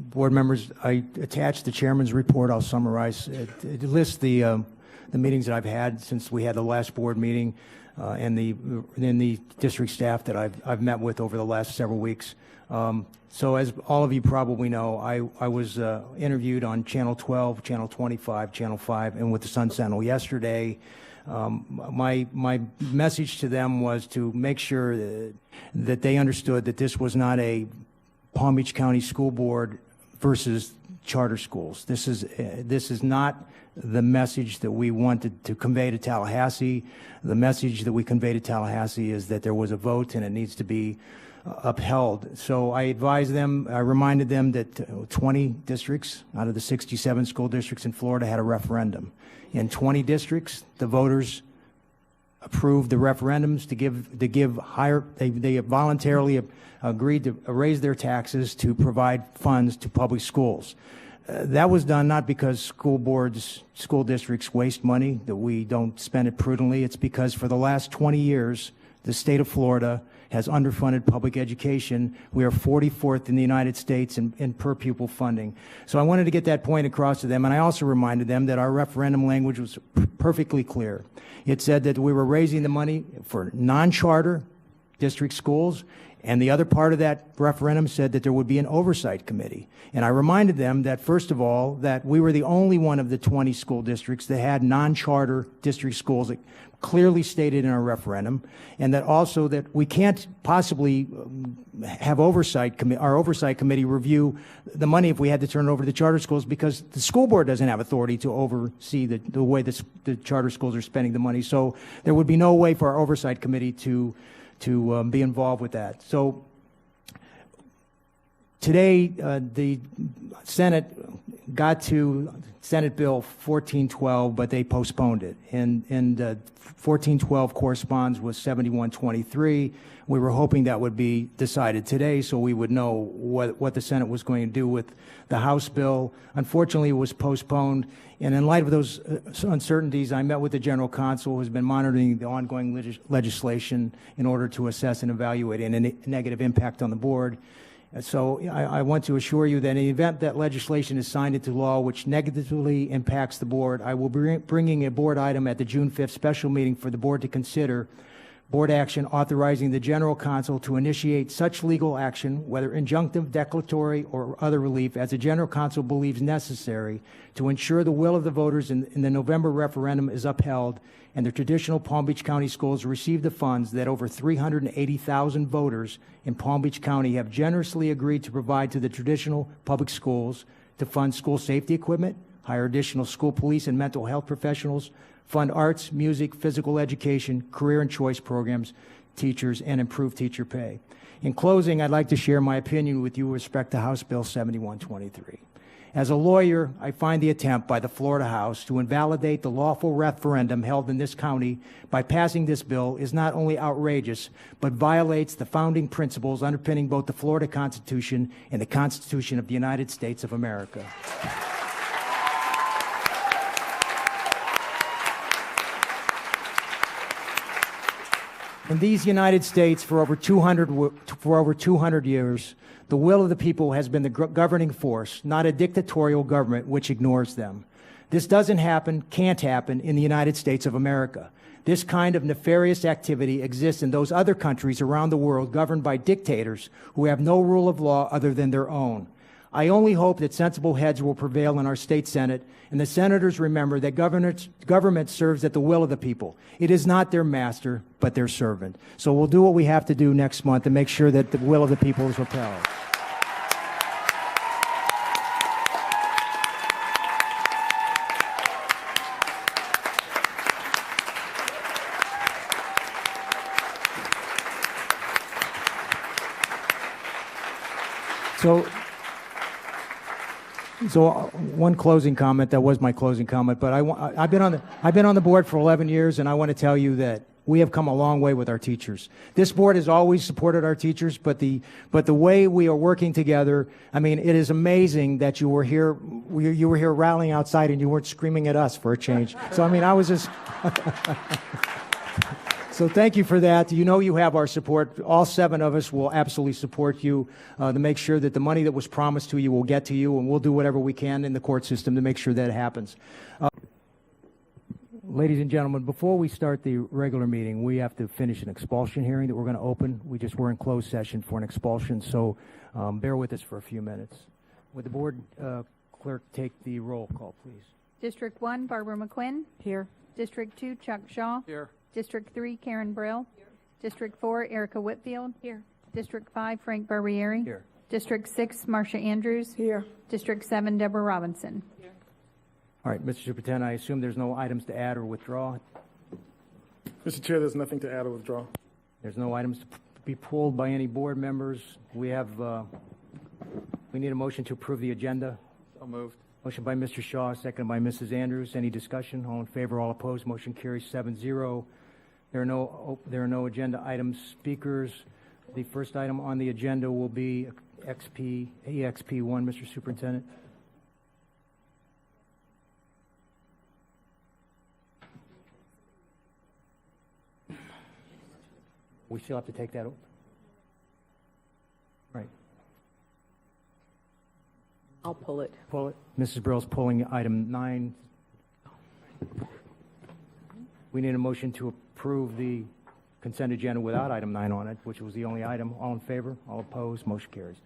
Board members, I attached the chairman's report. I'll summarize. It lists the meetings that I've had since we had the last board meeting, and the district staff that I've met with over the last several weeks. So as all of you probably know, I was interviewed on Channel 12, Channel 25, Channel 5, and with the Sun Sentinel yesterday. My message to them was to make sure that they understood that this was not a Palm Beach County School Board versus charter schools. This is not the message that we wanted to convey to Tallahassee. The message that we convey to Tallahassee is that there was a vote and it needs to be upheld. So I advised them, I reminded them that 20 districts out of the 67 school districts in Florida had a referendum. In 20 districts, the voters approved the referendums to give higher, they voluntarily agreed to raise their taxes to provide funds to public schools. That was done not because school districts waste money, that we don't spend it prudently. It's because for the last 20 years, the state of Florida has underfunded public education. We are 44th in the United States in per pupil funding. So I wanted to get that point across to them, and I also reminded them that our referendum language was perfectly clear. It said that we were raising the money for non-charter district schools, and the other part of that referendum said that there would be an oversight committee. And I reminded them that, first of all, that we were the only one of the 20 school districts that had non-charter district schools that clearly stated in our referendum, and that also that we can't possibly have our oversight committee review the money if we had to turn it over to the charter schools, because the school board doesn't have authority to oversee the way the charter schools are spending the money. So there would be no way for our oversight committee to be involved with that. So today, the Senate got to Senate Bill 1412, but they postponed it. And 1412 corresponds with 7123. We were hoping that would be decided today so we would know what the Senate was going to do with the House bill. Unfortunately, it was postponed. And in light of those uncertainties, I met with the General Counsel, who has been monitoring the ongoing legislation in order to assess and evaluate any negative impact on the board. So I want to assure you that in the event that legislation is signed into law which negatively impacts the board, I will be bringing a board item at the June 5th special meeting for the board to consider board action authorizing the General Counsel to initiate such legal action, whether injunctive, declaratory, or other relief, as the General Counsel believes necessary to ensure the will of the voters in the November referendum is upheld and the traditional Palm Beach County schools receive the funds that over 380,000 voters in Palm Beach County have generously agreed to provide to the traditional public schools to fund school safety equipment, hire additional school police and mental health professionals, fund arts, music, physical education, career and choice programs, teachers, and improve teacher pay. In closing, I'd like to share my opinion with you with respect to House Bill 7123. As a lawyer, I find the attempt by the Florida House to invalidate the lawful referendum held in this county by passing this bill is not only outrageous, but violates the founding principles underpinning both the Florida Constitution and the Constitution of the United States of America. In these United States, for over 200 years, the will of the people has been the governing force, not a dictatorial government which ignores them. This doesn't happen, can't happen in the United States of America. This kind of nefarious activity exists in those other countries around the world governed by dictators who have no rule of law other than their own. I only hope that sensible heads will prevail in our state Senate, and the senators remember that government serves at the will of the people. It is not their master, but their servant. So we'll do what we have to do next month to make sure that the will of the people is upheld. So one closing comment, that was my closing comment, but I've been on the board for 11 years, and I want to tell you that we have come a long way with our teachers. This board has always supported our teachers, but the way we are working together, I mean, it is amazing that you were here rallying outside and you weren't screaming at us for a change. So I mean, I was just So thank you for that. You know you have our support. All 7 of us will absolutely support you to make sure that the money that was promised to you will get to you, and we'll do whatever we can in the court system to make sure that happens. Ladies and gentlemen, before we start the regular meeting, we have to finish an expulsion hearing that we're going to open. We just were in closed session for an expulsion, so bear with us for a few minutes. Would the board clerk take the roll call, please? District 1, Barbara McQuinn. Here. District 2, Chuck Shaw. Here. District 3, Karen Brill. Here. District 4, Erica Whitfield. Here. District 5, Frank Barbieri. Here. District 6, Marcia Andrews. Here. District 7, Deborah Robinson. All right, Mr. Superintendent, I assume there's no items to add or withdraw? Mr. Chair, there's nothing to add or withdraw. There's no items to be pulled by any board members. We need a motion to approve the agenda. So moved. Motion by Mr. Shaw, seconded by Mrs. Andrews. Any discussion? All in favor, all opposed. Motion carries 7-0. There are no agenda items. Speakers. The first item on the agenda will be EXP1, Mr. Superintendent. We still have to take that up. Right. I'll pull it. Pull it. Mrs. Brill's pulling item 9. We need a motion to approve the consent agenda without item 9 on it, which was the only item. All in favor? All opposed? Motion carries.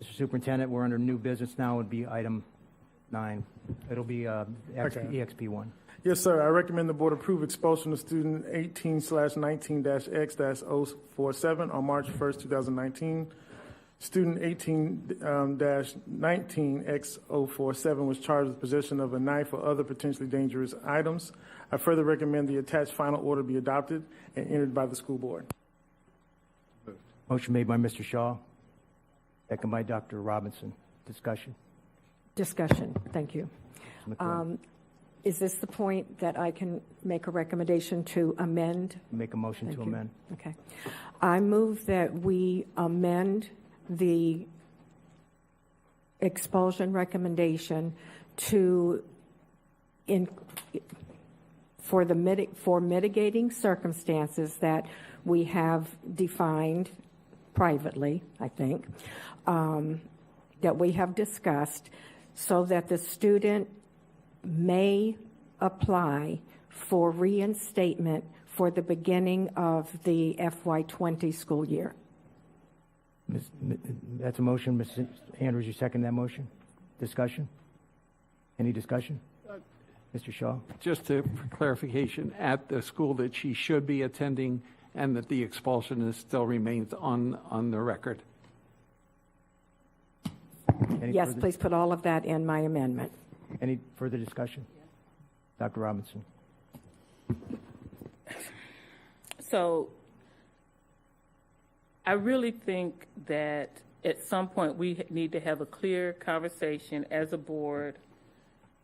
Mr. Superintendent, we're under new business now. It would be item 9. It'll be EXP1. Yes, sir. I recommend the board approve expulsion of student 18/19-X-047 on March 1st, 2019. Student 18-19-X-047 was charged with possession of a knife or other potentially dangerous items. I further recommend the attached final order be adopted and entered by the school board. Motion made by Mr. Shaw, second by Dr. Robinson. Discussion. Thank you. McQueen. Is this the point that I can make a recommendation to amend? Make a motion Thank to you. amend. Okay. I move that we amend the expulsion recommendation to for mitigating circumstances that we have defined privately, I think, that we have discussed, so that the student may apply for reinstatement for the beginning of the FY20 school year. That's a motion. Ms. Andrews, you second that motion? Discussion? Any discussion? Mr. Shaw? Just for clarification, at the school that she should be attending and that the expulsion still remains on the record. Yes, please put all of that in my amendment. Any further discussion? Dr. Robinson? So I really think that at some point we need to have a clear conversation as a board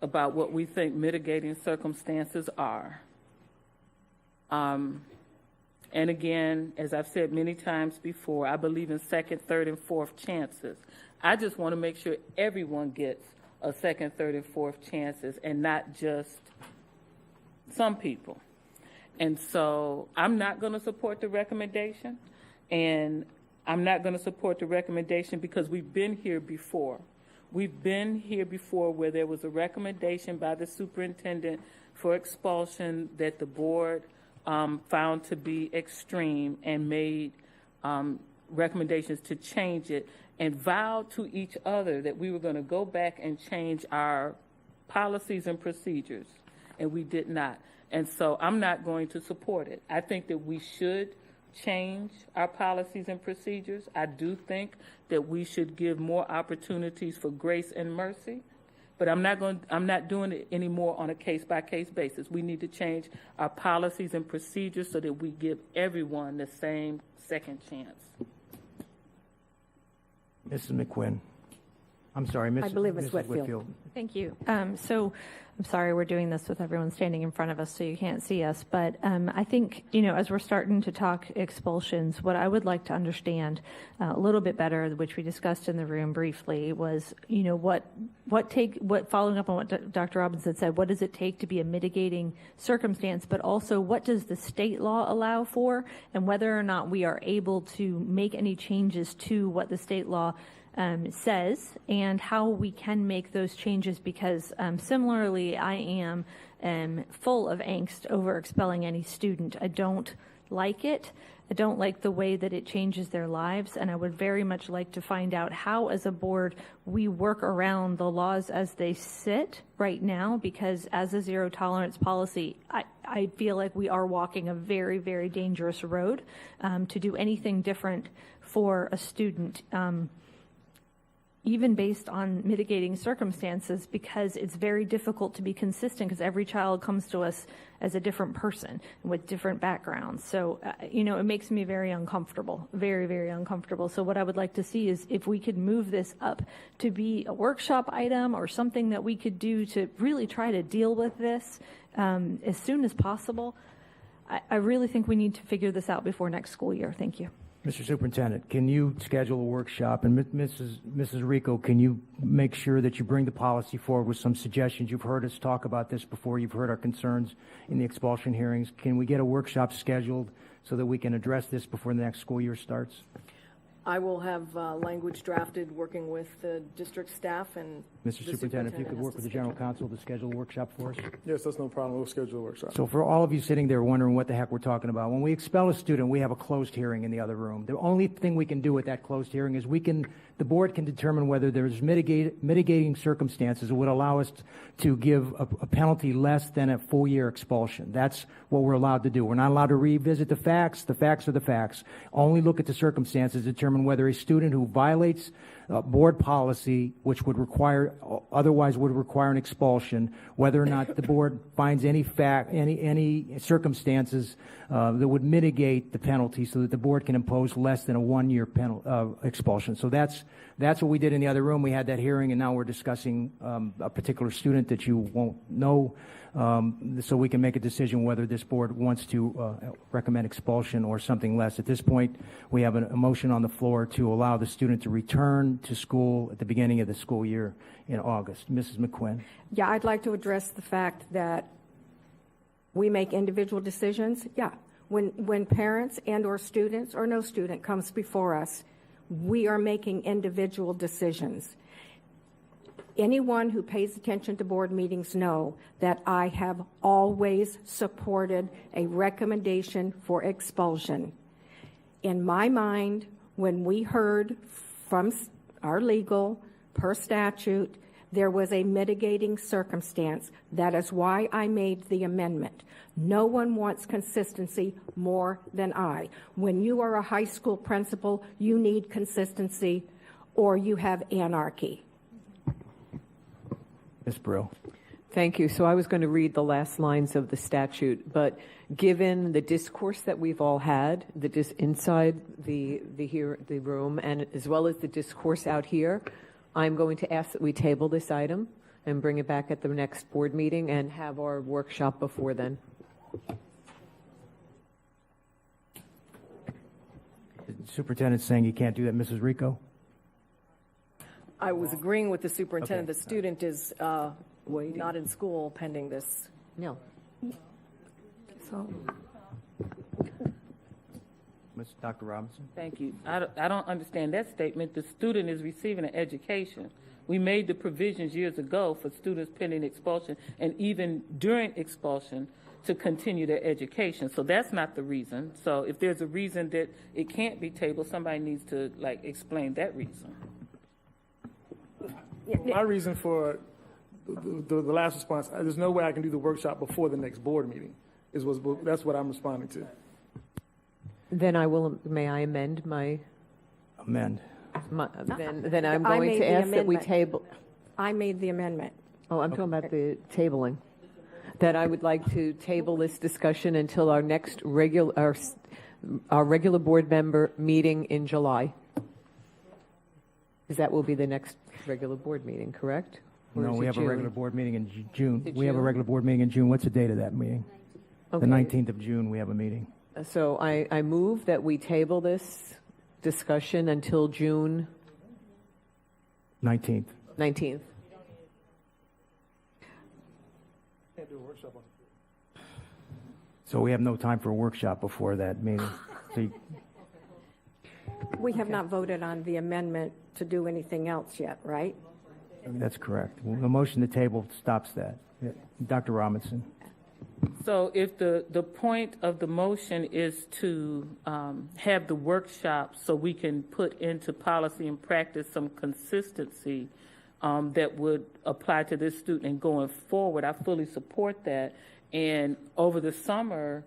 about what we think mitigating circumstances are. And again, as I've said many times before, I believe in second, third, and fourth chances. I just want to make sure everyone gets a second, third, and fourth chances and not just some people. And so I'm not going to support the recommendation, and I'm not going to support the recommendation because we've been here before. We've been here before where there was a recommendation by the superintendent for expulsion that the board found to be extreme and made recommendations to change it and vowed to each other that we were going to go back and change our policies and procedures, and we did not. And so I'm not going to support it. I think that we should change our policies and procedures. I do think that we should give more opportunities for grace and mercy, but I'm not doing it anymore on a case-by-case basis. We need to change our policies and procedures so that we give everyone the same second chance. Mrs. McQuinn? I'm sorry, I believe it's Mrs. Whitfield. Thank you. So I'm sorry we're doing this with everyone standing in front of us so you can't see us. But I think, as we're starting to talk expulsions, what I would like to understand a little bit better, which we discussed in the room briefly, was, following up on what Dr. Robinson said, what does it take to be a mitigating circumstance, but also what does the state law allow for, and whether or not we are able to make any changes to what the state law says, and how we can make those changes, because similarly, I am full of angst over expelling any student. I don't like it. I don't like the way that it changes their lives, and I would very much like to find out how, as a board, we work around the laws as they sit right now, because as a zero tolerance policy, I feel like we are walking a very, very dangerous road to do anything different for a student. Even based on mitigating circumstances, because it's very difficult to be consistent, because every child comes to us as a different person with different backgrounds. So, it makes me very uncomfortable, very, very uncomfortable. So what I would like to see is if we could move this up to be a workshop item or something that we could do to really try to deal with this as soon as possible. I really think we need to figure this out before next school year. Thank you. Mr. Superintendent, can you schedule a workshop? And Mrs. Rico, can you make sure that you bring the policy forward with some suggestions? You've heard us talk about this before. You've heard our concerns in the expulsion hearings. Can we get a workshop scheduled so that we can address this before the next school year starts? I will have language drafted, working with the district staff and Mr. Superintendent, if you could work with the general counsel to schedule a workshop for us. Yes, that's no problem. We'll schedule a workshop. So for all of you sitting there wondering what the heck we're talking about, when we expel a student, we have a closed hearing in the other room. The only thing we can do with that closed hearing is the board can determine whether there's mitigating circumstances that would allow us to give a penalty less than a full year expulsion. That's what we're allowed to do. We're not allowed to revisit the facts. The facts are the facts. Only look at the circumstances, determine whether a student who violates board policy, which otherwise would require an expulsion, whether or not the board finds any circumstances that would mitigate the penalty so that the board can impose less than a 1 year expulsion. So that's what we did in the other room. We had that hearing, and now we're discussing a particular student that you won't know, so we can make a decision whether this board wants to recommend expulsion or something less. At this point, we have a motion on the floor to allow the student to return to school at the beginning of the school year in August. Mrs. McQuinn. Yeah, I'd like to address the fact that we make individual decisions. Yeah, when parents and or students or no student comes before us, we are making individual decisions. Anyone who pays attention to board meetings know that I have always supported a recommendation for expulsion. In my mind, when we heard from our legal, per statute, there was a mitigating circumstance. That is why I made the amendment. No one wants consistency more than I. When you are a high school principal, you need consistency or you have anarchy. Ms. Brill. Thank you. So I was going to read the last lines of the statute, but given the discourse that we've all had, inside the room, and as well as the discourse out here, I'm going to ask that we table this item and bring it back at the next board meeting and have our workshop before then. The superintendent's saying you can't do that, Mrs. Rico? I was agreeing with the superintendent. Okay. The student is not in school pending this. No. So, Dr. Robinson? Thank you. I don't understand that statement. The student is receiving an education. We made the provisions years ago for students pending expulsion and even during expulsion to continue their education. So that's not the reason. So if there's a reason that it can't be tabled, somebody needs to explain that reason. My reason for the last response, there's no way I can do the workshop before the next board meeting. That's what I'm responding to. Then may I amend my? Amend. Then I'm going to ask that we table. I made the amendment. Oh, I'm talking about the tabling. That I would like to table this discussion until our next regular board member meeting in July. Because that will be the next regular board meeting, correct? Or No, is we it have a June? regular board meeting in June. Is it We have a June? regular board meeting in June. What's the date of that meeting? The Okay. 19th of June, we have a meeting. So I move that we table this discussion until June 19th. 19th. Can't do a workshop on So we have no time for a workshop before that meeting. So you- We have not voted on the amendment to do anything else yet, right? That's correct. Well, the motion to table stops that. Yeah. Dr. Robinson? So if the point of the motion is to have the workshop so we can put into policy and practice some consistency that would apply to this student and going forward, I fully support that. And over the summer,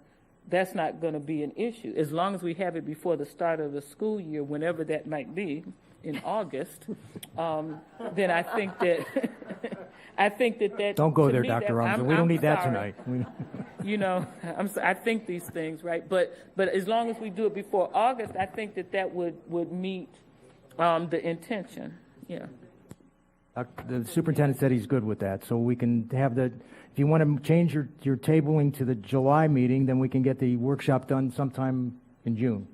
that's not going to be an issue. As long as we have it before the start of the school year, whenever that might be, in August, then I think that, that. Don't go to there, me, Dr. that- Robinson. We I'm don't need that sorry. tonight. We- You know, I think these things, right? But as long as we do it before August, I think that would meet the intention, yeah. The superintendent said he's good with that, so we can have the, if you want to change your tabling to the July meeting, then we can get the workshop done sometime in June.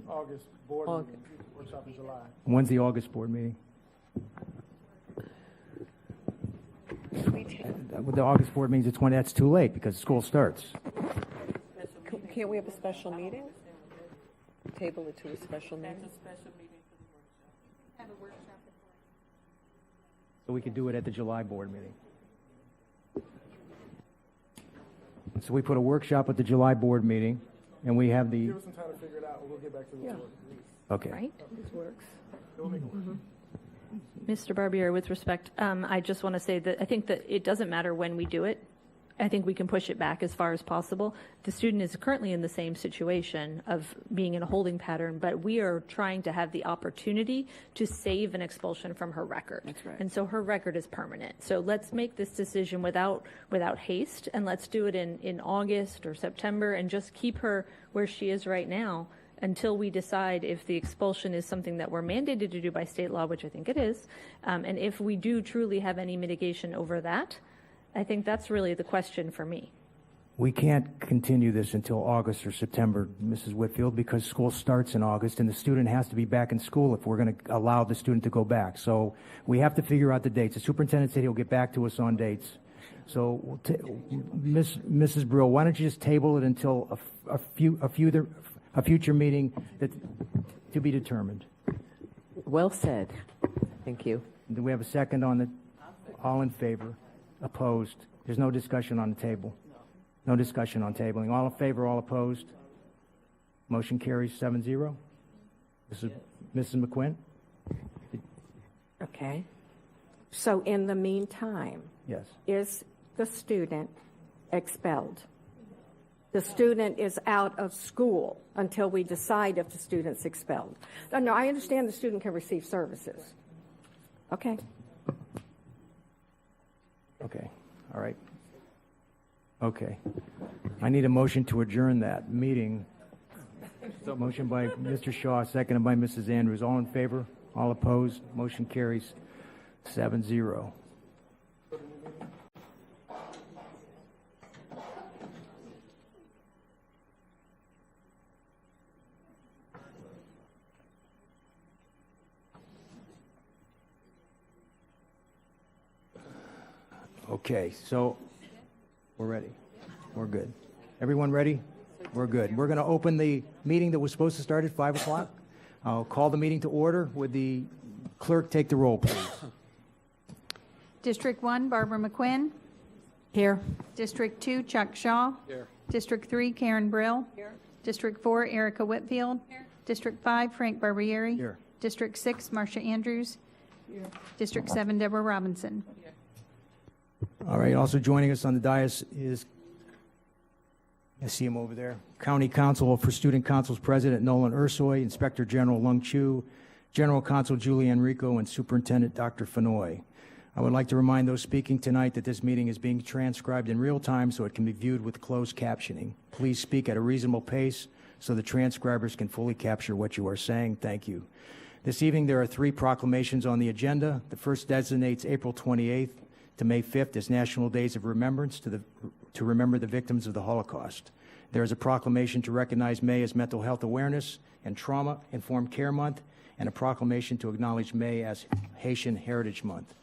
August board August. meeting, workshop in July. When's the August board meeting? The August board meeting is the 20th, that's too late because school starts. Can't we have a special meeting? Table it to a special meeting? So we could do it at the July board meeting. So we put a workshop at the July board meeting, and we have the, Give us some time to figure it out, and we'll get back to the board. okay. Right? This works. We'll make it work. Mr. Barbier, with respect, I just want to say that I think that it doesn't matter when we do it. I think we can push it back as far as possible. The student is currently in the same situation of being in a holding pattern, but we are trying to have the opportunity to save an expulsion from her record. That's right. And so her record is permanent. So let's make this decision without haste, and let's do it in August or September and just keep her where she is right now until we decide if the expulsion is something that we're mandated to do by state law, which I think it is, and if we do truly have any mitigation over that. I think that's really the question for me. We can't continue this until August or September, Mrs. Whitfield, because school starts in August, and the student has to be back in school if we're going to allow the student to go back. So we have to figure out the dates. The superintendent said he'll get back to us on dates. So, Mrs. Brill, why don't you just table it until a future meeting that to be determined? Well said. Thank you. Do we have a second on the? All in favor? Opposed? There's no discussion on the table. No discussion on tabling. All in favor, all opposed? Motion carries 7-0. Mrs. McQuinn? Okay. So in the meantime, Yes. is the student expelled? The student is out of school until we decide if the student's expelled. No, I understand the student can receive services. Okay. Okay. All right. Okay. I need a motion to adjourn that meeting. Motion by Mr. Shaw, seconded by Mrs. Andrews. All in favor? All opposed? Motion carries 7-0. Okay, so we're ready. We're good. Everyone ready? We're good. We're going to open the meeting that was supposed to start at 5 o'clock. I'll call the meeting to order. Would the clerk take the roll, please? District 1, Barbara McQuinn. Here. District 2, Chuck Shaw. Here. District 3, Karen Brill. Here. District 4, Erica Whitfield. Here. District 5, Frank Barbieri. Here. District 6, Marcia Andrews. Here. District 7, Deborah Robinson. All right, also joining us on the dais is, I see him over there, County Counsel for Student Council's President Nolan Ursoy, Inspector General Lung Chu, General Counsel Julie Enrico, and Superintendent Dr. Fenoy. I would like to remind those speaking tonight that this meeting is being transcribed in real time so it can be viewed with closed captioning. Please speak at a reasonable pace so the transcribers can fully capture what you are saying. Thank you. This evening, there are 3 proclamations on the agenda. The first designates April 28th to May 5th as National Days of Remembrance to remember the victims of the Holocaust. There is a proclamation to recognize May as Mental Health Awareness and Trauma-Informed Care Month, and a proclamation to acknowledge May as Haitian Heritage Month.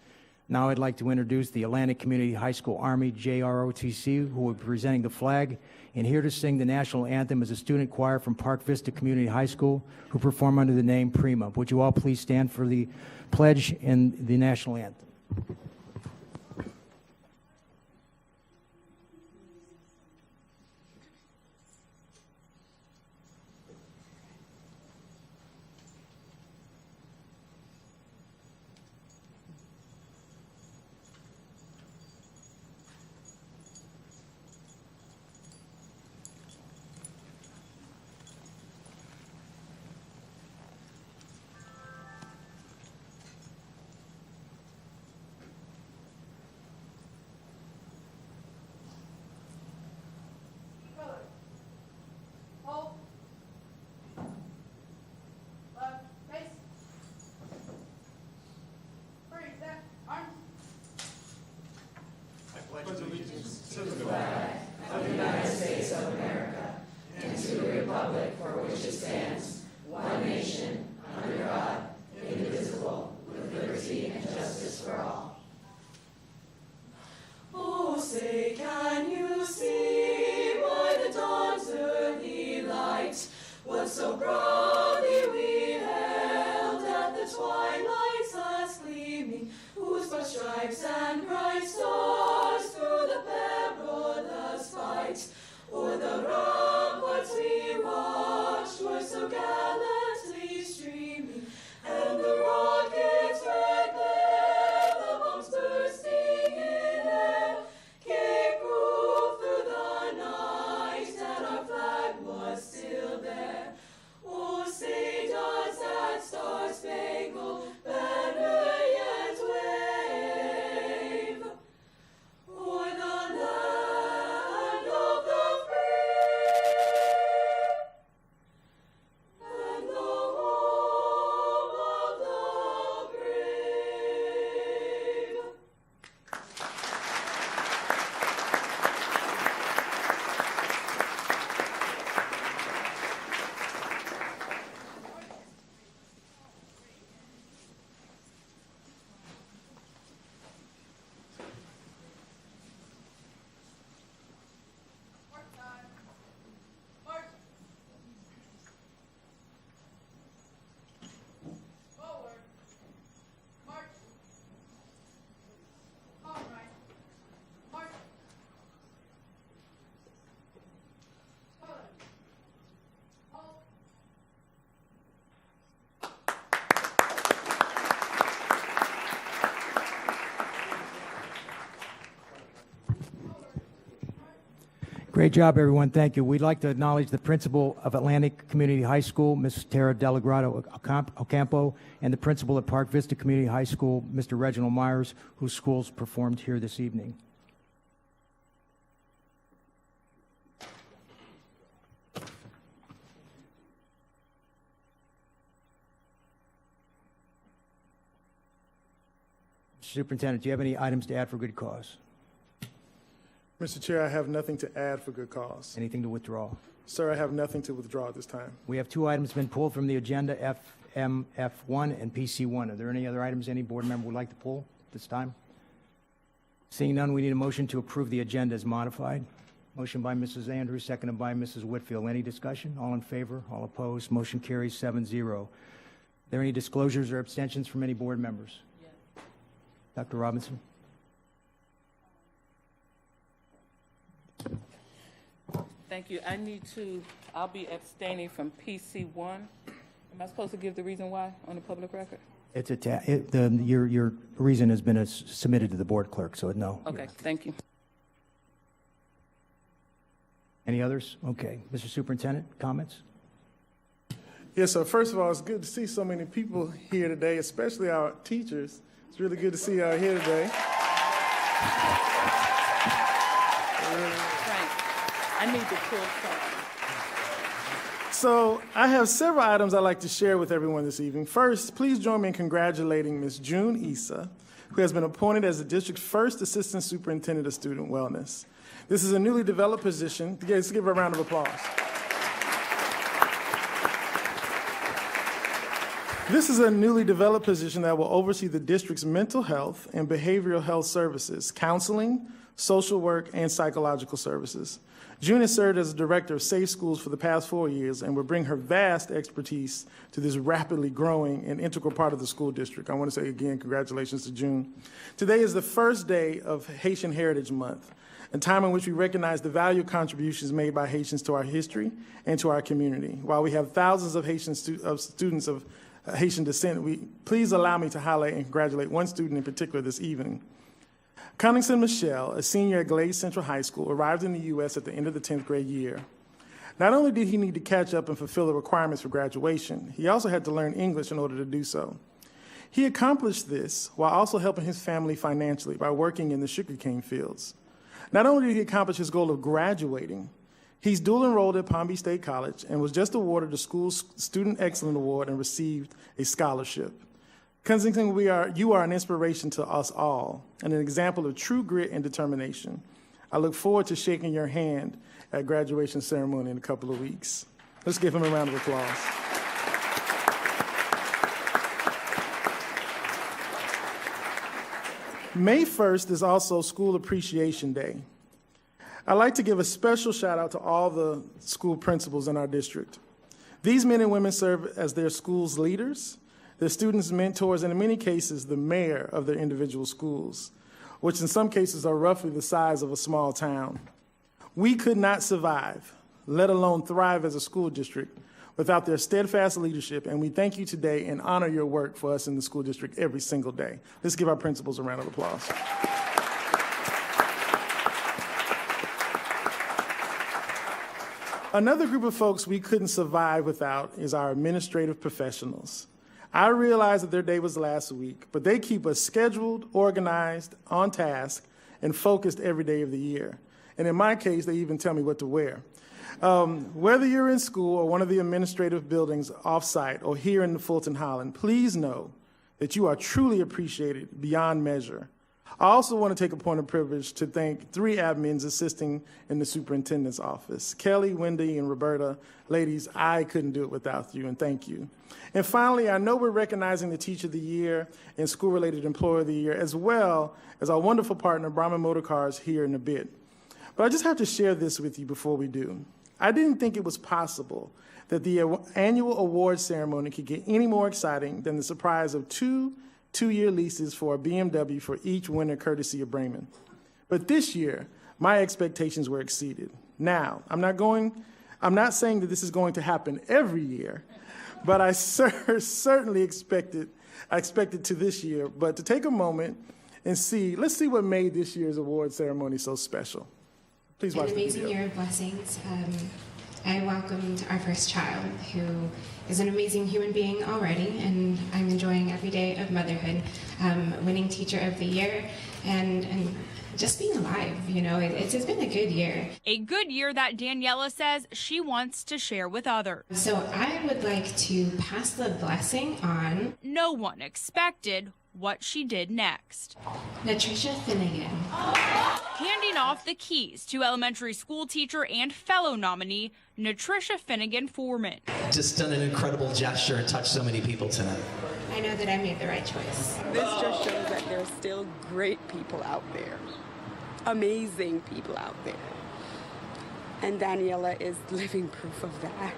Now I'd like to introduce the Atlantic Community High School Army, JROTC, who will be presenting the flag, and here to sing the national anthem is a student choir from Park Vista Community High School, who perform under the name Prima. Would you all please stand for the pledge and the national anthem? Oh, say, can you see by the dawn's early light what so proudly we hailed at the twilight's last gleaming, whose broad stripes and bright stars through the perilous fight o'er the ramparts we watched were so gallantly streaming, and the rockets' red glare, the bombs bursting in air, gave proof through the night that our flag was still there. Oh, say does that star-spangled banner yet wave o'er the land of the free and the home of the brave? Great job, everyone. Thank you. We'd like to acknowledge the principal of Atlantic Community High School, Ms. Tara Delagrado Ocampo, and the principal at Park Vista Community High School, Mr. Reginald Myers, whose schools performed here this evening. Superintendent, do you have any items to add for good cause? Mr. Chair, I have nothing to add for good cause. Anything to withdraw? Sir, I have nothing to withdraw at this time. We have 2 items been pulled from the agenda, FMF1 and PC1. Are there any other items any board member would like to pull at this time? Seeing none, we need a motion to approve the agenda as modified. Motion by Mrs. Andrews, seconded by Mrs. Whitfield. Any discussion? All in favor? All opposed? Motion carries 7-0. Are there any disclosures or abstentions from any board members? Yes. Dr. Robinson? Thank you. I'll be abstaining from PC1. Am I supposed to give the reason why on the public record? It's your reason has been submitted to the board clerk, so no. Okay, thank you. Any others? Okay. Mr. Superintendent, comments? Yes, sir. First of all, it's good to see so many people here today, especially our teachers. It's really good to see y'all here today. Frank, I need to pull something. So I have several items I'd like to share with everyone this evening. First, please join me in congratulating Ms. June Issa, who has been appointed as the district's first Assistant Superintendent of Student Wellness. This is a newly developed position. Let's give her a round of applause. This is a newly developed position that will oversee the district's mental health and behavioral health services, counseling, social work, and psychological services. June has served as director of Safe Schools for the past 4 years and will bring her vast expertise to this rapidly growing and integral part of the school district. I want to say again, congratulations to June. Today is the first day of Haitian Heritage Month, a time in which we recognize the valued contributions made by Haitians to our history and to our community. While we have thousands of Haitian students of Haitian descent, please allow me to highlight and congratulate one student in particular this evening. Cunningston Michelle, a senior at Glade Central High School, arrived in the U.S. at the end of the 10th grade year. Not only did he need to catch up and fulfill the requirements for graduation, he also had to learn English in order to do so. He accomplished this while also helping his family financially by working in the sugarcane fields. Not only did he accomplish his goal of graduating, he's dual enrolled at Palm Beach State College and was just awarded the school's Student Excellence Award and received a scholarship. Kensington, you are an inspiration to us all and an example of true grit and determination. I look forward to shaking your hand at graduation ceremony in a couple of weeks. Let's give him a round of applause. May 1st is also School Appreciation Day. I'd like to give a special shout out to all the school principals in our district. These men and women serve as their school's leaders, their students' mentors, and in many cases, the mayor of their individual schools, which in some cases are roughly the size of a small town. We could not survive, let alone thrive as a school district, without their steadfast leadership, and we thank you today and honor your work for us in the school district every single day. Let's give our principals a round of applause. Another group of folks we couldn't survive without is our administrative professionals. I realize that their day was last week, but they keep us scheduled, organized, on task, and focused every day of the year. And in my case, they even tell me what to wear. Whether you're in school or one of the administrative buildings off-site or here in Fulton Holland, please know that you are truly appreciated beyond measure. I also want to take a point of privilege to thank 3 admins assisting in the superintendent's office. Kelly, Wendy, and Roberta. Ladies, I couldn't do it without you, and thank you. And finally, I know we're recognizing the Teacher of the Year and School-Related Employer of the Year, as well as our wonderful partner, Brahman Motor Cars, here in a bit. But I just have to share this with you before we do. I didn't think it was possible that the annual award ceremony could get any more exciting than the surprise of 2 two-year leases for a BMW for each winner, courtesy of Braman. But this year, my expectations were exceeded. Now, I'm not saying that this is going to happen every year, but I certainly expected to this year. But to take a moment and let's see what made this year's award ceremony so special. Please watch the video. An amazing year of blessings. I welcomed our first child, who is an amazing human being already, and I'm enjoying every day of motherhood, winning Teacher of the Year, and just being alive. You know, it's been a good year. A good year that Daniela says she wants to share with others. So I would like to pass the blessing on. No one expected what she did next. Natricia Finnegan. Handing off the keys to elementary school teacher and fellow nominee, Natricia Finnegan Foreman. Just done an incredible gesture and touched so many people tonight. I know that I made the right choice. This just shows that there are still great people out there, amazing people out there. And Daniela is living proof of that.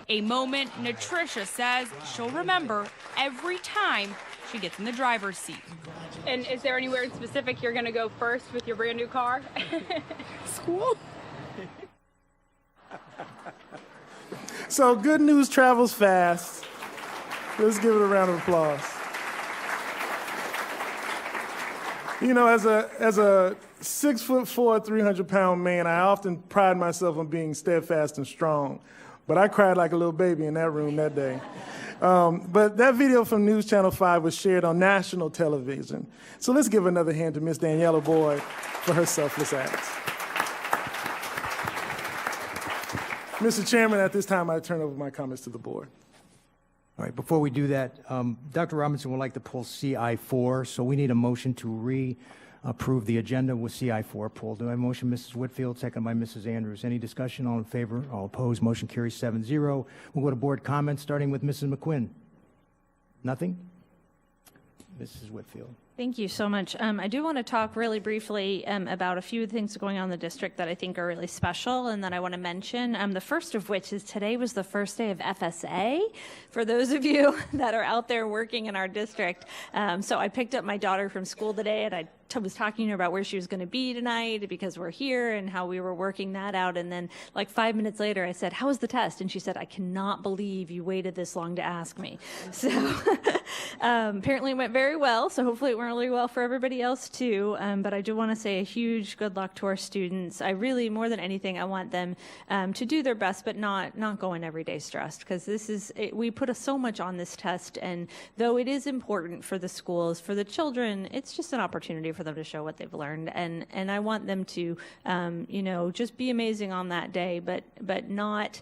A moment Natricia says she'll remember every time she gets in the driver's seat. And is there anywhere in specific you're going to go first with your brand new car? School. So good news travels fast. Let's give it a round of applause. You know, as a 6'4", 300-pound man, I often pride myself on being steadfast and strong. But I cried like a little baby in that room that day. But that video from News Channel 5 was shared on national television. So let's give another hand to Miss Daniela Boyd for her selfless acts. Mr. Chairman, at this time, I turn over my comments to the board. All right, before we do that, Dr. Robinson would like to pull CI4, so we need a motion to reapprove the agenda with CI4 pulled. Do I have a motion, Mrs. Whitfield, second by Mrs. Andrews? Any discussion? All in favor? All opposed? Motion carries 7-0. We'll go to board comments, starting with Mrs. McQuinn. Nothing? Mrs. Whitfield. Thank you so much. I do want to talk really briefly about a few things going on in the district that I think are really special and that I want to mention. The first of which is today was the first day of FSA for those of you that are out there working in our district. So I picked up my daughter from school today and I was talking to her about where she was going to be tonight because we're here and how we were working that out. And then like 5 minutes later, I said, "How was the test?" And she said, "I cannot believe you waited this long to ask me." So apparently it went very well. So hopefully it went really well for everybody else too. But I do want to say a huge good luck to our students. I really, more than anything, I want them to do their best, but not go in every day stressed, because we put so much on this test. And though it is important for the schools, for the children, it's just an opportunity for them to show what they've learned. And I want them to, just be amazing on that day, but not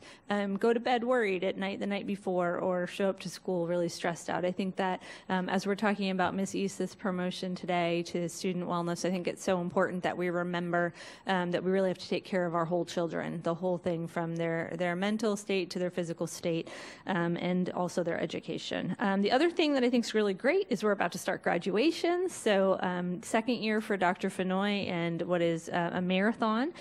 go to bed worried at night the night before or show up to school really stressed out. I think that as we're talking about Miss East's promotion today to student wellness, I think it's so important that we remember that we really have to take care of our whole children, the whole thing from their mental state to their physical state, and also their education. The other thing that I think is really great is we're about to start graduation. So second year for Dr. Fenoy and what is a marathon.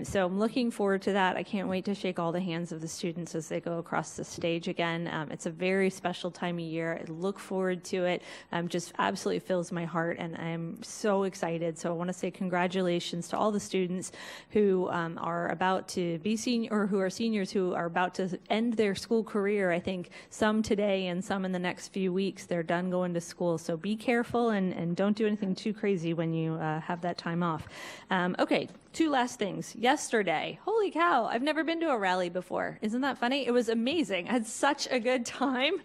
So I'm looking forward to that. I can't wait to shake all the hands of the students as they go across the stage again. It's a very special time of year. I look forward to it. Just absolutely fills my heart, and I'm so excited. So I want to say congratulations to all the students who are about to be senior, or who are seniors who are about to end their school career. I think some today and some in the next few weeks. They're done going to school. So be careful and don't do anything too crazy when you have that time off. Okay, two last things. Yesterday, holy cow, I've never been to a rally before. Isn't that funny? It was amazing. I had such a good time.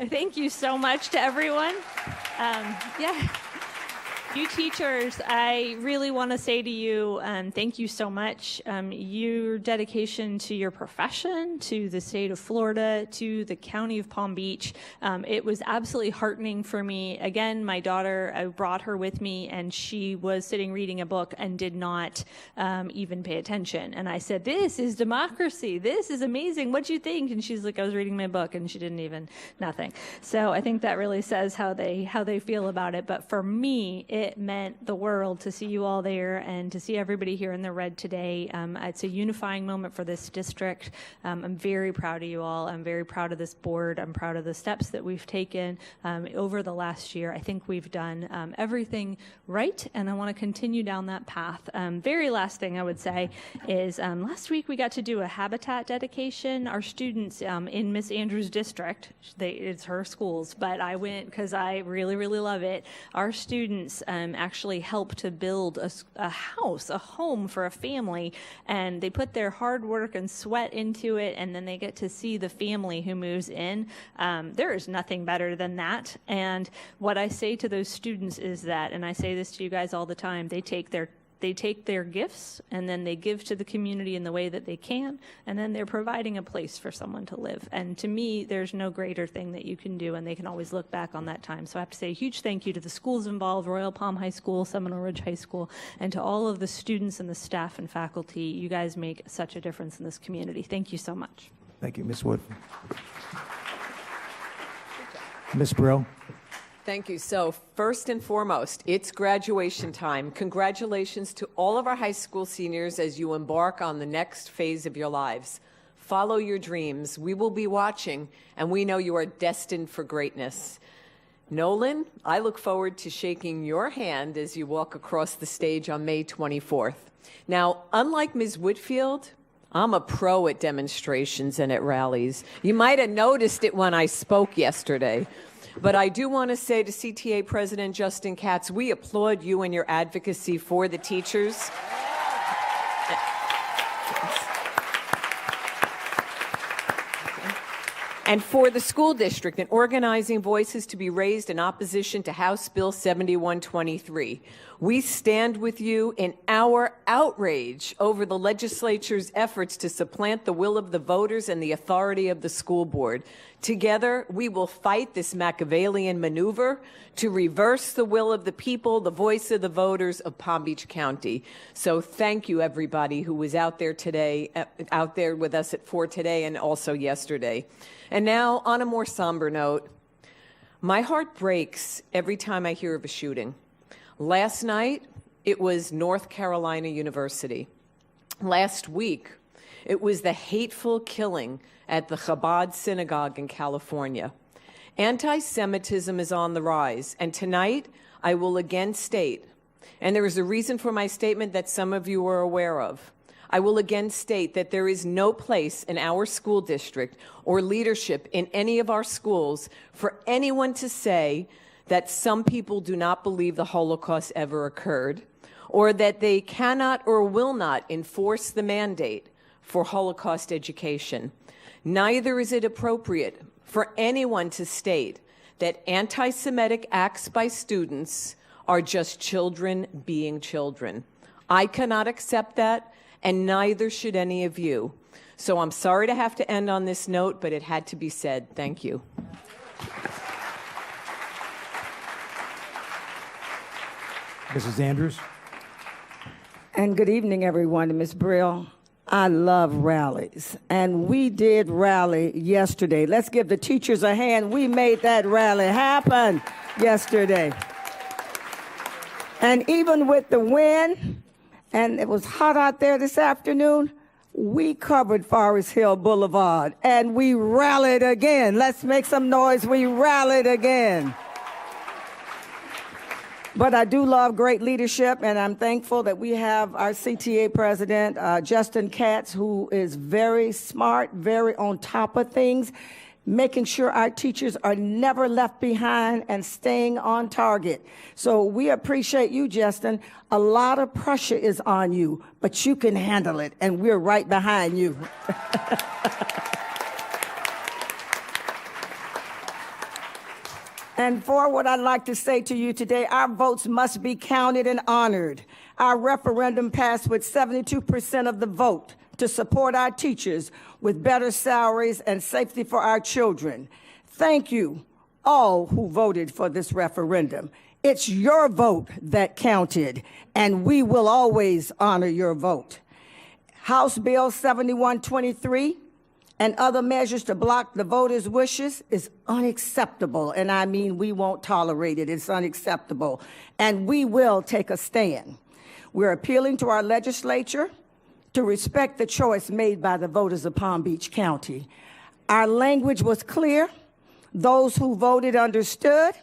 Thank you so much to everyone. You teachers, I really want to say to you, thank you so much. Your dedication to your profession, to the state of Florida, to the county of Palm Beach, it was absolutely heartening for me. Again, my daughter, I brought her with me, and she was sitting reading a book and did not even pay attention. And I said, "This is democracy. This is amazing. What'd you think?" And she's like, "I was reading my book," and she didn't even, nothing. So I think that really says how they feel about it. But for me, it meant the world to see you all there and to see everybody here in the red today. It's a unifying moment for this district. I'm very proud of you all. I'm very proud of this board. I'm proud of the steps that we've taken over the last year. I think we've done everything right, and I want to continue down that path. Very last thing I would say is last week we got to do a habitat dedication. Our students in Miss Andrews' district, it's her schools, but I went because I really, really love it. Our students actually help to build a house, a home for a family, and they put their hard work and sweat into it, and then they get to see the family who moves in. There is nothing better than that. And what I say to those students is that, and I say this to you guys all the time, they take their gifts and then they give to the community in the way that they can, and then they're providing a place for someone to live. And to me, there's no greater thing that you can do, and they can always look back on that time. So I have to say a huge thank you to the schools involved, Royal Palm High School, Seminole Ridge High School, and to all of the students and the staff and faculty. You guys make such a difference in this community. Thank you so much. Thank you, Ms. Wood. Ms. Brill. Thank you. So first and foremost, it's graduation time. Congratulations to all of our high school seniors as you embark on the next phase of your lives. Follow your dreams. We will be watching, and we know you are destined for greatness. Nolan, I look forward to shaking your hand as you walk across the stage on May 24th. Now, unlike Ms. Whitfield, I'm a pro at demonstrations and at rallies. You might have noticed it when I spoke yesterday. But I do want to say to CTA President Justin Katz, we applaud you and your advocacy for the teachers. And for the school district, an organizing voice is to be raised in opposition to House Bill 7123. We stand with you in our outrage over the legislature's efforts to supplant the will of the voters and the authority of the school board. Together, we will fight this Machiavellian maneuver to reverse the will of the people, the voice of the voters of Palm Beach County. So thank you, everybody who was out there today, out there with us at 4 today and also yesterday. And now, on a more somber note, my heart breaks every time I hear of a shooting. Last night, it was North Carolina University. Last week, it was the hateful killing at the Chabad Synagogue in California. Anti-Semitism is on the rise, and tonight I will again state, and there is a reason for my statement that some of you are aware of, I will again state that there is no place in our school district or leadership in any of our schools for anyone to say that some people do not believe the Holocaust ever occurred, or that they cannot or will not enforce the mandate for Holocaust education. Neither is it appropriate for anyone to state that anti-Semitic acts by students are just children being children. I cannot accept that, and neither should any of you. So I'm sorry to have to end on this note, but it had to be said. Thank you. Mrs. Andrews. And good evening, everyone. Ms. Brill, I love rallies, and we did rally yesterday. Let's give the teachers a hand. We made that rally happen yesterday. And even with the wind, and it was hot out there this afternoon, we covered Forest Hill Boulevard, and we rallied again. Let's make some noise. We rallied again. But I do love great leadership, and I'm thankful that we have our CTA president, Justin Katz, who is very smart, very on top of things, making sure our teachers are never left behind and staying on target. So we appreciate you, Justin. A lot of pressure is on you, but you can handle it, and we're right behind you. And for what I'd like to say to you today, our votes must be counted and honored. Our referendum passed with 72% of the vote to support our teachers with better salaries and safety for our children. Thank you, all who voted for this referendum. It's your vote that counted, and we will always honor your vote. House Bill 7123 and other measures to block the voters' wishes is unacceptable. And I mean, we won't tolerate it. It's unacceptable. And we will take a stand. We're appealing to our legislature to respect the choice made by the voters of Palm Beach County. Our language was clear. Those who voted understood.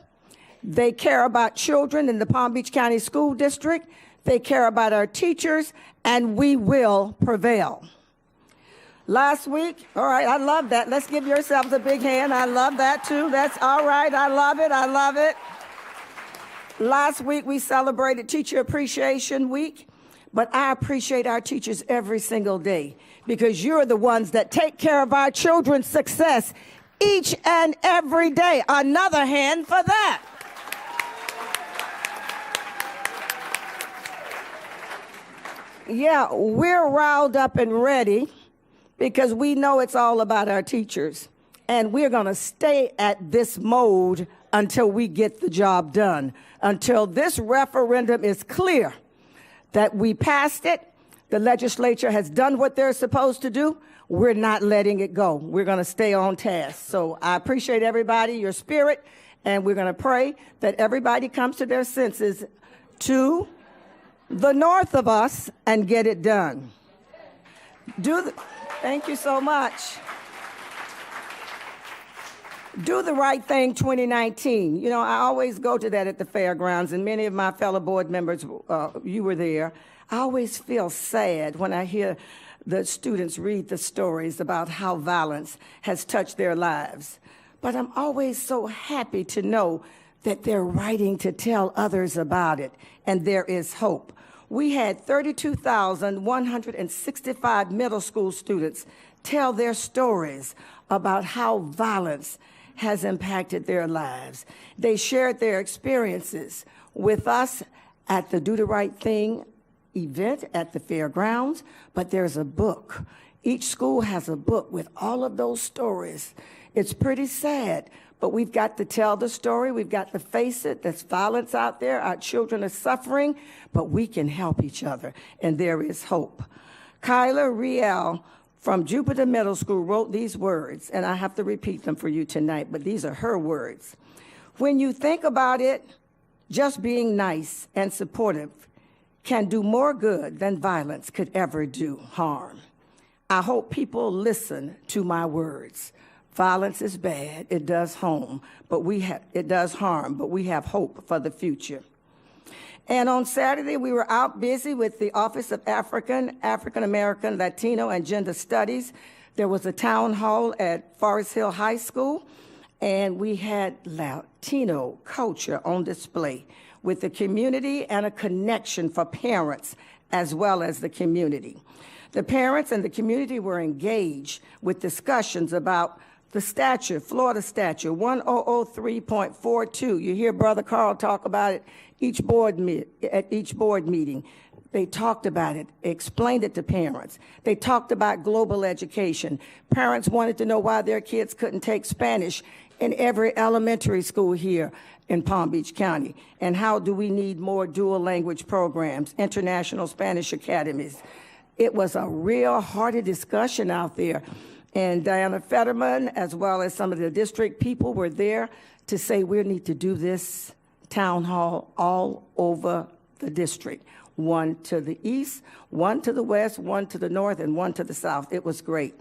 They care about children in the Palm Beach County School District. They care about our teachers, and we will prevail. Last week, all right, I love that. Let's give yourselves a big hand. I love that too. That's all right. I love it. I love it. Last week, we celebrated Teacher Appreciation Week, but I appreciate our teachers every single day because you're the ones that take care of our children's success each and every day. Another hand for that. Yeah, we're riled up and ready because we know it's all about our teachers. And we're going to stay at this mode until we get the job done, until this referendum is clear that we passed it, the legislature has done what they're supposed to do. We're not letting it go. We're going to stay on task. So I appreciate everybody, your spirit, and we're going to pray that everybody comes to their senses to the north of us and get it done. Thank you so much. Do the Right Thing 2019. You know, I always go to that at the fairgrounds, and many of my fellow board members, you were there. I always feel sad when I hear the students read the stories about how violence has touched their lives. But I'm always so happy to know that they're writing to tell others about it, and there is hope. we had 32,165 middle school students tell their stories about how violence has impacted their lives. They shared their experiences with us at the Do the Right Thing event at the fairgrounds, but there's a book. Each school has a book with all of those stories. It's pretty sad, but we've got to tell the story. We've got to face it. There's violence out there. Our children are suffering, but we can help each other, and there is hope. Kyla Riel from Jupiter Middle School wrote these words, and I have to repeat them for you tonight, but these are her words. When you think about it, just being nice and supportive can do more good than violence could ever do harm. I hope people listen to my words. Violence is bad, it does harm, but we have hope for the future. And on Saturday, we were out busy with the Office of African American, Latino, and Gender Studies. There was a town hall at Forest Hill High School, and we had Latino culture on display with the community and a connection for parents as well as the community. The parents and the community were engaged with discussions about the statute, Florida statute 1003.42. You hear Brother Carl talk about it at each board meeting. They talked about it, explained it to parents. They talked about global education. Parents wanted to know why their kids couldn't take Spanish in every elementary school here in Palm Beach County. And how do we need more dual language programs, international Spanish academies? It was a real hearty discussion out there. And Diana Fetterman, as well as some of the district people, were there to say we need to do this town hall all over the district. One to the east, one to the west, one to the north, and one to the south. It was great.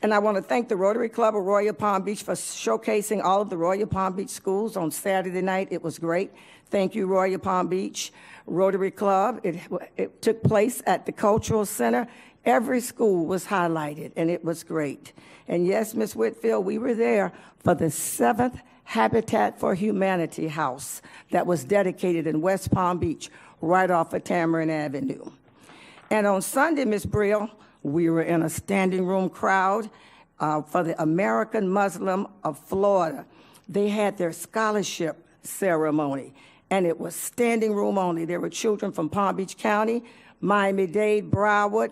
And I want to thank the Rotary Club of Royal Palm Beach for showcasing all of the Royal Palm Beach schools on Saturday night. It was great. Thank you, Royal Palm Beach Rotary Club. It took place at the Cultural Center. Every school was highlighted, and it was great. And yes, Ms. Whitfield, we were there for the 7th Habitat for Humanity house that was dedicated in West Palm Beach, right off of Tamarind Avenue. And on Sunday, Ms. Brill, we were in a standing room crowd for the American Muslim of Florida. They had their scholarship ceremony, and it was standing room only. There were children from Palm Beach County, Miami-Dade, Broward,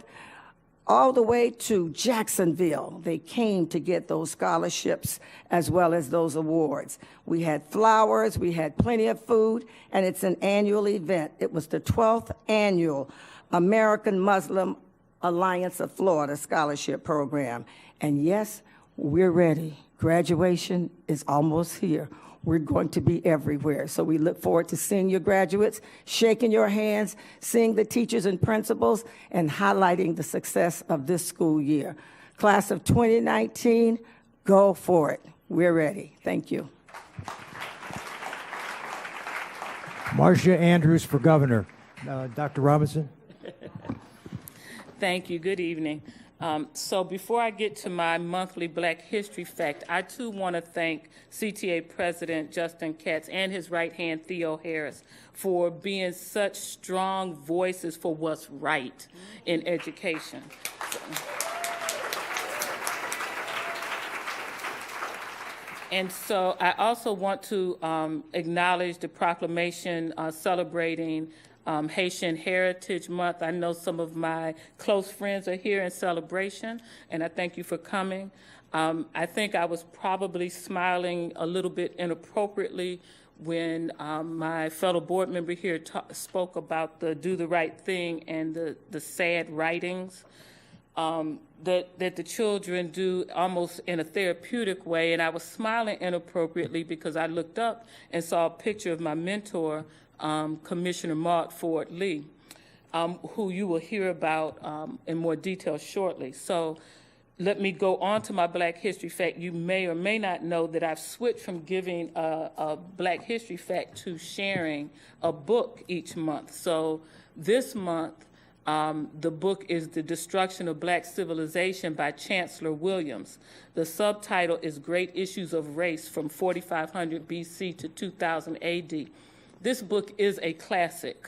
all the way to Jacksonville. They came to get those scholarships as well as those awards. We had flowers, we had plenty of food, and it's an annual event. It was the 12th annual American Muslim Alliance of Florida Scholarship Program. And yes, we're ready. Graduation is almost here. We're going to be everywhere. So we look forward to seeing your graduates, shaking your hands, seeing the teachers and principals, and highlighting the success of this school year. Class of 2019, go for it. We're ready. Thank you. Marcia Andrews for governor. Dr. Robinson? Thank you. Good evening. So before I get to my monthly Black History Fact, I too want to thank CTA President Justin Katz and his right hand Theo Harris for being such strong voices for what's right in education. And so I also want to acknowledge the proclamation celebrating Haitian Heritage Month. I know some of my close friends are here in celebration, and I thank you for coming. I think I was probably smiling a little bit inappropriately when my fellow board member here spoke about the Do the Right Thing and the sad writings that the children do almost in a therapeutic way. And I was smiling inappropriately because I looked up and saw a picture of my mentor, Commissioner Maud Ford Lee, who you will hear about in more detail shortly. So let me go on to my Black History Fact. You may or may not know that I've switched from giving a Black History Fact to sharing a book each month. So this month, the book is The Destruction of Black Civilization by Chancellor Williams. The subtitle is Great Issues of Race from 4500 BC to 2000 AD. this book is a classic.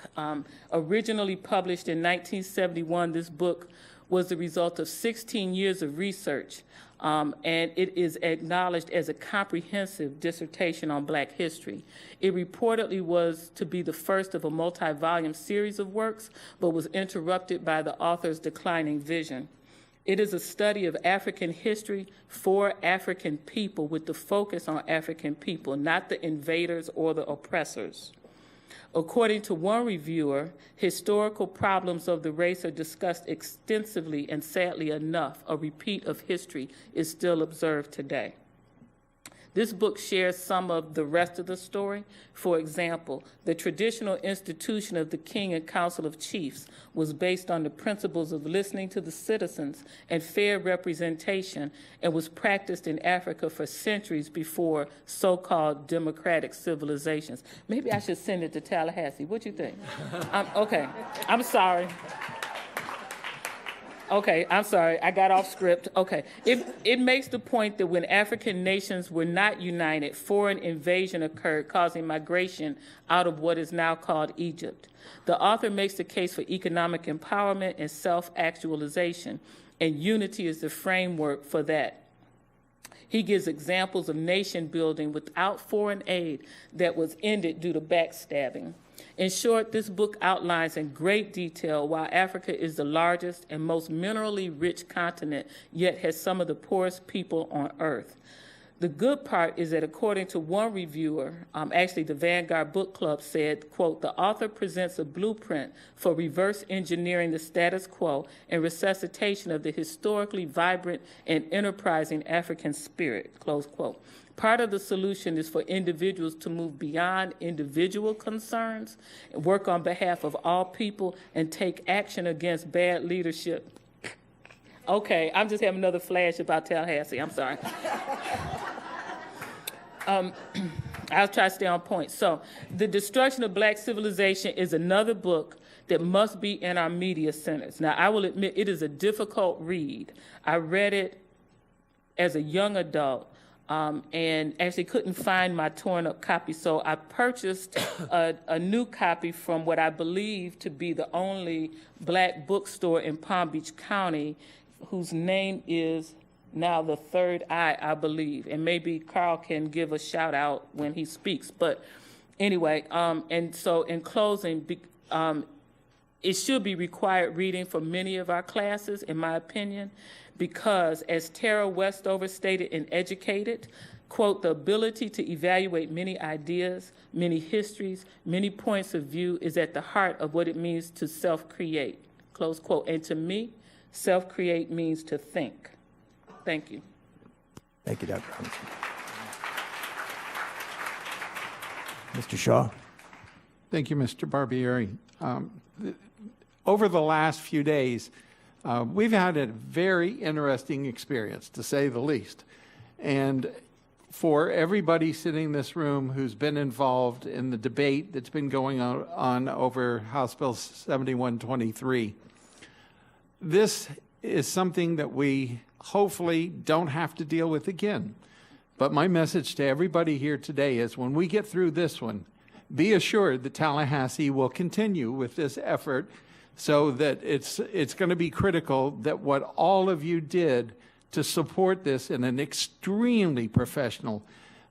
Originally published in 1971, this book was the result of 16 years of research, and it is acknowledged as a comprehensive dissertation on Black history. It reportedly was to be the first of a multi-volume series of works, but was interrupted by the author's declining vision. It is a study of African history for African people with the focus on African people, not the invaders or the oppressors. According to one reviewer, historical problems of the race are discussed extensively, and sadly enough, a repeat of history is still observed today. This book shares some of the rest of the story. For example, the traditional institution of the King and Council of Chiefs was based on the principles of listening to the citizens and fair representation, and was practiced in Africa for centuries before so-called democratic civilizations. Maybe I should send it to Tallahassee. What do you think? Okay, I'm sorry. Okay, I'm sorry, I got off script. Okay, it makes the point that when African nations were not united, foreign invasion occurred, causing migration out of what is now called Egypt. The author makes the case for economic empowerment and self-actualization, and unity is the framework for that. He gives examples of nation building without foreign aid that was ended due to backstabbing. In short, this book outlines in great detail why Africa is the largest and most minerally rich continent, yet has some of the poorest people on earth. The good part is that according to one reviewer, actually the Vanguard Book Club said, quote, the author presents a blueprint for reverse engineering the status quo and resuscitation of the historically vibrant and enterprising African spirit, close quote. Part of the solution is for individuals to move beyond individual concerns, work on behalf of all people, and take action against bad leadership. Okay, I'm just having another flash about Tallahassee. I'm sorry. I'll try to stay on point. So, The Destruction of Black Civilization is another book that must be in our media centers. Now, I will admit it is a difficult read. I read it as a young adult. And actually couldn't find my torn up copy, so I purchased a new copy from what I believe to be the only Black bookstore in Palm Beach County, whose name is now the Third Eye, I believe, and maybe Carl can give a shout out when he speaks. But anyway, and so in closing, it should be required reading for many of our classes, in my opinion, because as Tara Westover stated in Educated, quote, the ability to evaluate many ideas, many histories, many points of view is at the heart of what it means to self-create, close quote. And to me, self-create means to think. Thank you. Thank you, Dr. Robinson. Mr. Shaw. Thank you, Mr. Barbieri. Over the last few days, we've had a very interesting experience, to say the least. And for everybody sitting in this room who's been involved in the debate that's been going on over House Bill 7123, this is something that we hopefully don't have to deal with again. But my message to everybody here today is when we get through this one, be assured that Tallahassee will continue with this effort, so that it's going to be critical that what all of you did to support this in an extremely professional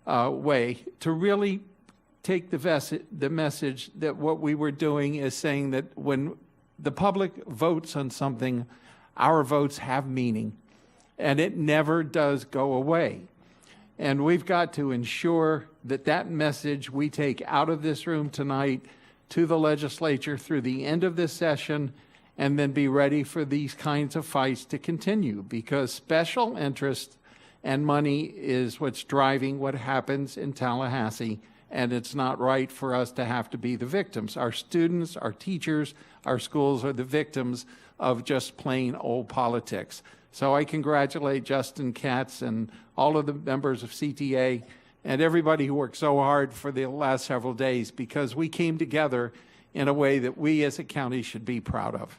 way, to really take the message that what we were doing is saying that when the public votes on something, our votes have meaning, and it never does go away. And we've got to ensure that that message we take out of this room tonight to the legislature through the end of this session, and then be ready for these kinds of fights to continue, because special interest and money is what's driving what happens in Tallahassee, and it's not right for us to have to be the victims. Our students, our teachers, our schools are the victims of just plain old politics. So I congratulate Justin Katz and all of the members of CTA and everybody who worked so hard for the last several days, because we came together in a way that we as a county should be proud of.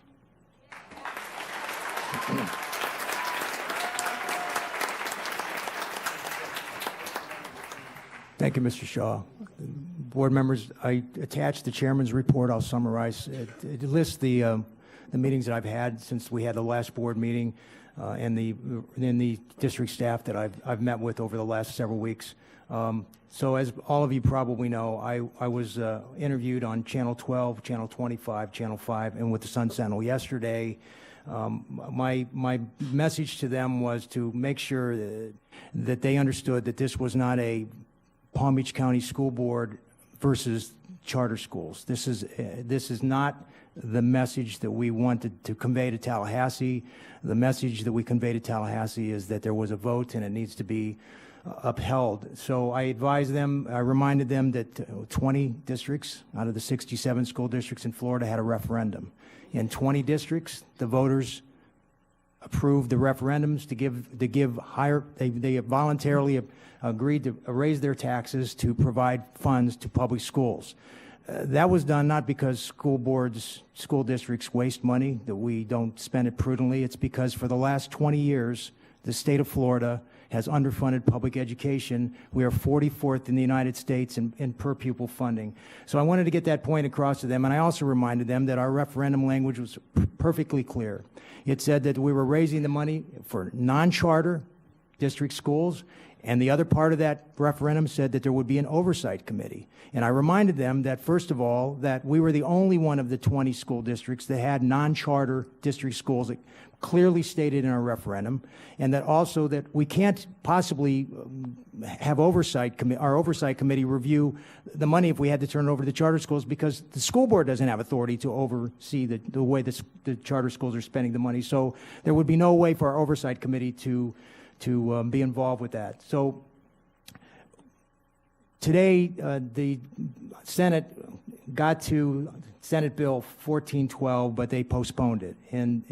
Thank you, Mr. Shaw. Board members, I attached the chairman's report. I'll summarize. It lists the meetings that I've had since we had the last board meeting, and the district staff that I've met with over the last several weeks. So as all of you probably know, I was interviewed on Channel 12, Channel 25, Channel 5, and with the Sun Sentinel yesterday. My message to them was to make sure that they understood that this was not a Palm Beach County School Board versus charter schools. This is not the message that we wanted to convey to Tallahassee. The message that we convey to Tallahassee is that there was a vote and it needs to be upheld. So I advised them, I reminded them that 20 districts out of the 67 school districts in Florida had a referendum. In 20 districts, the voters approved the referendums to give higher, they voluntarily agreed to raise their taxes to provide funds to public schools. That was done not because school boards, school districts waste money, that we don't spend it prudently. It's because for the last 20 years, the state of Florida has underfunded public education. We are 44th in the United States in per pupil funding. So I wanted to get that point across to them, and I also reminded them that our referendum language was perfectly clear. It said that we were raising the money for non-charter district schools, and the other part of that referendum said that there would be an oversight committee. And I reminded them that, first of all, that we were the only one of the 20 school districts that had non-charter district schools that clearly stated in our referendum, and that also that we can't possibly have our oversight committee review the money if we had to turn it over to the charter schools, because the school board doesn't have authority to oversee the way the charter schools are spending the money. So there would be no way for our oversight committee to be involved with that. So today, the Senate got to Senate Bill 1412, but they postponed it. And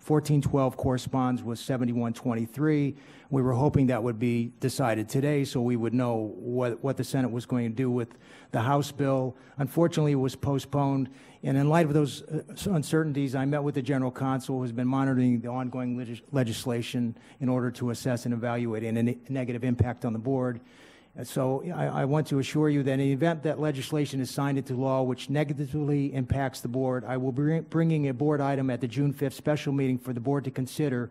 1412 corresponds with 7123. We were hoping that would be decided today so we would know what the Senate was going to do with the House bill. Unfortunately, it was postponed. And in light of those uncertainties, I met with the General Counsel, who has been monitoring the ongoing legislation in order to assess and evaluate any negative impact on the board. So I want to assure you that in the event that legislation is signed into law which negatively impacts the board, I will be bringing a board item at the June 5th special meeting for the board to consider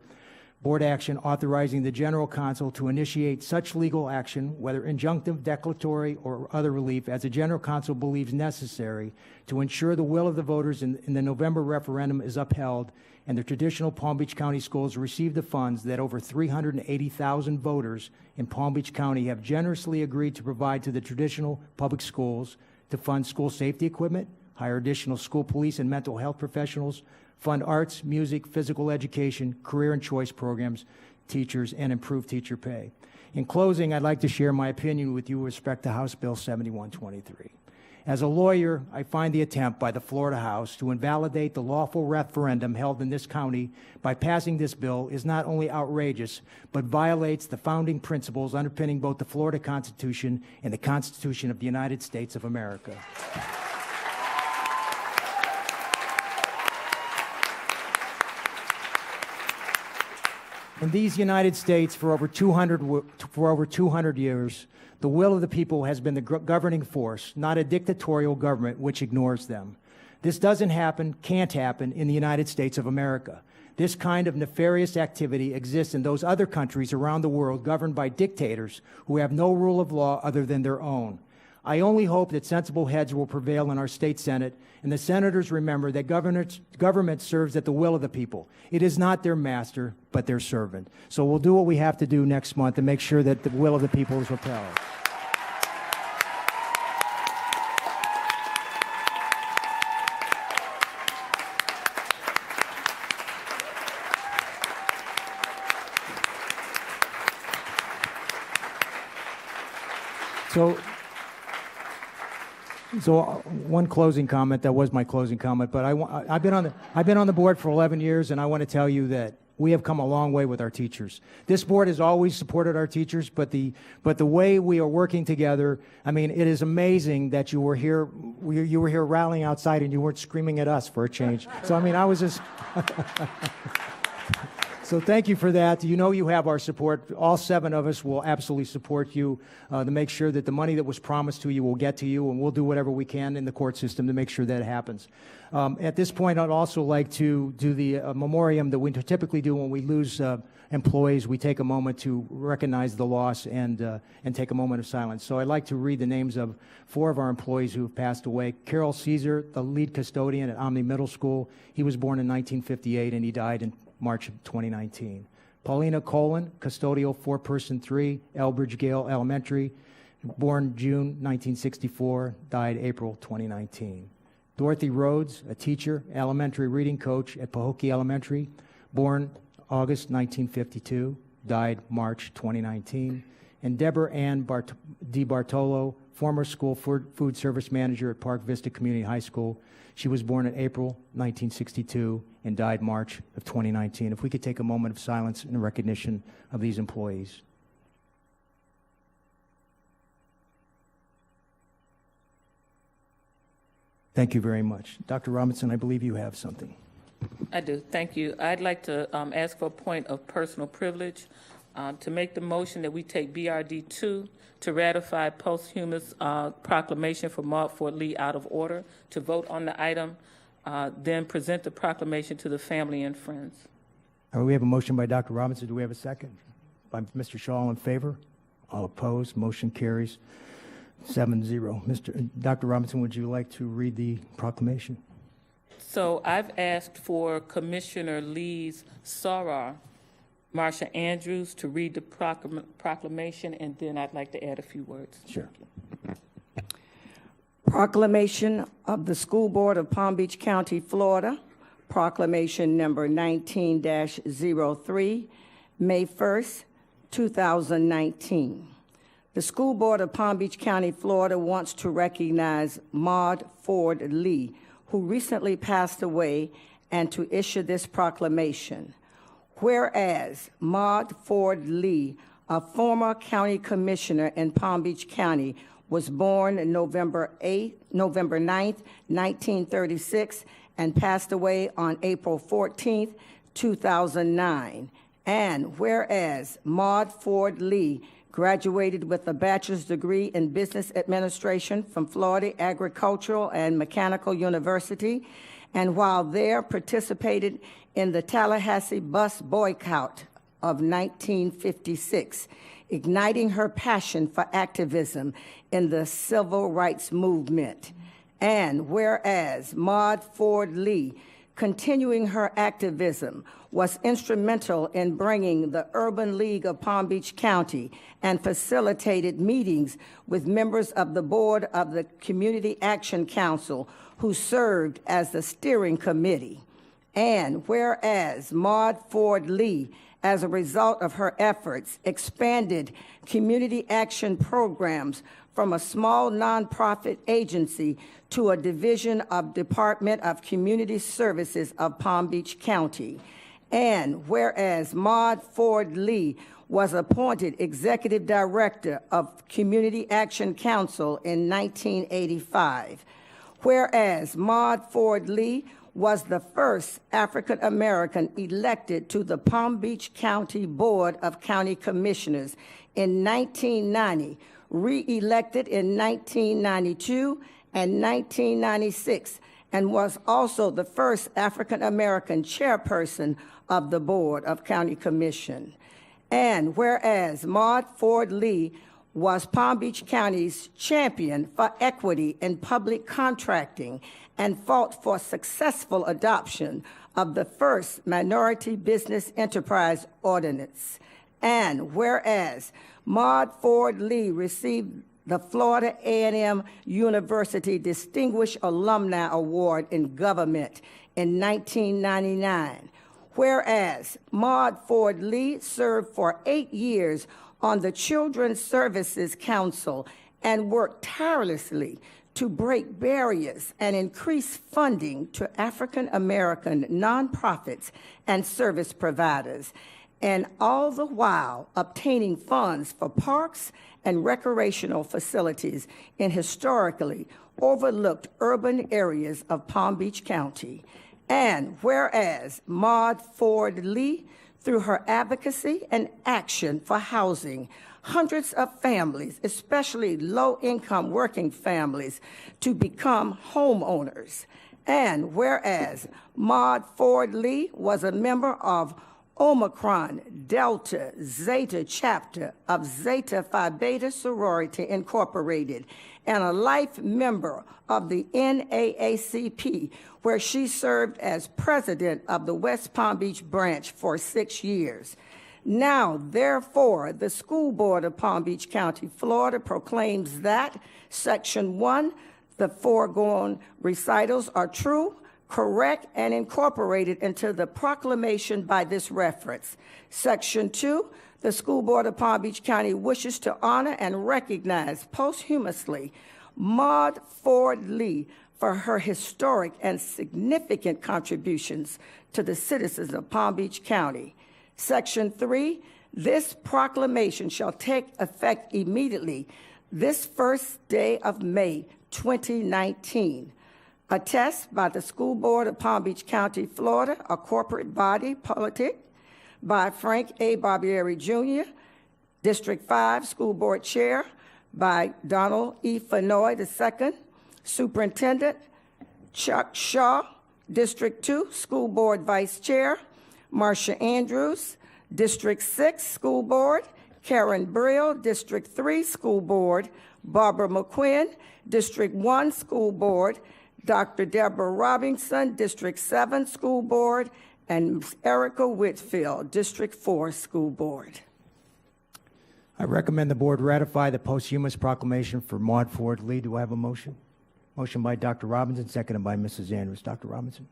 board action authorizing the General Counsel to initiate such legal action, whether injunctive, declaratory, or other relief, as the General Counsel believes necessary to ensure the will of the voters in the November referendum is upheld and the traditional Palm Beach County schools receive the funds that over 380,000 voters in Palm Beach County have generously agreed to provide to the traditional public schools to fund school safety equipment, hire additional school police and mental health professionals, fund arts, music, physical education, career and choice programs, teachers, and improve teacher pay. In closing, I'd like to share my opinion with you with respect to House Bill 7123. As a lawyer, I find the attempt by the Florida House to invalidate the lawful referendum held in this county by passing this bill is not only outrageous, but violates the founding principles underpinning both the Florida Constitution and the Constitution of the United States of America. In these United States, for over 200 years, the will of the people has been the governing force, not a dictatorial government which ignores them. This doesn't happen, can't happen in the United States of America. This kind of nefarious activity exists in those other countries around the world governed by dictators who have no rule of law other than their own. I only hope that sensible heads will prevail in our state Senate and the senators remember that government serves at the will of the people. It is not their master, but their servant. So we'll do what we have to do next month to make sure that the will of the people is upheld. So one closing comment, that was my closing comment, but I've been on the board for 11 years, and I want to tell you that we have come a long way with our teachers. This board has always supported our teachers, but the way we are working together, I mean, it is amazing that you were here rallying outside and you weren't screaming at us for a change. So I mean, I was just So thank you for that. You know you have our support. All 7 of us will absolutely support you to make sure that the money that was promised to you will get to you, and we'll do whatever we can in the court system to make sure that happens. At this point, I'd also like to do the memoriam that we typically do when we lose employees. We take a moment to recognize the loss and take a moment of silence. So I'd like to read the names of 4 of our employees who have passed away. Carol Caesar, the lead custodian at Omni Middle School. He was born in 1958 and he died in March of 2019. Paulina Colin, custodial 4-person 3, Elbridge Gale Elementary, born June 1964, died April 2019. Dorothy Rhodes, a teacher, elementary reading coach at Pahokee Elementary, born August 1952, died March 2019. And Deborah Ann DiBartolo, former school food service manager at Park Vista Community High School. She was born in April 1962 and died March of 2019. If we could take a moment of silence in recognition of these employees. Thank you very much. Dr. Robinson, I believe you have something. I do. Thank you. I'd like to ask for a point of personal privilege to make the motion that we take BRD 2 to ratify posthumous proclamation for Maud Ford Lee out of order, to vote on the item, then present the proclamation to the family and friends. All right, we have a motion by Dr. Robinson. Do we have a second? By Mr. Shaw, all in favor? All opposed? Motion carries 7-0. Dr. Robinson, would you like to read the proclamation? So I've asked for Commissioner Lee's soror, Marsha Andrews, to read the proclamation, and then I'd like to add a few words. Sure. Proclamation of the School Board of Palm Beach County, Florida, proclamation number 19-03, May 1st, 2019. The School Board of Palm Beach County, Florida wants to recognize Maud Ford Lee, who recently passed away, and to issue this proclamation. Whereas Maud Ford Lee, a former county commissioner in Palm Beach County, was born November 9th, 1936, and passed away on April 14th, 2009. And whereas Maud Ford Lee graduated with a bachelor's degree in business administration from Florida Agricultural and Mechanical University, and while there participated in the Tallahassee bus boycott of 1956, igniting her passion for activism in the civil rights movement. And whereas Maud Ford Lee, continuing her activism, was instrumental in bringing the Urban League of Palm Beach County and facilitated meetings with members of the board of the Community Action Council, who served as the steering committee. And whereas Maud Ford Lee, as a result of her efforts, expanded community action programs from a small nonprofit agency to a division of Department of Community Services of Palm Beach County. And whereas Maud Ford Lee was appointed Executive Director of Community Action Council in 1985. Whereas Maud Ford Lee was the first African American elected to the Palm Beach County Board of County Commissioners in 1990, re-elected in 1992 and 1996, and was also the first African American chairperson of the Board of County Commission. And whereas Maud Ford Lee was Palm Beach County's champion for equity in public contracting and fought for successful adoption of the first Minority Business Enterprise Ordinance. And whereas Maud Ford Lee received the Florida A&M University Distinguished Alumni Award in Government in 1999. Whereas Maud Ford Lee served for 8 years on the Children's Services Council and worked tirelessly to break barriers and increase funding to African American nonprofits and service providers, and all the while obtaining funds for parks and recreational facilities in historically overlooked urban areas of Palm Beach County. And whereas Maud Ford Lee Through her advocacy and action for housing, hundreds of families, especially low-income working families, to become homeowners. And whereas Maud Ford Lee was a member of Omicron Delta Zeta chapter of Zeta Phi Beta Sorority Incorporated and a life member of the NAACP, where she served as president of the West Palm Beach branch for 6 years. Now, therefore, the School Board of Palm Beach County, Florida proclaims that Section 1, the foregoing recitals are true, correct, and incorporated into the proclamation by this reference. Section 2, the School Board of Palm Beach County wishes to honor and recognize posthumously Maud Ford Lee for her historic and significant contributions to the citizens of Palm Beach County. Section 3, this proclamation shall take effect immediately this first day of May 2019. Attest by the School Board of Palm Beach County, Florida, a corporate body politic, by Frank A. Barbieri, Jr., District 5 School Board Chair, by Donald E. Fenoy II, Superintendent Chuck Shaw, District 2 School Board Vice Chair, Marcia Andrews, District 6 School Board, Karen Brill, District 3 School Board, Barbara McQuinn, District 1 School Board, Dr. Deborah Robinson, District 7 School Board, and Erica Whitfield, District 4 School Board. I recommend the board ratify the posthumous proclamation for Maud Ford Lee. Do I have a motion? Motion by Dr. Robinson, seconded by Mrs. Andrews. Dr. Robinson.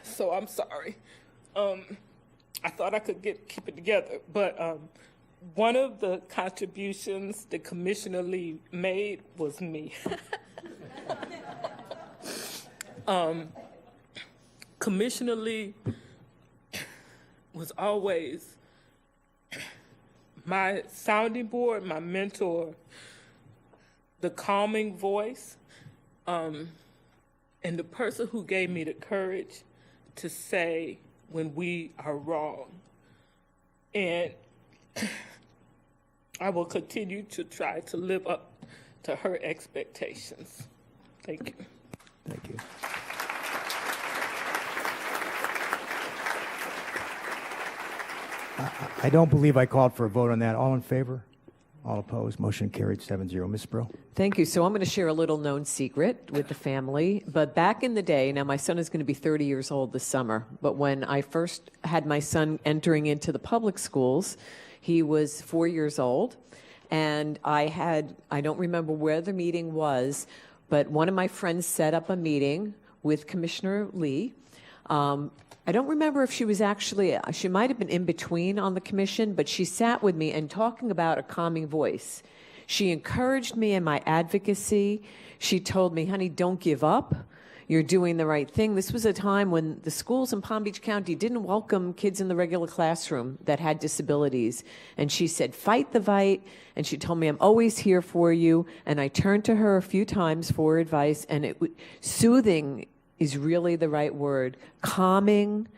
So I'm sorry. I thought I could keep it together, but one of the contributions that Commissioner Lee made was me. Commissioner Lee was always my sounding board, my mentor, the calming voice, and the person who gave me the courage to say when we are wrong. And I will continue to try to live up to her expectations. Thank you. Thank you. I don't believe I called for a vote on that. All in favor? All opposed? Motion carried 7-0. Ms. Brill. Thank you. So I'm going to share a little known secret with the family. But back in the day, now my son is going to be 30 years old this summer, but when I first had my son entering into the public schools, he was 4 years old, and I don't remember where the meeting was, but one of my friends set up a meeting with Commissioner Lee. I don't remember if she was she might have been in between on the commission, but she sat with me and talking about a calming voice. She encouraged me in my advocacy. She told me, honey, don't give up. You're doing the right thing. This was a time when the schools in Palm Beach County didn't welcome kids in the regular classroom that had disabilities. And she said, fight the fight. And she told me, I'm always here for you. And I turned to her a few times for advice, and soothing is really the right word. Calming,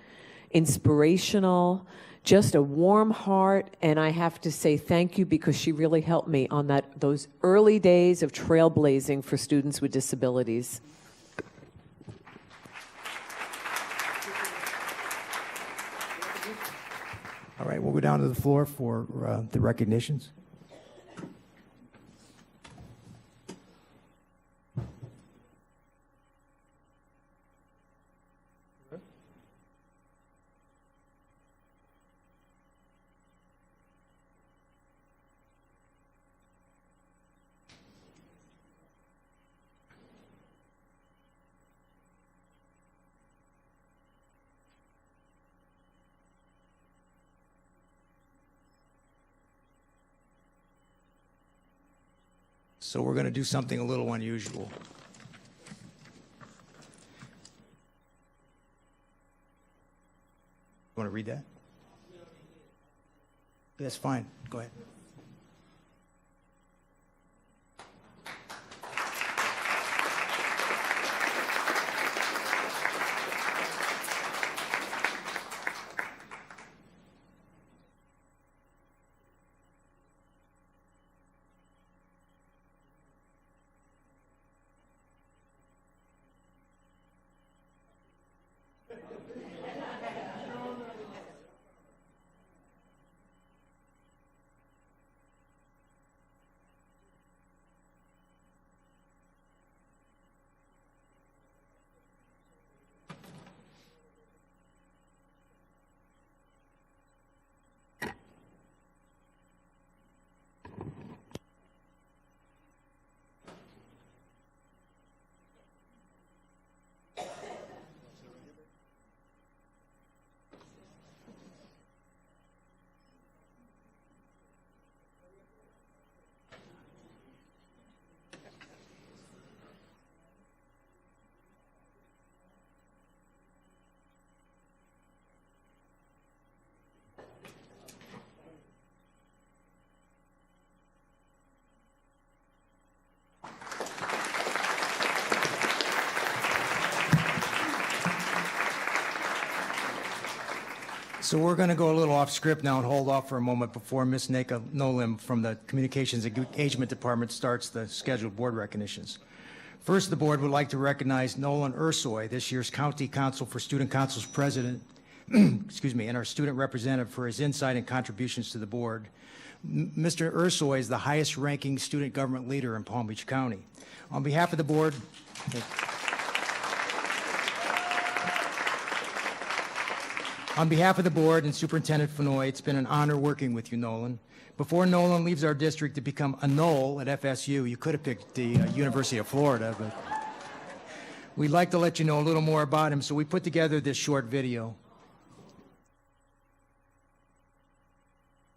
inspirational, just a warm heart. And I have to say thank you, because she really helped me on those early days of trailblazing for students with disabilities. All right, we'll go down to the floor for the recognitions. So we're going to do something a little unusual. You want to read that? That's fine. Go ahead. So we're going to go a little off script now and hold off for a moment before Ms. Naka Nolim from the Communications Engagement Department starts the scheduled board recognitions. First, the board would like to recognize Nolan Ursoy, this year's County Council for Student Council's president, excuse me, and our student representative for his insight and contributions to the board. Mr. Ursoy is the highest ranking student government leader in Palm Beach County. On behalf of the board, and Superintendent Fenoy, it's been an honor working with you, Nolan. Before Nolan leaves our district to become a Knoll at FSU, you could have picked the University of Florida, but we'd like to let you know a little more about him, so we put together this short video.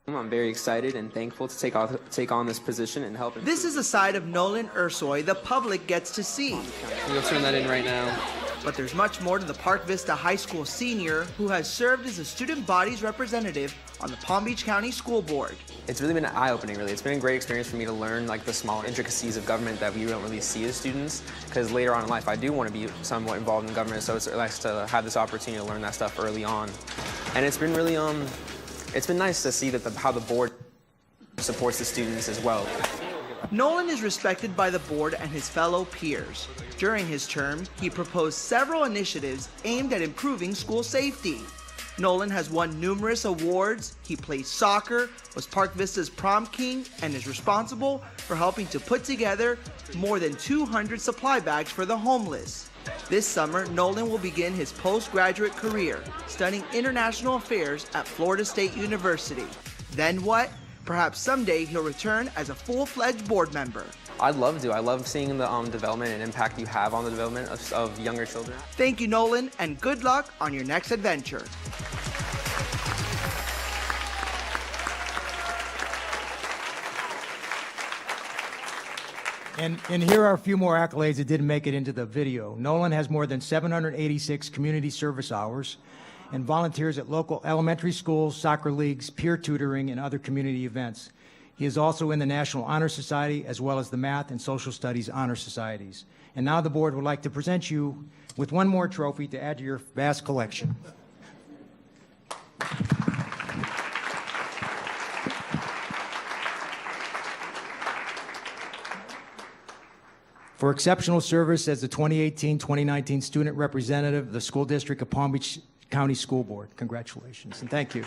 I'm very excited and thankful to take on this position and help. This is a side of Nolan Ursoy the public gets to see. We'll turn that in right now. But there's much more to the Park Vista High School senior who has served as a student body's representative on the Palm Beach County School Board. It's really been eye-opening, really. It's been a great experience for me to learn like the small intricacies of government that we don't really see as students, because later on in life I do want to be somewhat involved in government, so it's nice to have this opportunity to learn that stuff early on. And it's been really, it's been nice to see that how the board supports the students as well. Nolan is respected by the board and his fellow peers. During his term, he proposed several initiatives aimed at improving school safety. Nolan has won numerous awards, he plays soccer, was Park Vista's prom king, and is responsible for helping to put together more than 200 supply bags for the homeless. This summer, Nolan will begin his postgraduate career, studying international affairs at Florida State University. Then what? Perhaps someday he'll return as a full-fledged board member. I'd love to. I love seeing the development and impact you have on the development of younger children. Thank you, Nolan, and good luck on your next adventure. And here are a few more accolades that didn't make it into the video. Nolan has more than 786 community service hours and volunteers at local elementary schools, soccer leagues, peer tutoring, and other community events. He is also in the National Honor Society as well as the Math and Social Studies Honor Societies. And now the board would like to present you with one more trophy to add to your vast collection. For exceptional service as the 2018-2019 student representative of the School District of Palm Beach County School Board. Congratulations and thank you.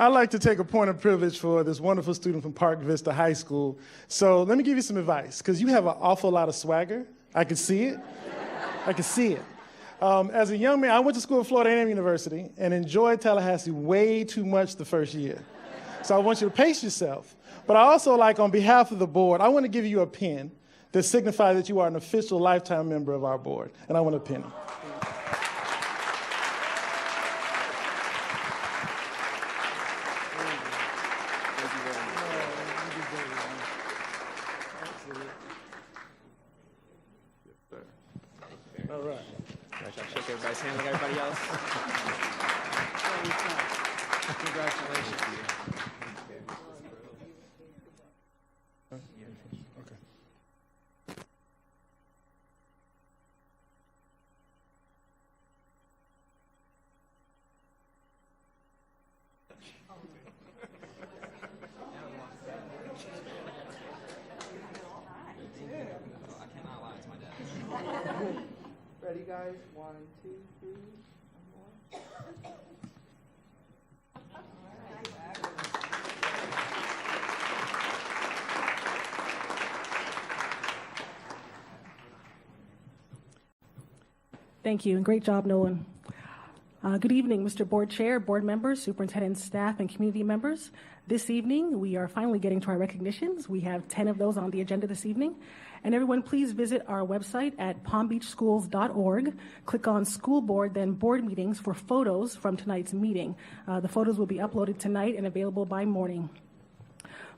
I'd like to take a point of privilege for this wonderful student from Park Vista High School. So let me give you some advice, because you have an awful lot of swagger. I can see it. I can see it. As a young man, I went to school at Florida A&M University and enjoyed Tallahassee way too much the first year. So I want you to pace yourself. But I also like, on behalf of the board, I want to give you a pin that signifies that you are an official lifetime member of our board. And I want to pin it. All right. Shake everybody's hand like everybody else. Congratulations. Ready, guys? 1, 2, 3. Thank you, and great job, Nolan. Good evening, Mr. Board Chair, board members, superintendent, staff, and community members. This evening, we are finally getting to our recognitions. We have 10 of those on the agenda this evening. And everyone, please visit our website at palmbeachschools.org. Click on School Board, then Board Meetings for photos from tonight's meeting. The photos will be uploaded tonight and available by morning.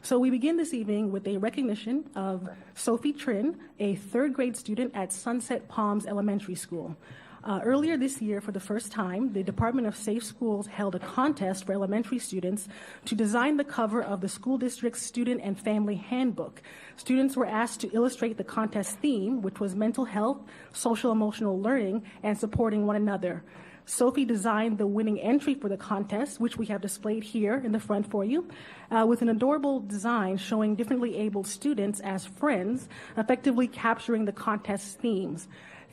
So we begin this evening with a recognition of Sophie Trin, a third grade student at Sunset Palms Elementary School. Earlier this year, for the first time, the Department of Safe Schools held a contest for elementary students to design the cover of the school district's Student and Family Handbook. Students were asked to illustrate the contest theme, which was mental health, social emotional learning, and supporting one another. Sophie designed the winning entry for the contest, which we have displayed here in the front for you, with an adorable design showing differently abled students as friends, effectively capturing the contest's themes.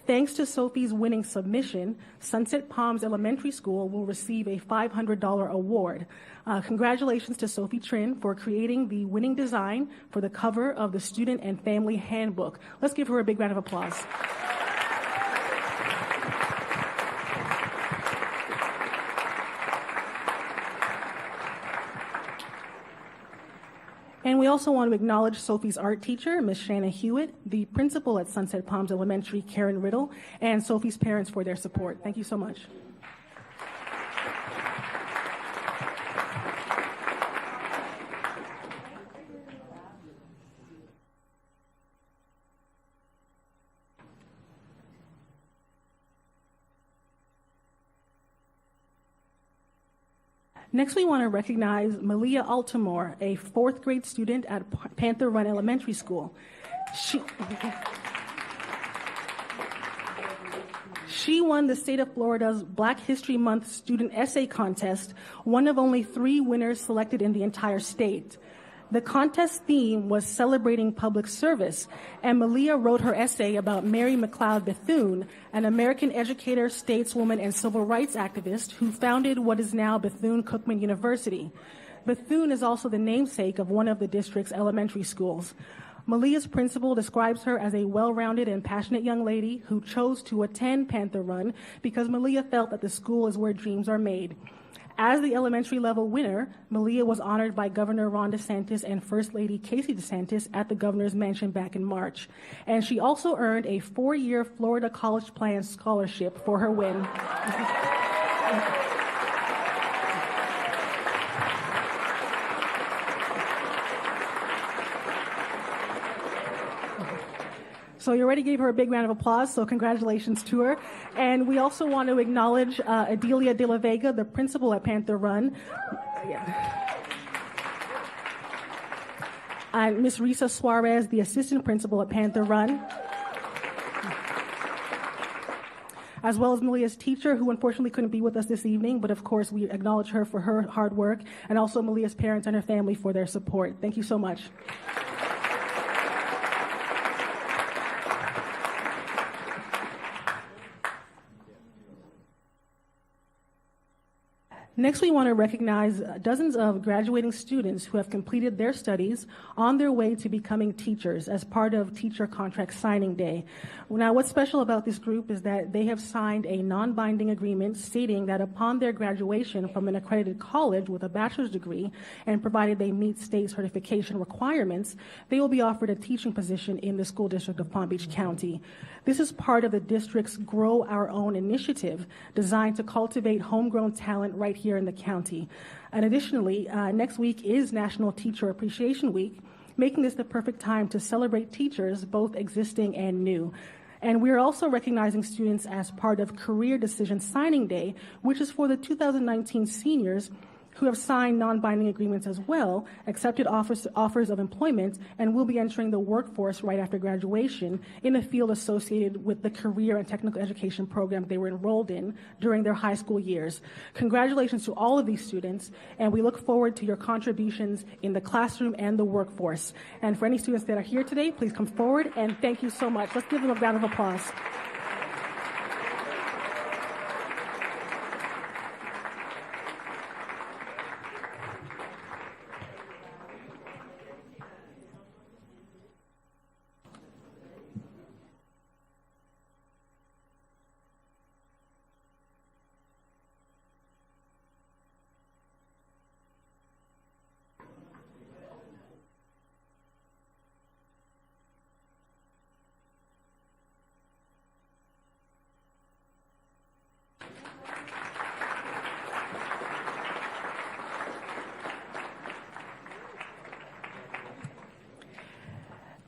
Thanks to Sophie's winning submission, Sunset Palms Elementary School will receive a $500 award. Congratulations to Sophie Trin for creating the winning design for the cover of the Student and Family Handbook. Let's give her a big round of applause. And we also want to acknowledge Sophie's art teacher, Ms. Shanna Hewitt, the principal at Sunset Palms Elementary, Karen Riddle, and Sophie's parents for their support. Thank you so much. Next, we want to recognize Malia Altamore, a fourth grade student at Panther Run Elementary School. She won the state of Florida's Black History Month Student Essay Contest, one of only 3 winners selected in the entire state. The contest theme was celebrating public service, and Malia wrote her essay about Mary McLeod Bethune, an American educator, stateswoman, and civil rights activist who founded what is now Bethune-Cookman University. Bethune is also the namesake of one of the district's elementary schools. Malia's principal describes her as a well-rounded and passionate young lady who chose to attend Panther Run because Malia felt that the school is where dreams are made. As the elementary level winner, Malia was honored by Governor Ron DeSantis and First Lady Casey DeSantis at the governor's mansion back in March. And she also earned a 4-year Florida College Plan scholarship for her win. So you already gave her a big round of applause, so congratulations to her. And we also want to acknowledge Adelia De La Vega, the principal at Panther Run. And Ms. Risa Suarez, the assistant principal at Panther Run. As well as Malia's teacher, who unfortunately couldn't be with us this evening, but of course we acknowledge her for her hard work, and also Malia's parents and her family for their support. Thank you so much. Next, we want to recognize dozens of graduating students who have completed their studies on their way to becoming teachers as part of Teacher Contract Signing Day. Now, what's special about this group is that they have signed a non-binding agreement stating that upon their graduation from an accredited college with a bachelor's degree, and provided they meet state certification requirements, they will be offered a teaching position in the school district of Palm Beach County. This is part of the district's Grow Our Own initiative designed to cultivate homegrown talent right here in the county. And additionally, next week is National Teacher Appreciation Week, making this the perfect time to celebrate teachers, both existing and new. And we're also recognizing students as part of Career Decision Signing Day, which is for the 2019 seniors who have signed non-binding agreements as well, accepted offers of employment, and will be entering the workforce right after graduation in a field associated with the career and technical education program they were enrolled in during their high school years. Congratulations to all of these students, and we look forward to your contributions in the classroom and the workforce. And for any students that are here today, please come forward, and thank you so much. Let's give them a round of applause.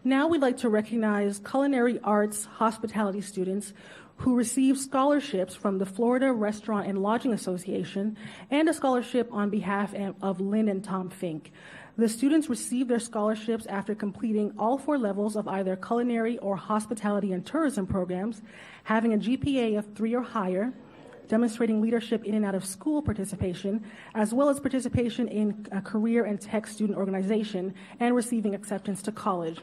Now we'd like to recognize culinary arts hospitality students who received scholarships from the Florida Restaurant and Lodging Association and a scholarship on behalf of Lynn and Tom Fink. The students received their scholarships after completing all 4 levels of either culinary or hospitality and tourism programs, having a GPA of 3 or higher, demonstrating leadership in and out of school participation, as well as participation in a career and tech student organization, and receiving acceptance to college.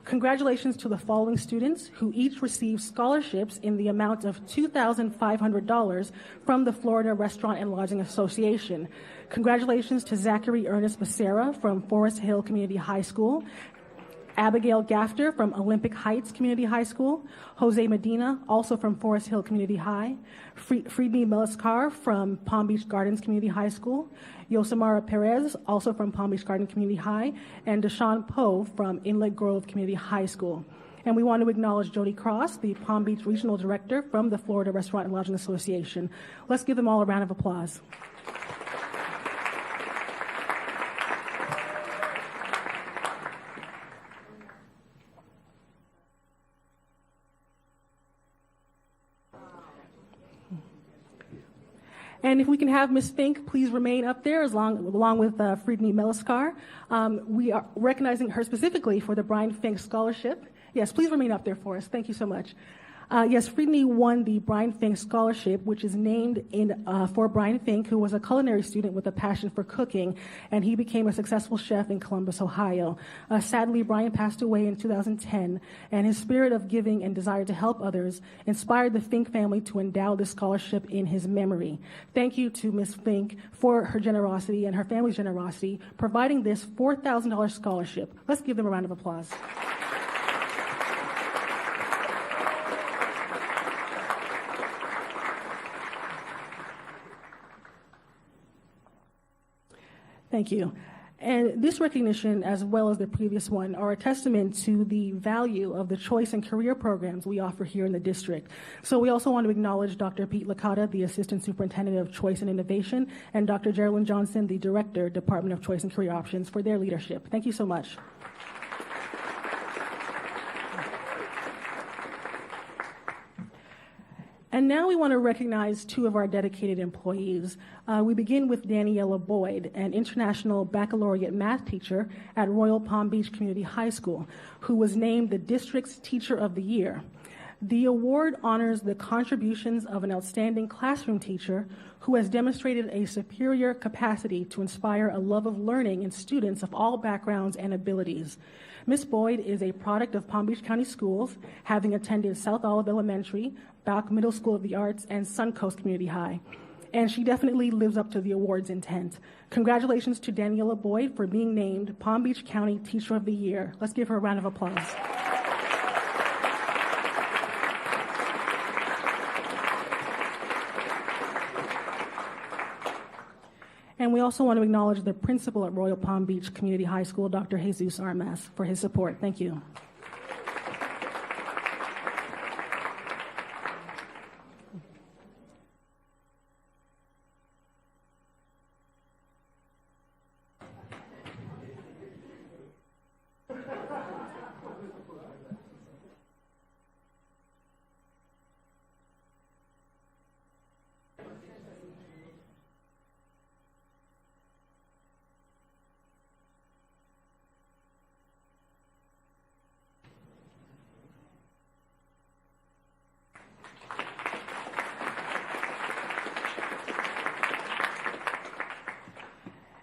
Congratulations to the following students who each received scholarships in the amount of $2,500 from the Florida Restaurant and Lodging Association. Congratulations to Zachary Ernest Becerra from Forest Hill Community High School, Abigail Gafter from Olympic Heights Community High School, Jose Medina, also from Forest Hill Community High, Friedney Meliskar from Palm Beach Gardens Community High School, Yosemara Perez, also from Palm Beach Garden Community High, and Deshaun Poe from Inlet Grove Community High School. And we want to acknowledge Jody Cross, the Palm Beach Regional Director from the Florida Restaurant and Lodging Association. Let's give them all a round of applause. And if we can have Ms. Fink please remain up there along with Friedney Meliskar. We are recognizing her specifically for the Brian Fink Scholarship. Yes, please remain up there for us. Thank you so much. Yes, Friedney won the Brian Fink Scholarship, which is named for Brian Fink, who was a culinary student with a passion for cooking, and he became a successful chef in Columbus, Ohio. Sadly, Brian passed away in 2010, and his spirit of giving and desire to help others inspired the Fink family to endow this scholarship in his memory. Thank you to Ms. Fink for her generosity and her family's generosity, providing this $4,000 scholarship. Let's give them a round of applause. Thank you. And this recognition, as well as the previous one, are a testament to the value of the choice and career programs we offer here in the district. So we also want to acknowledge Dr. Pete Licata, the Assistant Superintendent of Choice and Innovation, and Dr. Geraldine Johnson, the Director, Department of Choice and Career Options, for their leadership. Thank you so much. And now we want to recognize 2 of our dedicated employees. We begin with Daniela Boyd, an international baccalaureate math teacher at Royal Palm Beach Community High School, who was named the district's Teacher of the Year. The award honors the contributions of an outstanding classroom teacher who has demonstrated a superior capacity to inspire a love of learning in students of all backgrounds and abilities. Ms. Boyd is a product of Palm Beach County Schools, having attended South Olive Elementary, Balk Middle School of the Arts, and Suncoast Community High. And she definitely lives up to the award's intent. Congratulations to Daniela Boyd for being named Palm Beach County Teacher of the Year. Let's give her a round of applause. And we also want to acknowledge the principal at Royal Palm Beach Community High School, Dr. Jesus Armas, for his support. Thank you.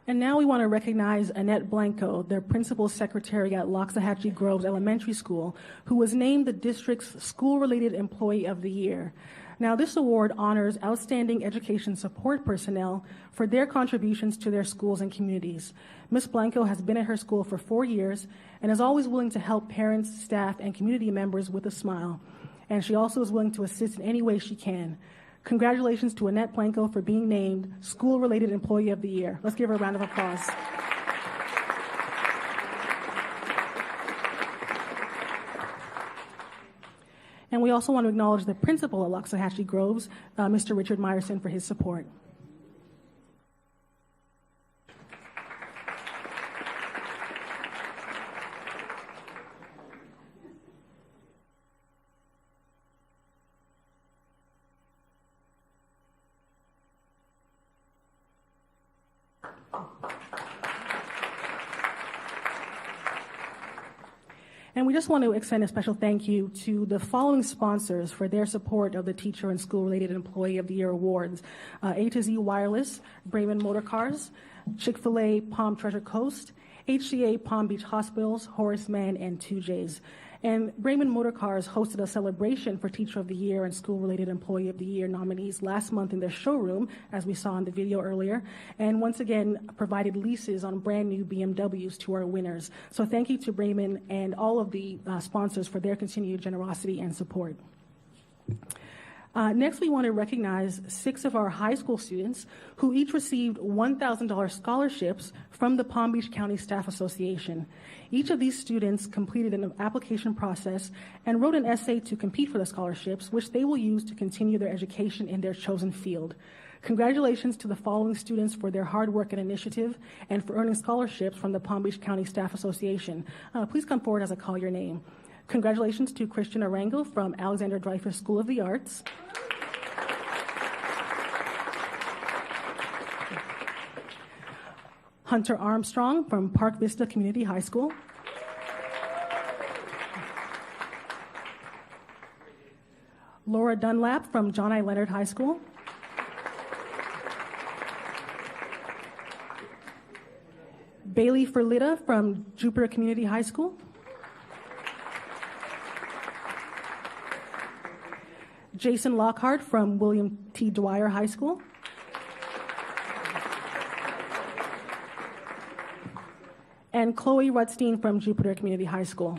And now we want to recognize Annette Blanco, their principal secretary at Loxahatchee Groves Elementary School, who was named the district's School-Related Employee of the Year. Now, this award honors outstanding education support personnel for their contributions to their schools and communities. Ms. Blanco has been at her school for 4 years and is always willing to help parents, staff, and community members with a smile. And she also is willing to assist in any way she can. Congratulations to Annette Blanco for being named School-Related Employee of the Year. Let's give her a round of applause. And we also want to acknowledge the principal at Loxahatchee Groves, Mr. Richard Meyerson, for his support. And we just want to extend a special thank you to the following sponsors for their support of the Teacher and School-Related Employee of the Year Awards. A to Z Wireless, Brayman Motor Cars, Chick-fil-A Palm Treasure Coast, HCA Palm Beach Hospitals, Horace Mann, and 2J's. And Brayman Motor Cars hosted a celebration for Teacher of the Year and School-Related Employee of the Year nominees last month in their showroom, as we saw in the video earlier, and once again provided leases on brand new BMWs to our winners. So thank you to Brayman and all of the sponsors for their continued generosity and support. Next, we want to recognize 6 of our high school students who each received $1,000 scholarships from the Palm Beach County Staff Association. Each of these students completed an application process and wrote an essay to compete for the scholarships, which they will use to continue their education in their chosen field. Congratulations to the following students for their hard work and initiative and for earning scholarships from the Palm Beach County Staff Association. Please come forward as I call your name. Congratulations to Christian Arango from Alexander Dreyfus School of the Arts. Hunter Armstrong from Park Vista Community High School. Laura Dunlap from John I. Leonard High School. Bailey Ferlitta from Jupiter Community High School. Jason Lockhart from William T. Dwyer High School. And Chloe Rudstein from Jupiter Community High School.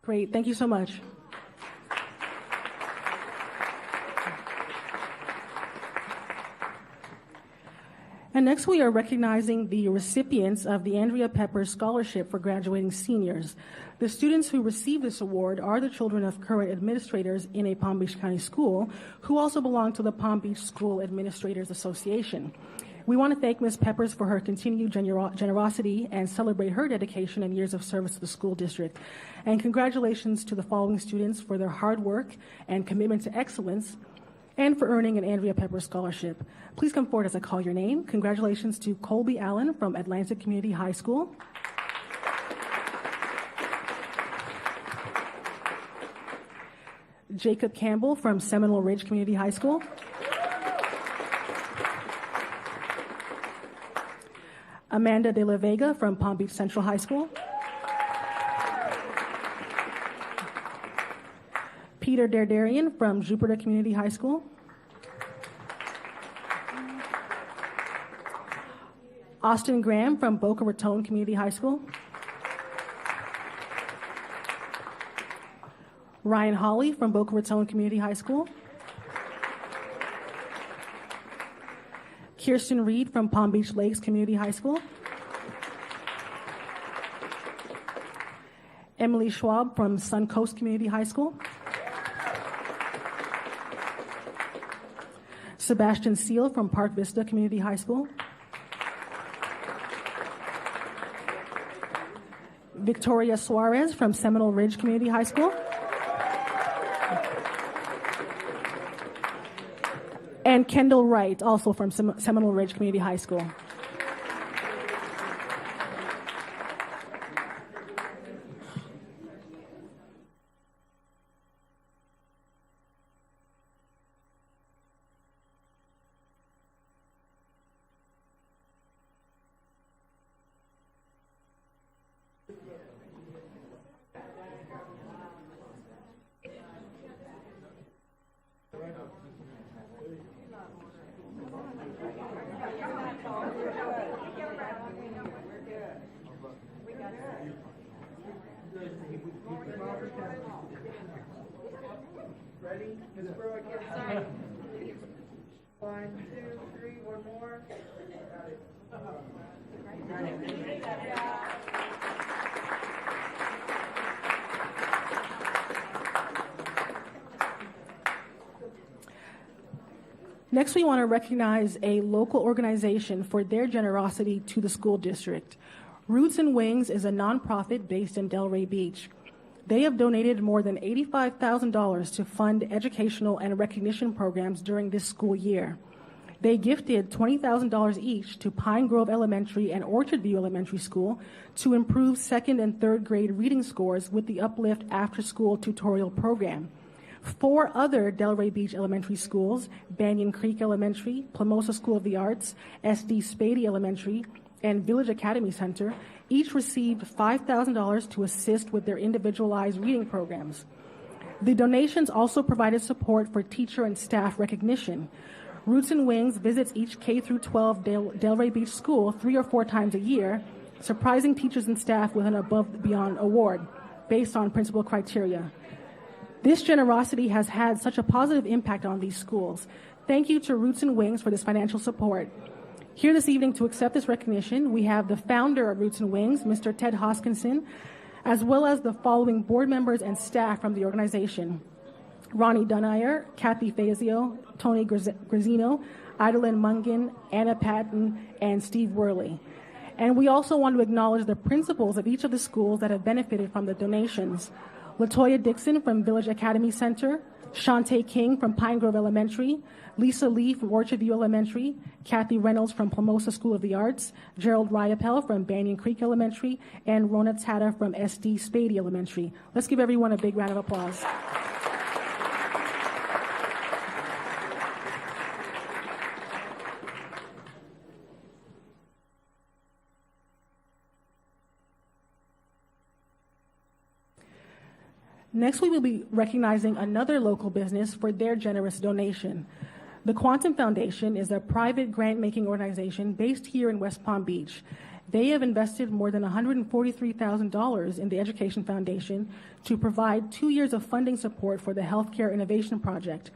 Great, thank you so much. And next we are recognizing the recipients of the Andrea Pepper Scholarship for Graduating Seniors. The students who receive this award are the children of current administrators in a Palm Beach County school who also belong to the Palm Beach School Administrators Association. We want to thank Ms. Peppers for her continued generosity and celebrate her dedication and years of service to the school district. And congratulations to the following students for their hard work and commitment to excellence and for earning an Andrea Pepper Scholarship. Please come forward as I call your name. Congratulations to Colby Allen from Atlantic Community High School. Jacob Campbell from Seminole Ridge Community High School. Amanda De La Vega from Palm Beach Central High School. Peter Derderian from Jupiter Community High School. Austin Graham from Boca Raton Community High School. Ryan Hawley from Boca Raton Community High School. Kirsten Reed from Palm Beach Lakes Community High School. Emily Schwab from Suncoast Community High School. Sebastian Seal from Park Vista Community High School. Victoria Suarez from Seminole Ridge Community High School. And Kendall Wright, also from Seminole Ridge Community High School. Ready? Ms. Brewer, I can't see. 1, 2, 3, one more. Next, we want to recognize a local organization for their generosity to the school district. Roots and Wings is a nonprofit based in Delray Beach. They have donated more than $85,000 to fund educational and recognition programs during this school year. They gifted $20,000 each to Pine Grove Elementary and Orchard View Elementary School to improve second and third grade reading scores with the Uplift after-school tutorial program. 4 other Delray Beach elementary schools, Banyan Creek Elementary, Plamosa School of the Arts, SD Spady Elementary, and Village Academy Center, each received $5,000 to assist with their individualized reading programs. The donations also provided support for teacher and staff recognition. Roots and Wings visits each K-12 Delray Beach school 3 or 4 times a year, surprising teachers and staff with an above-and-beyond award based on principal criteria. This generosity has had such a positive impact on these schools. Thank you to Roots and Wings for this financial support. Here this evening to accept this recognition, we have the founder of Roots and Wings, Mr. Ted Hoskinson, as well as the following board members and staff from the organization: Ronnie Dunayer, Kathy Fazio, Tony Grazino, Idalyn Mungin, Anna Patton, and Steve Worley. And we also want to acknowledge the principals of each of the schools that have benefited from the donations: Latoya Dixon from Village Academy Center, Shantae King from Pine Grove Elementary, Lisa Lee from Orchard View Elementary, Kathy Reynolds from Plamosa School of the Arts, Gerald Ryapel from Banyan Creek Elementary, and Rona Tata from SD Spady Elementary. Let's give everyone a big round of applause. Next, we will be recognizing another local business for their generous donation. The Quantum Foundation is a private grant-making organization based here in West Palm Beach. They have invested more than $143,000 in the Education Foundation to provide 2 years of funding support for the Healthcare Innovation Project,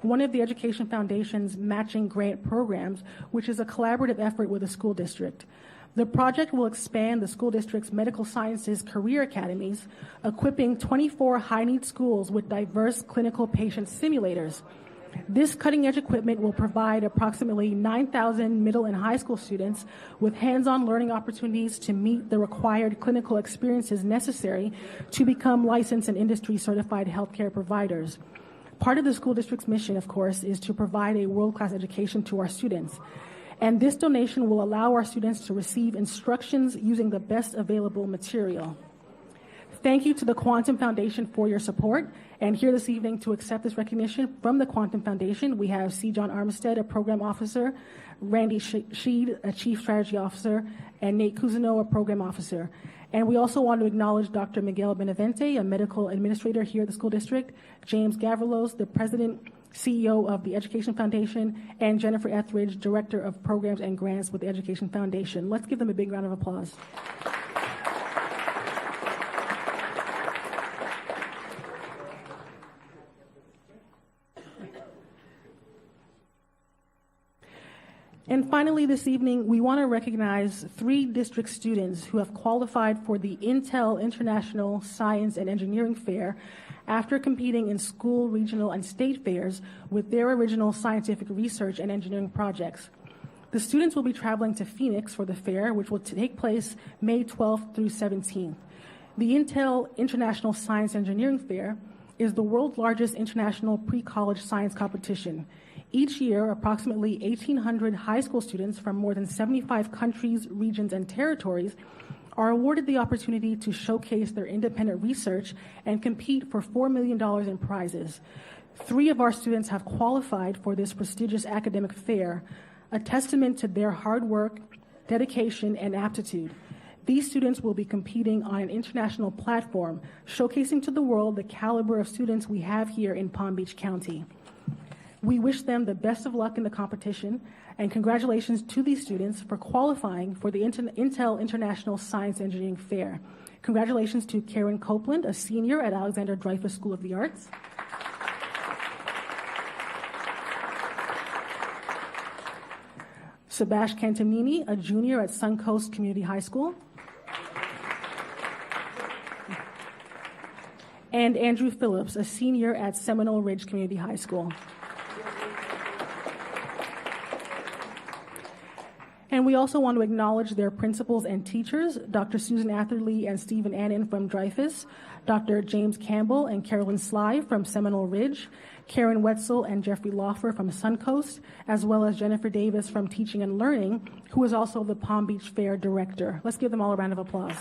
one of the Education Foundation's matching grant programs, which is a collaborative effort with the school district. The project will expand the school district's medical sciences career academies, equipping 24 high-need schools with diverse clinical patient simulators. This cutting-edge equipment will provide approximately 9,000 middle and high school students with hands-on learning opportunities to meet the required clinical experiences necessary to become licensed and industry-certified healthcare providers. Part of the school district's mission, of course, is to provide a world-class education to our students. And this donation will allow our students to receive instructions using the best available material. Thank you to the Quantum Foundation for your support. And here this evening to accept this recognition from the Quantum Foundation, we have C. John Armistead, a program officer, Randy Sheed, a chief strategy officer, and Nate Cousineau, a program officer. And we also want to acknowledge Dr. Miguel Benavente, a medical administrator here at the school district, James Gavrilos, the president, CEO of the Education Foundation, and Jennifer Etheridge, Director of Programs and Grants with the Education Foundation. Let's give them a big round of applause. And finally, this evening, we want to recognize 3 district students who have qualified for the Intel International Science and Engineering Fair after competing in school, regional, and state fairs with their original scientific research and engineering projects. The students will be traveling to Phoenix for the fair, which will take place May 12th through 17th. The Intel International Science and Engineering Fair is the world's largest international pre-college science competition. Each year, approximately 1,800 high school students from more than 75 countries, regions, and territories are awarded the opportunity to showcase their independent research and compete for $4 million in prizes. 3 of our students have qualified for this prestigious academic fair, a testament to their hard work, dedication, and aptitude. These students will be competing on an international platform, showcasing to the world the caliber of students we have here in Palm Beach County. We wish them the best of luck in the competition, and congratulations to these students for qualifying for the Intel International Science Engineering Fair. Congratulations to Karen Copeland, a senior at Alexander Dreyfus School of the Arts. Sebastian Cantamini, a junior at Suncoast Community High School. And Andrew Phillips, a senior at Seminole Ridge Community High School. And we also want to acknowledge their principals and teachers, Dr. Susan Atherley and Stephen Annan from Dreyfus, Dr. James Campbell and Carolyn Sly from Seminole Ridge, Karen Wetzel and Jeffrey Laufer from Suncoast, as well as Jennifer Davis from Teaching and Learning, who is also the Palm Beach Fair Director. Let's give them all a round of applause.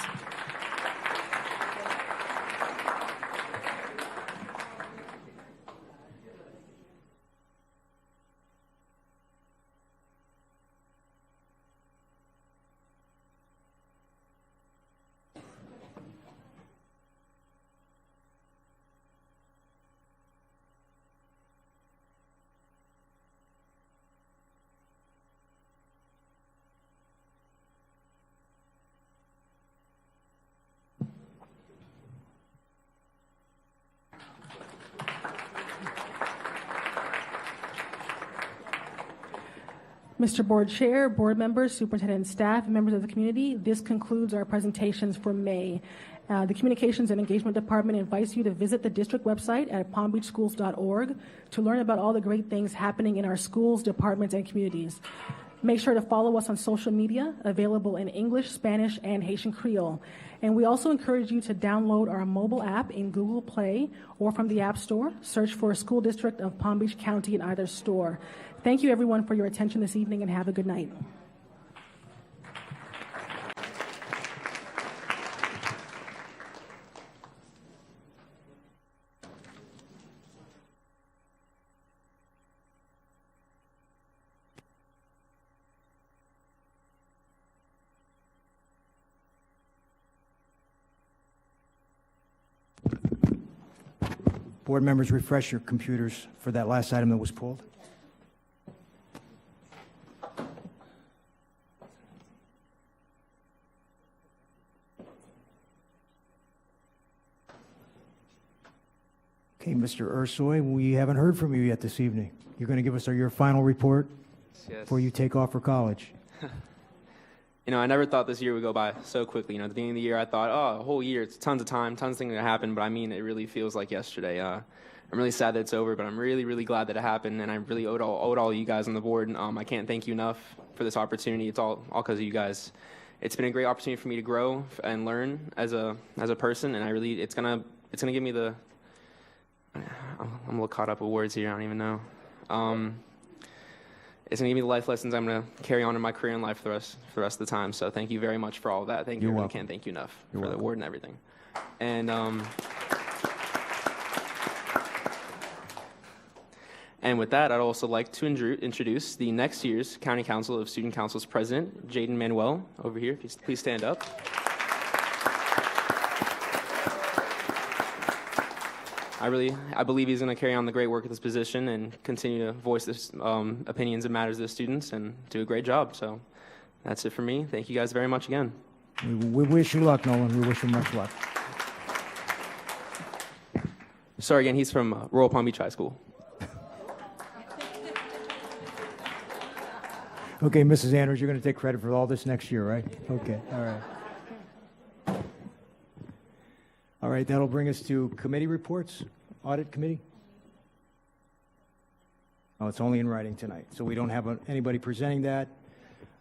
Mr. Board Chair, board members, superintendent and staff, and members of the community, this concludes our presentations for May. The Communications and Engagement Department invites you to visit the district website at palmbeachschools.org to learn about all the great things happening in our schools, departments, and communities. Make sure to follow us on social media, available in English, Spanish, and Haitian Creole. And we also encourage you to download our mobile app in Google Play or from the App Store. Search for School District of Palm Beach County in either store. Thank you, everyone, for your attention this evening, and have a good night. Board members, refresh your computers for that last item that was pulled. Okay, Mr. Ursoy, we haven't heard from you yet this evening. You're going to give us your final report before you take off for college. You know, I never thought this year would go by so quickly. You know, at the beginning of the year, I thought, oh, a whole year, it's tons of time, tons of things that happen, but I mean, it really feels like yesterday. I'm really sad that it's over, but I'm really, really glad that it happened, and I really owed all you guys on the board. I can't thank you enough for this opportunity. It's all because of you guys. It's been a great opportunity for me to grow and learn as a person, and it's gonna give me the. I'm a little caught up with words here. I don't even know. It's going to give me the life lessons I'm going to carry on in my career and life for the rest of the time. So thank you very much for all of that. Thank you. I can't thank you enough for the award and everything. And with that, I'd also like to introduce the next year's County Council of Student Council's president, Jaden Manuel, over here. Please stand up. I believe he's going to carry on the great work of this position and continue to voice this opinions and matters of the students and do a great job. So that's it for me. Thank you guys very much again. We wish you luck, Nolan. We wish you much luck. Sorry again, he's from Royal Palm Beach High School. Okay, Mrs. Andrews, you're going to take credit for all this next year, right? Okay, all right. All right, that'll bring us to committee reports. Audit committee? Oh, it's only in writing tonight, so we don't have anybody presenting that.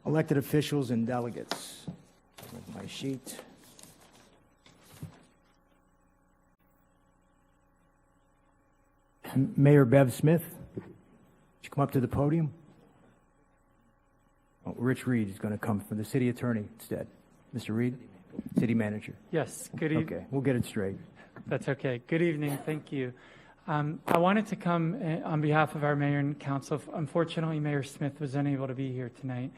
Elected officials and delegates. With my sheet. Mayor Bev Smith, would you come up to the podium? Oh, Rich Reed is going to come from the city attorney instead. Mr. Reed, city manager. Yes, good evening. Okay, we'll get it straight. That's okay. Good evening. Thank you. I wanted to come on behalf of our mayor and council. Unfortunately, Mayor Smith was unable to be here tonight,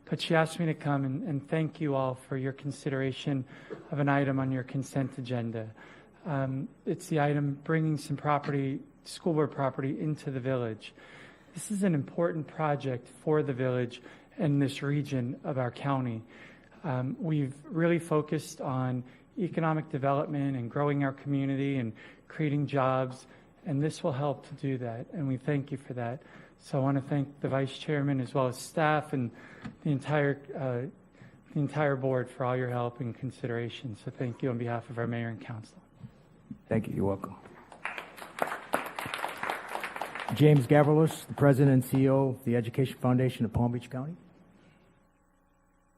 but she asked me to come and thank you all for your consideration of an item on your consent agenda. It's the item bringing some property, school board property, into the village. This is an important project for the village and this region of our county. We've really focused on economic development and growing our community and creating jobs, and this will help to do that, and we thank you for that. So I want to thank the Vice Chairman as well as staff and the entire board for all your help and consideration. So thank you on behalf of our mayor and council. Thank you. You're welcome. James Gavrilis, the President and CEO of the Education Foundation of Palm Beach County.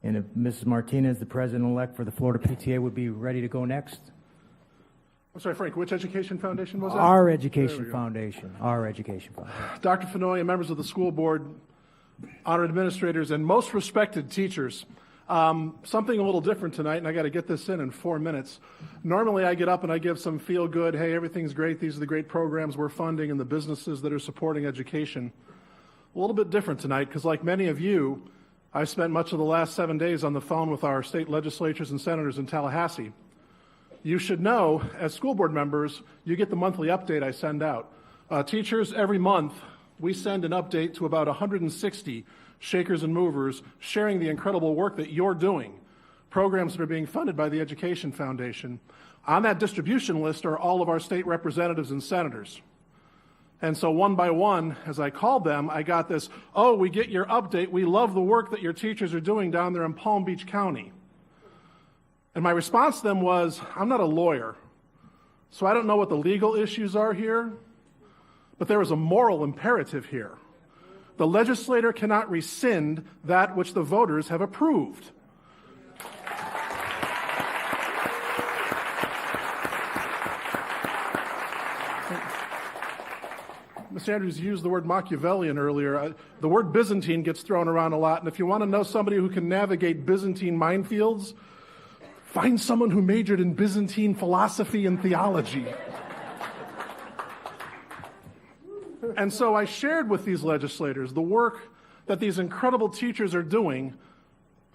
And if Mrs. Martinez, the President-elect for the Florida PTA, would be ready to go next. I'm sorry, Frank, which Education Foundation was that? Our Education Foundation. Our Education Foundation. Dr. Fenoy, members of the school board, honored administrators, and most respected teachers. Something a little different tonight, and I got to get this in 4 minutes. Normally I get up and I give some feel good, hey, everything's great, these are the great programs we're funding and the businesses that are supporting education. A little bit different tonight, because like many of you, I spent much of the last 7 days on the phone with our state legislators and senators in Tallahassee. You should know, as school board members, you get the monthly update I send out. Teachers, every month, we send an update to about 160 shakers and movers sharing the incredible work that you're doing, programs that are being funded by the Education Foundation. On that distribution list are all of our state representatives and senators. And so one by one, as I called them, I got this, oh, we get your update. We love the work that your teachers are doing down there in Palm Beach County. And my response to them was, I'm not a lawyer, so I don't know what the legal issues are here, but there is a moral imperative here. The legislator cannot rescind that which the voters have approved. Ms. Andrews used the word Machiavellian earlier. The word Byzantine gets thrown around a lot, and if you want to know somebody who can navigate Byzantine minefields, find someone who majored in Byzantine philosophy and theology. And so I shared with these legislators the work that these incredible teachers are doing.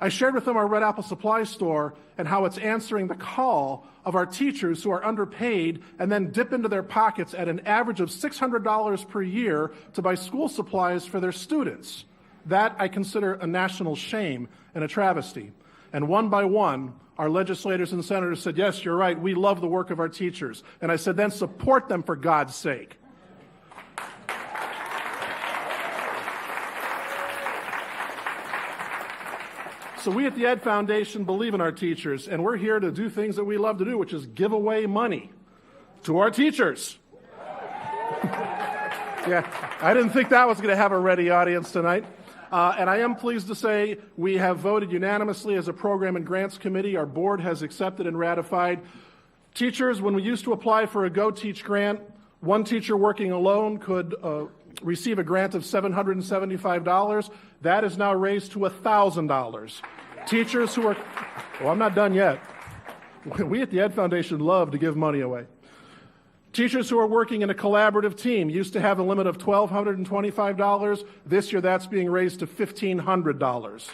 I shared with them our Red Apple Supply Store and how it's answering the call of our teachers who are underpaid and then dip into their pockets at an average of $600 per year to buy school supplies for their students. That I consider a national shame and a travesty. And one by one, our legislators and senators said, yes, you're right, we love the work of our teachers. And I said, then support them for God's sake. So we at the Ed Foundation believe in our teachers, and we're here to do things that we love to do, which is give away money to our teachers. Yeah, I didn't think that was going to have a ready audience tonight. And I am pleased to say we have voted unanimously as a Program and Grants Committee. Our board has accepted and ratified. Teachers, when we used to apply for a Go Teach grant, one teacher working alone could receive a grant of $775. That is now raised to $1,000. Teachers who are, well, I'm not done yet. We at the Ed Foundation love to give money away. Teachers who are working in a collaborative team used to have a limit of $1,225. This year that's being raised to $1,500.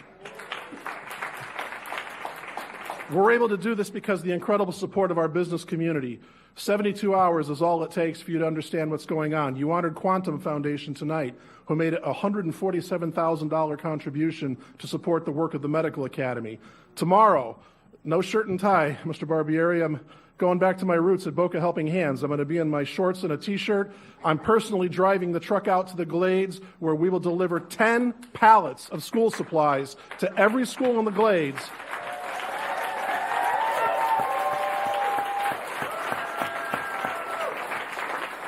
We're able to do this because of the incredible support of our business community. 72 hours is all it takes for you to understand what's going on. You honored Quantum Foundation tonight, who made a $147,000 contribution to support the work of the Medical Academy. Tomorrow, no shirt and tie, Mr. Barbieri. I'm going back to my roots at Boca Helping Hands. I'm going to be in my shorts and a T-shirt. I'm personally driving the truck out to the Glades, where we will deliver 10 pallets of school supplies to every school in the Glades.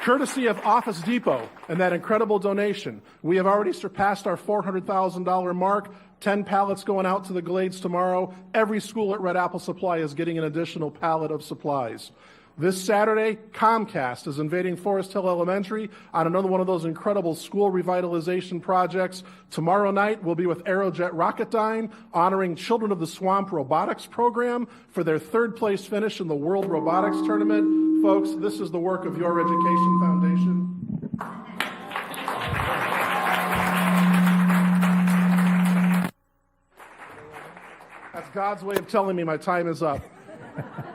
Courtesy of Office Depot and that incredible donation. We have already surpassed our $400,000 mark. 10 pallets going out to the Glades tomorrow. Every school at Red Apple Supply is getting an additional pallet of supplies. This Saturday, Comcast is invading Forest Hill Elementary on another one of those incredible school revitalization projects. Tomorrow night, we'll be with Aerojet Rocketdyne, honoring Children of the Swamp Robotics Program for their third-place finish in the World Robotics Tournament. Folks, this is the work of your Education Foundation. That's God's way of telling me my time is up.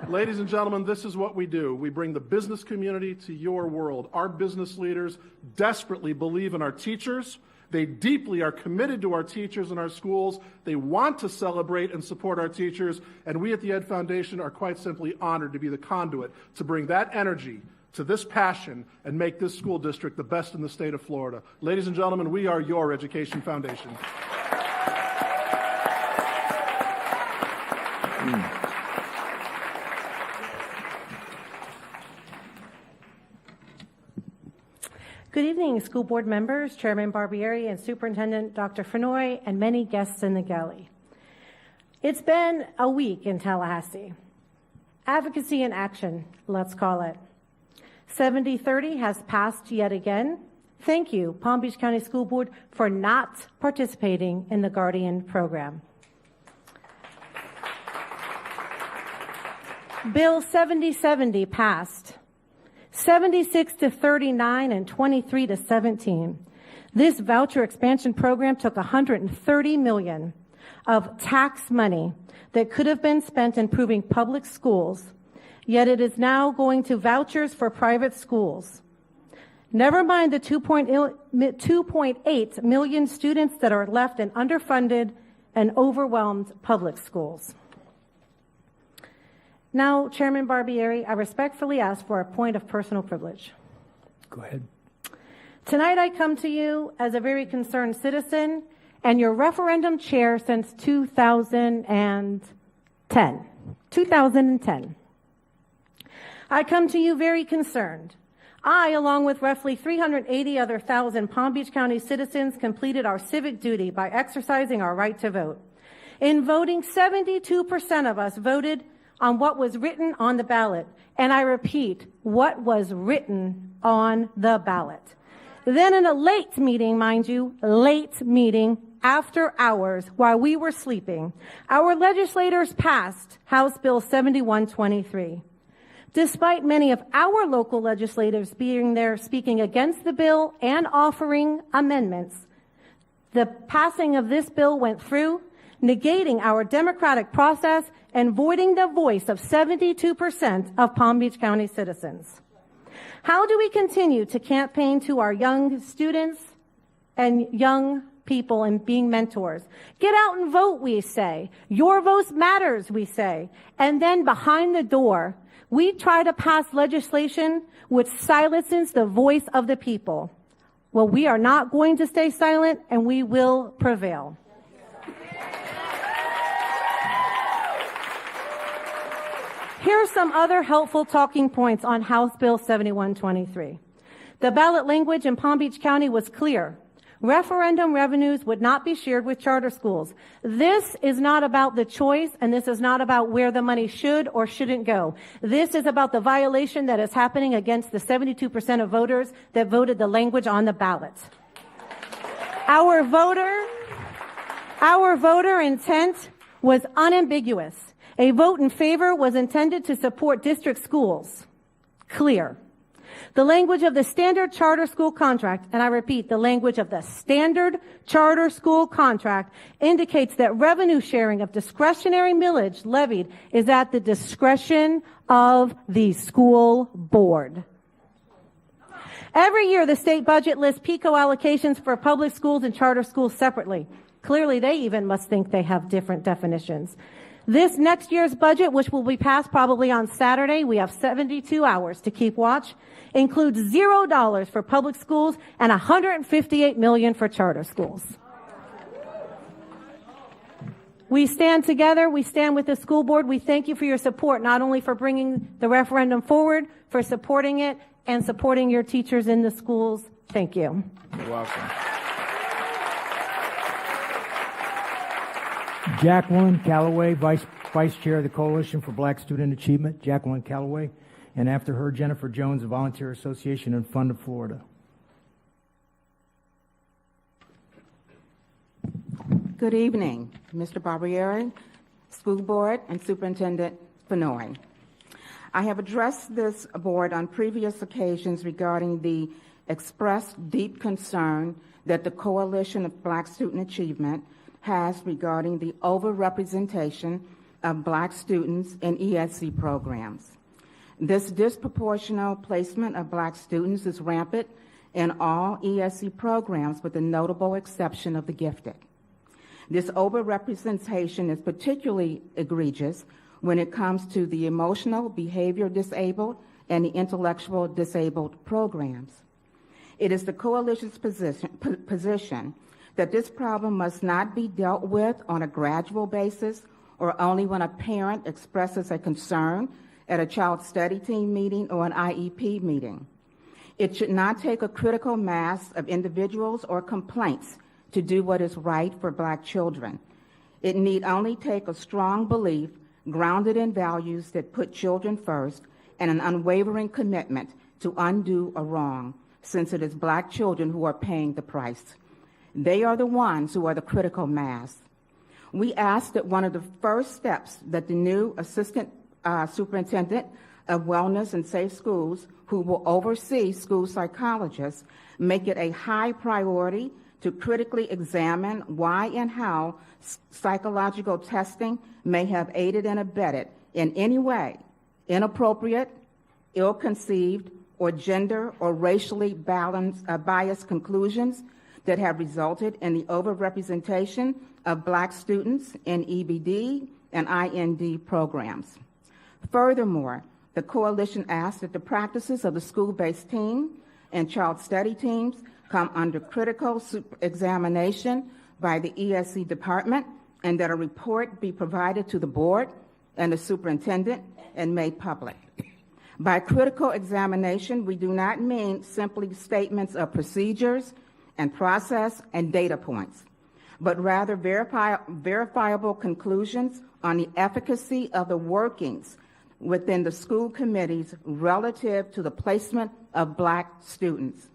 Ladies and gentlemen, this is what we do. We bring the business community to your world. Our business leaders desperately believe in our teachers. They deeply are committed to our teachers and our schools. They want to celebrate and support our teachers, and we at the Ed Foundation are quite simply honored to be the conduit to bring that energy to this passion and make this school district the best in the state of Florida. Ladies and gentlemen, we are your Education Foundation. Good evening, school board members, Chairman Barbieri, and Superintendent Dr. Fenoy, and many guests in the galley. It's been a week in Tallahassee. Advocacy in action, let's call it. 70-30 has passed yet again. Thank you, Palm Beach County School Board, for not participating in the Guardian program. Bill 7070 passed. 76-39 and 23-17. This voucher expansion program took $130 million of tax money that could have been spent improving public schools, yet it is now going to vouchers for private schools. Never mind the 2.8 million students that are left in underfunded and overwhelmed public schools. Now, Chairman Barbieri, I respectfully ask for a point of personal privilege. Go ahead. Tonight I come to you as a very concerned citizen and your referendum chair since 2010. 2010. I come to you very concerned. I, along with roughly 380 other thousand Palm Beach County citizens, completed our civic duty by exercising our right to vote. In voting, 72% of us voted on what was written on the ballot. And I repeat, what was written on the ballot. Then in a late meeting, mind you, late meeting, after hours, while we were sleeping, our legislators passed House Bill 7123. Despite many of our local legislators being there speaking against the bill and offering amendments, the passing of this bill went through, negating our democratic process and voiding the voice of 72% of Palm Beach County citizens. How do we continue to campaign to our young students and young people and being mentors? Get out and vote, we say. Your vote matters, we say. And then behind the door, we try to pass legislation which silences the voice of the people. Well, we are not going to stay silent, and we will prevail. Here are some other helpful talking points on House Bill 7123. The ballot language in Palm Beach County was clear. Referendum revenues would not be shared with charter schools. This is not about the choice, and this is not about where the money should or shouldn't go. This is about the violation that is happening against the 72% of voters that voted the language on the ballot. Our voter intent was unambiguous. A vote in favor was intended to support district schools. Clear. The language of the standard charter school contract, and I repeat, the language of the standard charter school contract indicates that revenue sharing of discretionary millage levied is at the discretion of the school board. Every year, the state budget lists PICO allocations for public schools and charter schools separately. Clearly, they even must think they have different definitions. This next year's budget, which will be passed probably on Saturday, we have 72 hours to keep watch, includes $0 for public schools and $158 million for charter schools. We stand together. We stand with the school board. We thank you for your support, not only for bringing the referendum forward, for supporting it, and supporting your teachers in the schools. Thank you. You're welcome. Jacqueline Calloway, Vice Chair of the Coalition for Black Student Achievement. Jacqueline Calloway. And after her, Jennifer Jones of Volunteer Association and Fund of Florida. Good evening, Mr. Barbieri, School Board, and Superintendent Fenoy. I have addressed this board on previous occasions regarding the expressed deep concern that the Coalition of Black Student Achievement has regarding the overrepresentation of Black students in ESC programs. This disproportional placement of Black students is rampant in all ESC programs with the notable exception of the gifted. This overrepresentation is particularly egregious when it comes to the emotional, behavior disabled, and the intellectual disabled programs. It is the Coalition's position that this problem must not be dealt with on a gradual basis or only when a parent expresses a concern at a child study team meeting or an IEP meeting. It should not take a critical mass of individuals or complaints to do what is right for Black children. It need only take a strong belief grounded in values that put children first and an unwavering commitment to undo a wrong, since it is Black children who are paying the price. They are the ones who are the critical mass. We ask that one of the first steps that the new Assistant Superintendent of Wellness and Safe Schools, who will oversee school psychologists, make it a high priority to critically examine why and how psychological testing may have aided and abetted in any way inappropriate, ill-conceived, or gender or racially biased conclusions that have resulted in the overrepresentation of Black students in EBD and IND programs. Furthermore, the Coalition asks that the practices of the school-based team and child study teams come under critical examination by the ESC department, and that a report be provided to the board and the superintendent and made public. By critical examination, we do not mean simply statements of procedures and process and data points, but rather verifiable conclusions on the efficacy of the workings within the school committees relative to the placement of Black students.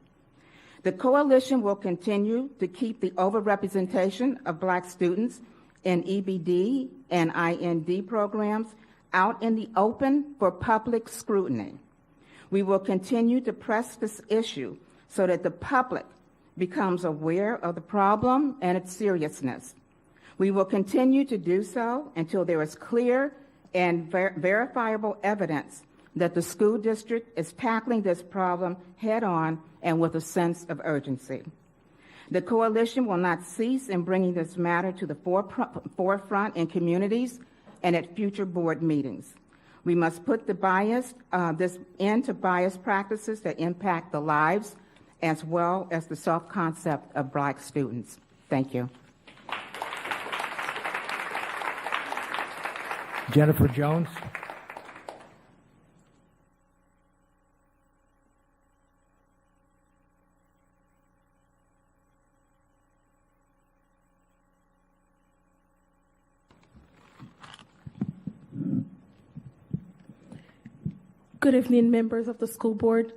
The Coalition will continue to keep the overrepresentation of Black students in EBD and IND programs out in the open for public scrutiny. We will continue to press this issue so that the public becomes aware of the problem and its seriousness. We will continue to do so until there is clear and verifiable evidence that the school district is tackling this problem head-on and with a sense of urgency. The Coalition will not cease in bringing this matter to the forefront in communities and at future board meetings. We must put this end to biased practices that impact the lives as well as the self-concept of Black students. Thank you. Jennifer Jones. Good evening, members of the school board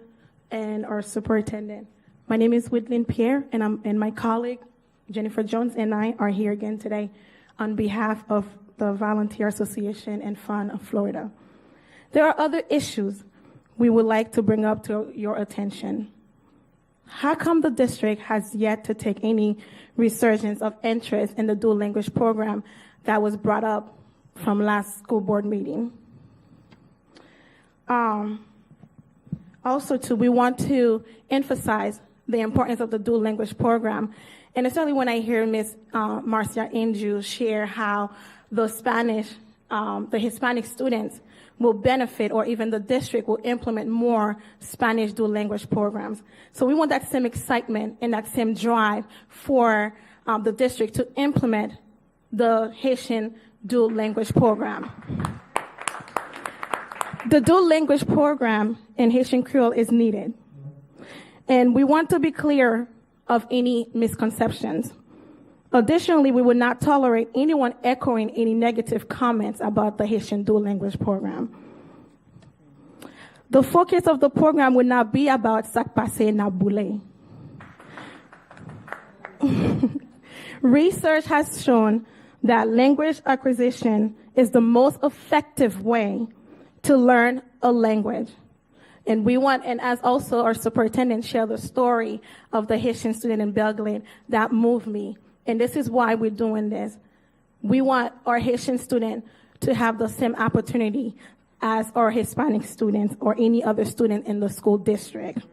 and our superintendent. My name is Whitlin Pierre, and my colleague Jennifer Jones and I are here again today on behalf of the Volunteer Association and Fund of Florida. There are other issues we would like to bring up to your attention. How come the district has yet to take any resurgence of interest in the dual language program that was brought up from last school board meeting? Also, too, we want to emphasize the importance of the dual language program. And especially when I hear Ms. Marcia Inju share how the Hispanic students will benefit, or even the district will implement more Spanish dual language programs. So we want that same excitement and that same drive for the district to implement the Haitian dual language program. The dual language program in Haitian Creole is needed. And we want to be clear of any misconceptions. Additionally, we would not tolerate anyone echoing any negative comments about the Haitian dual language program. The focus of the program would not be about sak pase na boule. Research has shown that language acquisition is the most effective way to learn a language. And we want, and as also our superintendent shared the story of the Haitian student in Belle Glade, that moved me. And this is why we're doing this. We want our Haitian student to have the same opportunity as our Hispanic students or any other student in the school district.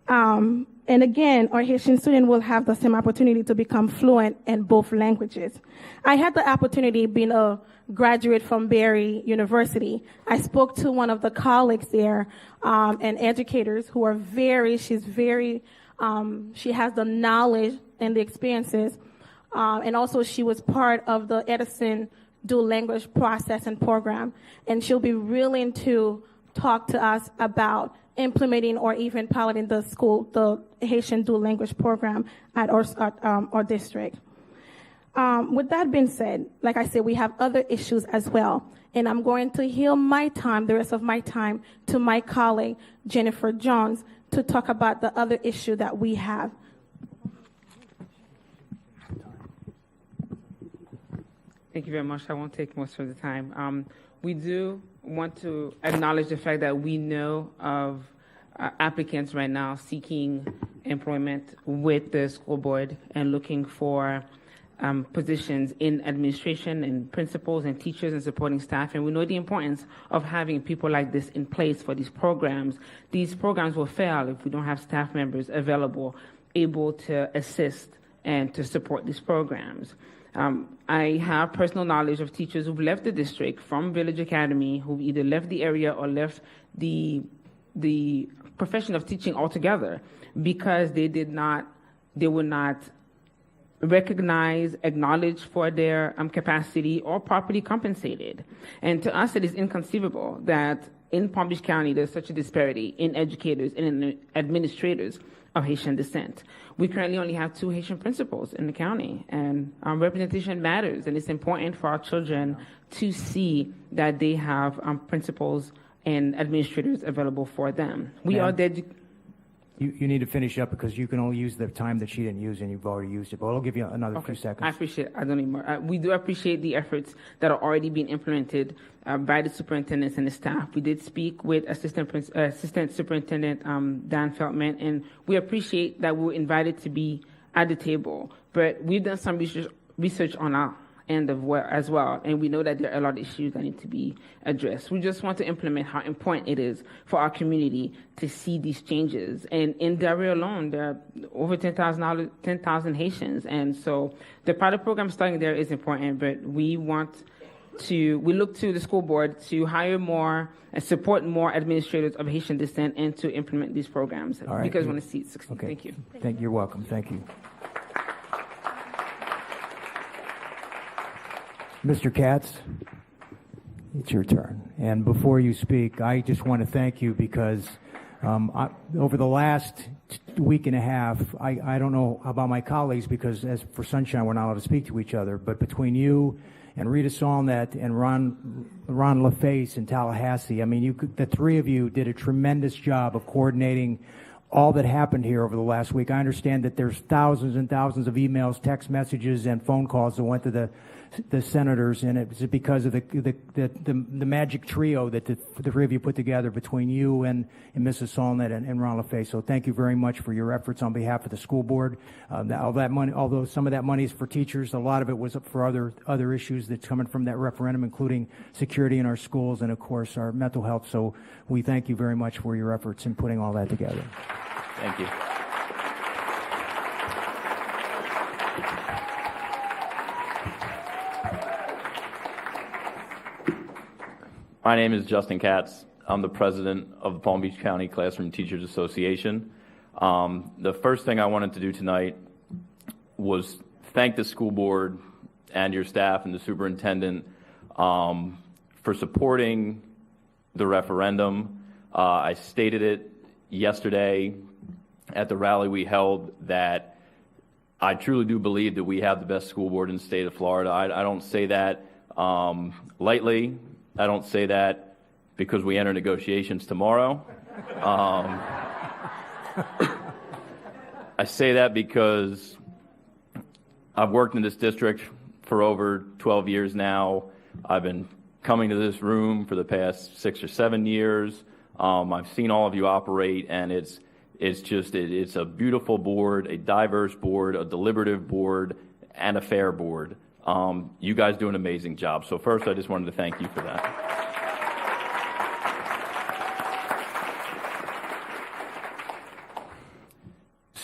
And again, our Haitian student will have the same opportunity to become fluent in both languages. I had the opportunity, being a graduate from Barry University, I spoke to one of the colleagues there and educators who are she has the knowledge and the experiences. And also she was part of the Edison dual language process and program. And she'll be willing to talk to us about implementing or even piloting the Haitian dual language program at our district. With that being said, like I said, we have other issues as well. And I'm going to yield the rest of my time, to my colleague, Jennifer Jones, to talk about the other issue that we have. Thank you very much. I won't take most of the time. We do want to acknowledge the fact that we know of applicants right now seeking employment with the school board and looking for positions in administration and principals and teachers and supporting staff. And we know the importance of having people like this in place for these programs. These programs will fail if we don't have staff members available, able to assist and to support these programs. I have personal knowledge of teachers who've left the district from Village Academy, who've either left the area or left the profession of teaching altogether because they were not recognized, acknowledged for their capacity, or properly compensated. And to us, it is inconceivable that in Palm Beach County, there's such a disparity in educators and in administrators of Haitian descent. We currently only have 2 Haitian principals in the county, and our representation matters, and it's important for our children to see that they have principals and administrators available for them. We are dedicated. You need to finish up because you can only use the time that she didn't use, and you've already used it. But I'll give you another few seconds. I appreciate it. I don't need more. We do appreciate the efforts that are already being implemented by the superintendents and the staff. We did speak with Assistant Superintendent Dan Feldman, and we appreciate that we were invited to be at the table. But we've done some research on our end as well, and we know that there are a lot of issues that need to be addressed. We just want to implement how important it is for our community to see these changes. And in Darien alone, there are over 10,000 Haitians, and so the pilot program starting there is important. But we look to the school board to hire more and support more administrators of Haitian descent and to implement these programs because we want to see it succeed. Okay. Thank you. You're welcome. Thank you. Mr. Katz, it's your turn. And before you speak, I just want to thank you because over the last week and a half, I don't know about my colleagues because as for Sunshine, we're not allowed to speak to each other, but between you and Rita Solnit and Ron LaFace in Tallahassee, I mean, the 3 of you did a tremendous job of coordinating all that happened here over the last week. I understand that there's thousands and thousands of emails, text messages, and phone calls that went to the senators, and it's because of the magic trio that the 3 of you put together between you and Mrs. Solnit and Ron LaFace. So thank you very much for your efforts on behalf of the school board. All that money, although some of that money is for teachers, a lot of it was for other issues that's coming from that referendum, including security in our schools and, of course, our mental health. So we thank you very much for your efforts in putting all that together. Thank you. My name is Justin Katz. I'm the president of the Palm Beach County Classroom Teachers Association. The first thing I wanted to do tonight was thank the school board and your staff and the superintendent for supporting the referendum. I stated it yesterday at the rally we held that I truly do believe that we have the best school board in the state of Florida. I don't say that lightly. I don't say that because we enter negotiations tomorrow. I say that because I've worked in this district for over 12 years now. I've been coming to this room for the past 6 or 7 years. I've seen all of you operate, and it's a beautiful board, a diverse board, a deliberative board, and a fair board. You guys do an amazing job. So first, I just wanted to thank you for that.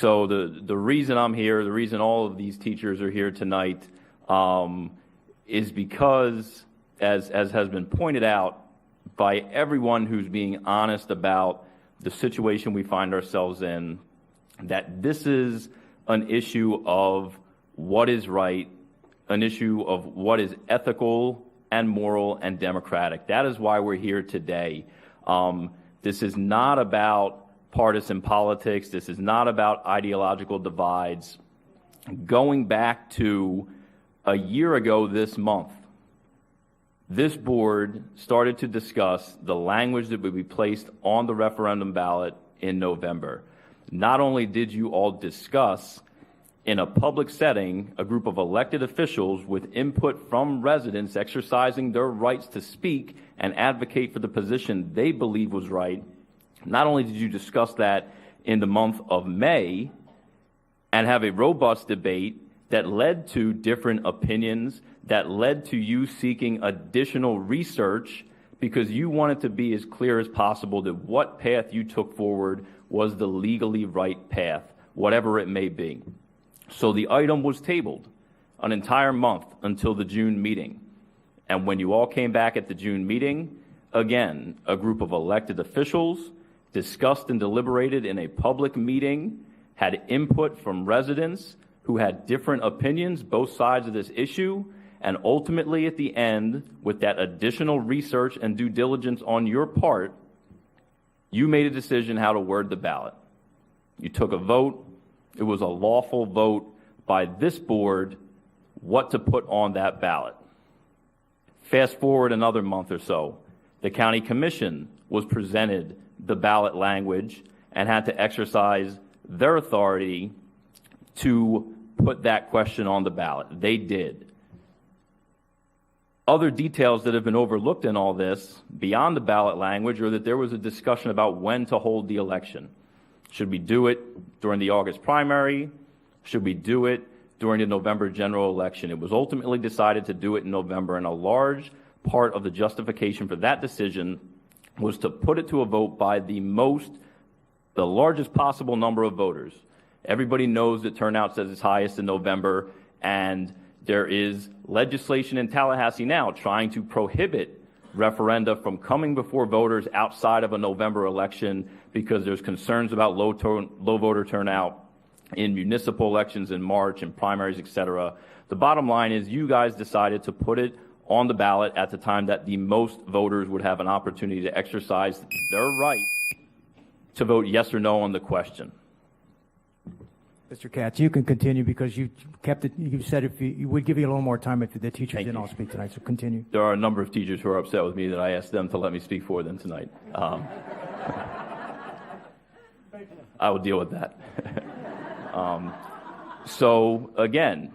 So the reason I'm here, the reason all of these teachers are here tonight, is because, as has been pointed out by everyone who's being honest about the situation we find ourselves in, that this is an issue of what is right, an issue of what is ethical and moral and democratic. That is why we're here today. This is not about partisan politics. This is not about ideological divides. Going back to a year ago this month, this board started to discuss the language that would be placed on the referendum ballot in November. Not only did you all discuss in a public setting a group of elected officials with input from residents exercising their rights to speak and advocate for the position they believe was right, not only did you discuss that in the month of May and have a robust debate that led to different opinions, that led to you seeking additional research because you wanted to be as clear as possible that what path you took forward was the legally right path, whatever it may be. So the item was tabled an entire month until the June meeting. And when you all came back at the June meeting, again, a group of elected officials discussed and deliberated in a public meeting, had input from residents who had different opinions, both sides of this issue, and ultimately at the end, with that additional research and due diligence on your part, you made a decision how to word the ballot. You took a vote. It was a lawful vote by this board what to put on that ballot. Fast forward another month or so, the county commission was presented the ballot language and had to exercise their authority to put that question on the ballot. They did. Other details that have been overlooked in all this, beyond the ballot language, are that there was a discussion about when to hold the election. Should we do it during the August primary? Should we do it during the November general election? It was ultimately decided to do it in November, and a large part of the justification for that decision was to put it to a vote by the largest possible number of voters. Everybody knows that turnout says it's highest in November, and there is legislation in Tallahassee now trying to prohibit referenda from coming before voters outside of a November election because there's concerns about low voter turnout in municipal elections in March and primaries, et cetera. The bottom line is you guys decided to put it on the ballot at the time that the most voters would have an opportunity to exercise their right to vote yes or no on the question. Mr. Katz, you can continue because you kept it. You said if you would give you a little more time if the teachers didn't all speak tonight. So continue. There are a number of teachers who are upset with me that I asked them to let me speak for them tonight. I will deal with that. So again,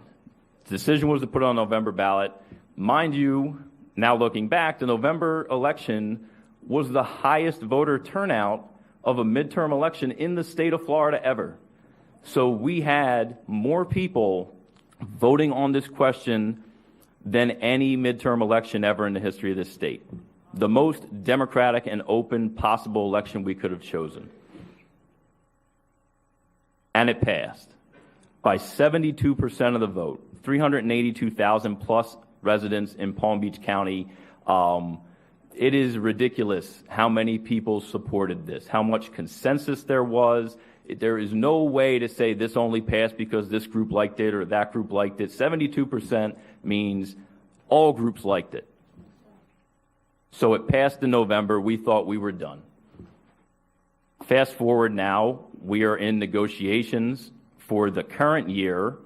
the decision was to put it on November ballot. Mind you, now looking back, the November election was the highest voter turnout of a midterm election in the state of Florida ever. So we had more people voting on this question than any midterm election ever in the history of this state. The most democratic and open possible election we could have chosen. And it passed by 72% of the vote, 382,000 plus residents in Palm Beach County. It is ridiculous how many people supported this, how much consensus there was. There is no way to say this only passed because this group liked it or that group liked it. 72% means all groups liked it. So it passed in November. We thought we were done. Fast forward now, we are in negotiations for the current year,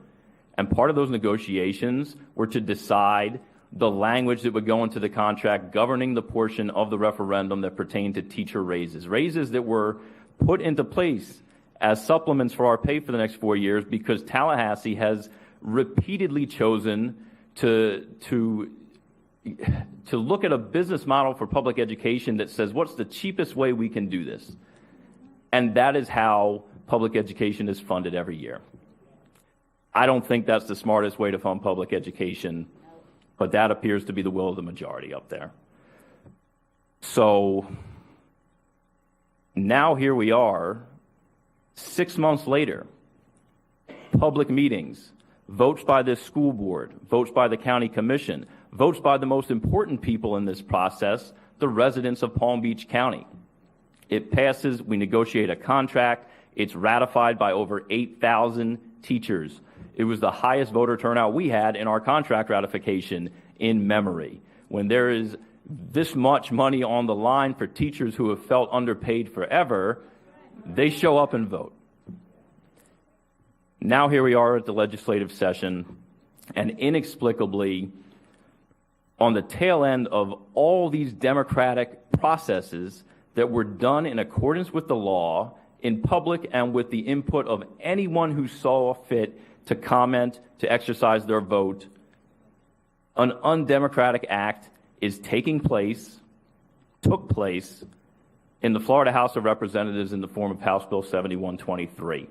and part of those negotiations were to decide the language that would go into the contract governing the portion of the referendum that pertained to teacher raises. Raises that were put into place as supplements for our pay for the next 4 years because Tallahassee has repeatedly chosen to look at a business model for public education that says, what's the cheapest way we can do this? And that is how public education is funded every year. I don't think that's the smartest way to fund public education, but that appears to be the will of the majority up there. So now here we are, 6 months later, public meetings, votes by this school board, votes by the county commission, votes by the most important people in this process, the residents of Palm Beach County. It passes, we negotiate a contract, it's ratified by over 8,000 teachers. It was the highest voter turnout we had in our contract ratification in memory. When there is this much money on the line for teachers who have felt underpaid forever, they show up and vote. Now here we are at the legislative session, and inexplicably, on the tail end of all these democratic processes that were done in accordance with the law, in public and with the input of anyone who saw fit to comment, to exercise their vote, an undemocratic act is took place in the Florida House of Representatives in the form of House Bill 7123.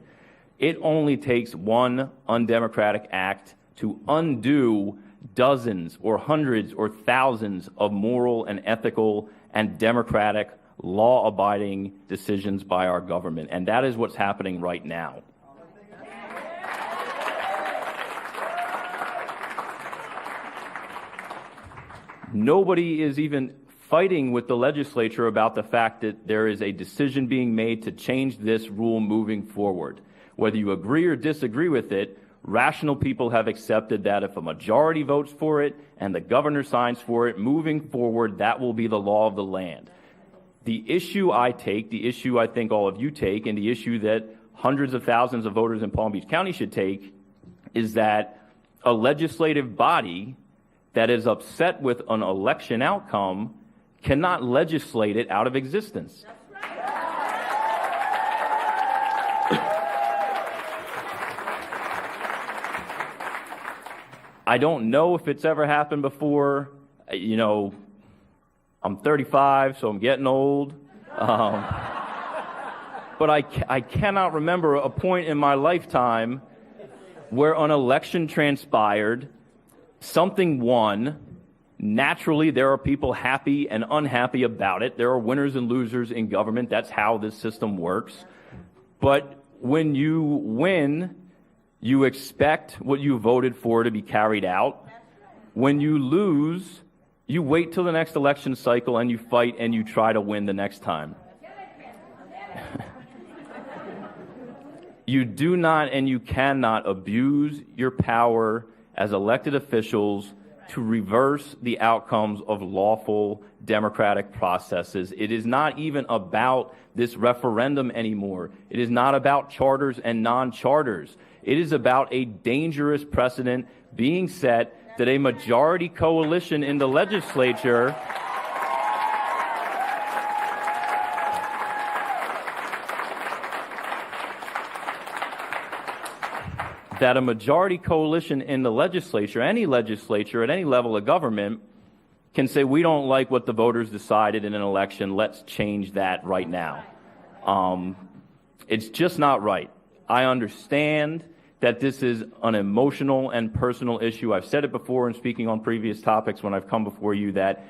It only takes one undemocratic act to undo dozens or hundreds or thousands of moral and ethical and democratic law-abiding decisions by our government. And that is what's happening right now. Nobody is even fighting with the legislature about the fact that there is a decision being made to change this rule moving forward. Whether you agree or disagree with it, rational people have accepted that if a majority votes for it and the governor signs for it, moving forward, that will be the law of the land. The issue I take, the issue I think all of you take, and the issue that hundreds of thousands of voters in Palm Beach County should take is that a legislative body that is upset with an election outcome cannot legislate it out of existence. I don't know if it's ever happened before. You know, I'm 35, so I'm getting old. But I cannot remember a point in my lifetime where an election transpired, something won. Naturally, there are people happy and unhappy about it. There are winners and losers in government. That's how this system works. But when you win, you expect what you voted for to be carried out. When you lose, you wait till the next election cycle and you fight and you try to win the next time. You do not and you cannot abuse your power as elected officials to reverse the outcomes of lawful democratic processes. It is not even about this referendum anymore. It is not about charters and non-charters. It is about a dangerous precedent being set that a majority coalition in the legislature any legislature at any level of government, can say, we don't like what the voters decided in an election, let's change that right now. It's just not right. I understand that this is an emotional and personal issue. I've said it before in speaking on previous topics when I've come before you that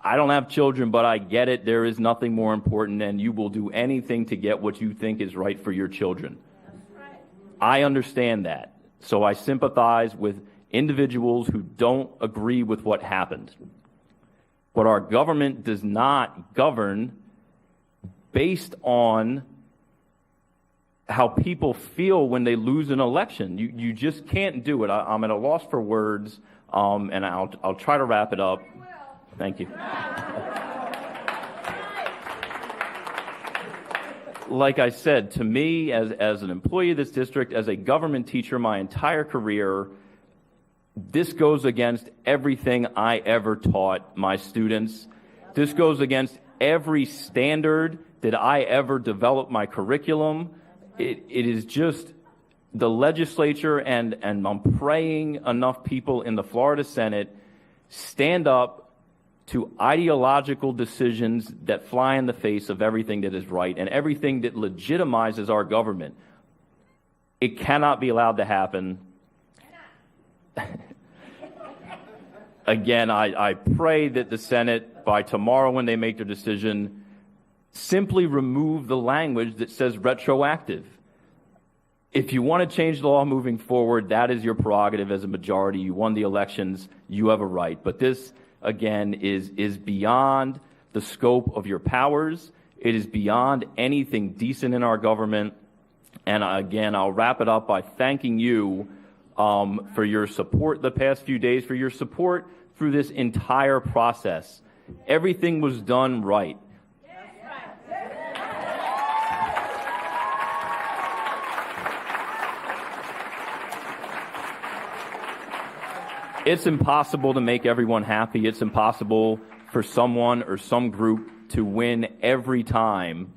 I don't have children, but I get it. There is nothing more important, and you will do anything to get what you think is right for your children. I understand that. So I sympathize with individuals who don't agree with what happened. But our government does not govern based on how people feel when they lose an election. You just can't do it. I'm at a loss for words, and I'll try to wrap it up. Thank you. Like I said, to me, as an employee of this district, as a government teacher my entire career, this goes against everything I ever taught my students. This goes against every standard that I ever developed my curriculum. It is just the legislature, and I'm praying enough people in the Florida Senate stand up to ideological decisions that fly in the face of everything that is right and everything that legitimizes our government. It cannot be allowed to happen. Again, I pray that the Senate, by tomorrow when they make their decision, simply remove the language that says retroactive. If you want to change the law moving forward, that is your prerogative as a majority. You won the elections. You have a right. But this, again, is beyond the scope of your powers. It is beyond anything decent in our government. And again, I'll wrap it up by thanking you for your support the past few days, for your support through this entire process. Everything was done right. It's impossible to make everyone happy. It's impossible for someone or some group to win every time.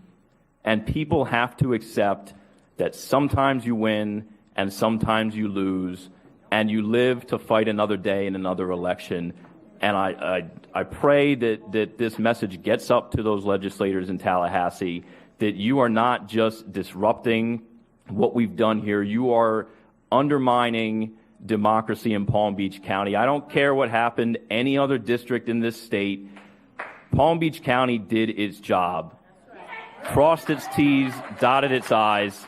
And people have to accept that sometimes you win and sometimes you lose, and you live to fight another day in another election. And I pray that this message gets up to those legislators in Tallahassee, that you are not just disrupting what we've done here. You are undermining democracy in Palm Beach County. I don't care what happened any other district in this state. Palm Beach County did its job, crossed its T's, dotted its I's,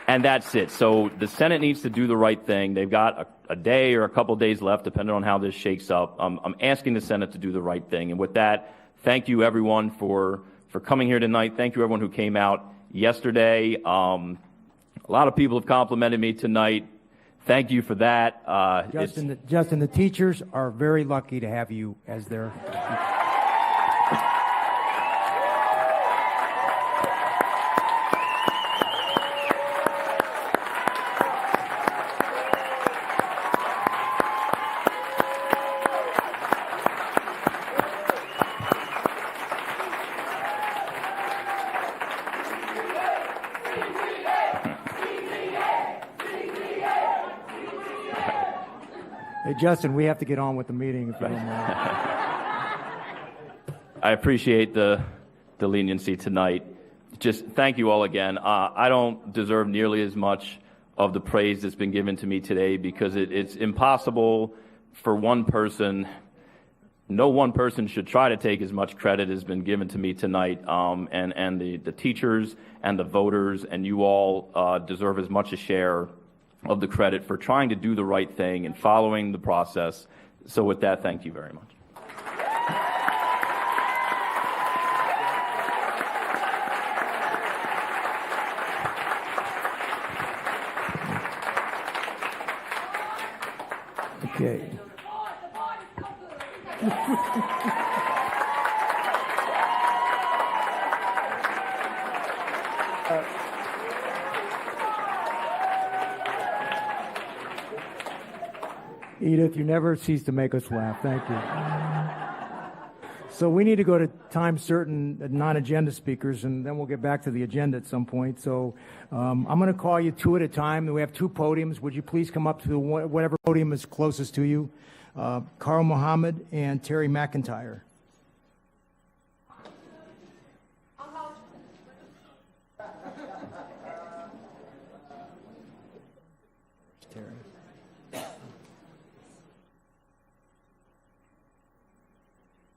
and that's it. So the Senate needs to do the right thing. They've got a day or a couple days left, depending on how this shakes up. I'm asking the Senate to do the right thing. And with that, thank you, everyone, for coming here tonight. Thank you, everyone who came out yesterday. A lot of people have complimented me tonight. Thank you for that. Justin, the teachers are very lucky to have you as their... Hey, Justin, we have to get on with the meeting if you don't mind. I appreciate the leniency tonight. Just thank you all again. I don't deserve nearly as much of the praise that's been given to me today because it's impossible for one person. No one person should try to take as much credit as been given to me tonight. And the teachers and the voters and you all deserve as much a share of the credit for trying to do the right thing and following the process. So with that, thank you very much. Okay. Edith, you never cease to make us laugh. Thank you. So we need to go to time certain non-agenda speakers, and then we'll get back to the agenda at some point. So I'm going to call you two at a time. We have two podiums. Would you please come up to whatever podium is closest to you? Carl Muhammad and Terry McIntyre.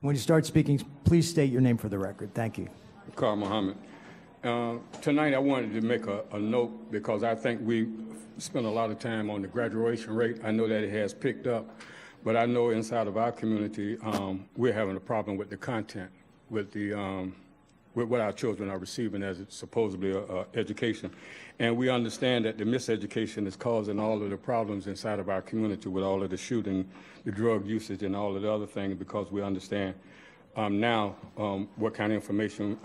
When you start speaking, please state your name for the record. Thank you. Carl Muhammad. Tonight I wanted to make a note because I think we spent a lot of time on the graduation rate. I know that it has picked up, but I know inside of our community we're having a problem with the content, with what our children are receiving as supposedly education. And we understand that the miseducation is causing all of the problems inside of our community with all of the shooting, the drug usage, and all of the other things because we understand now what kind of information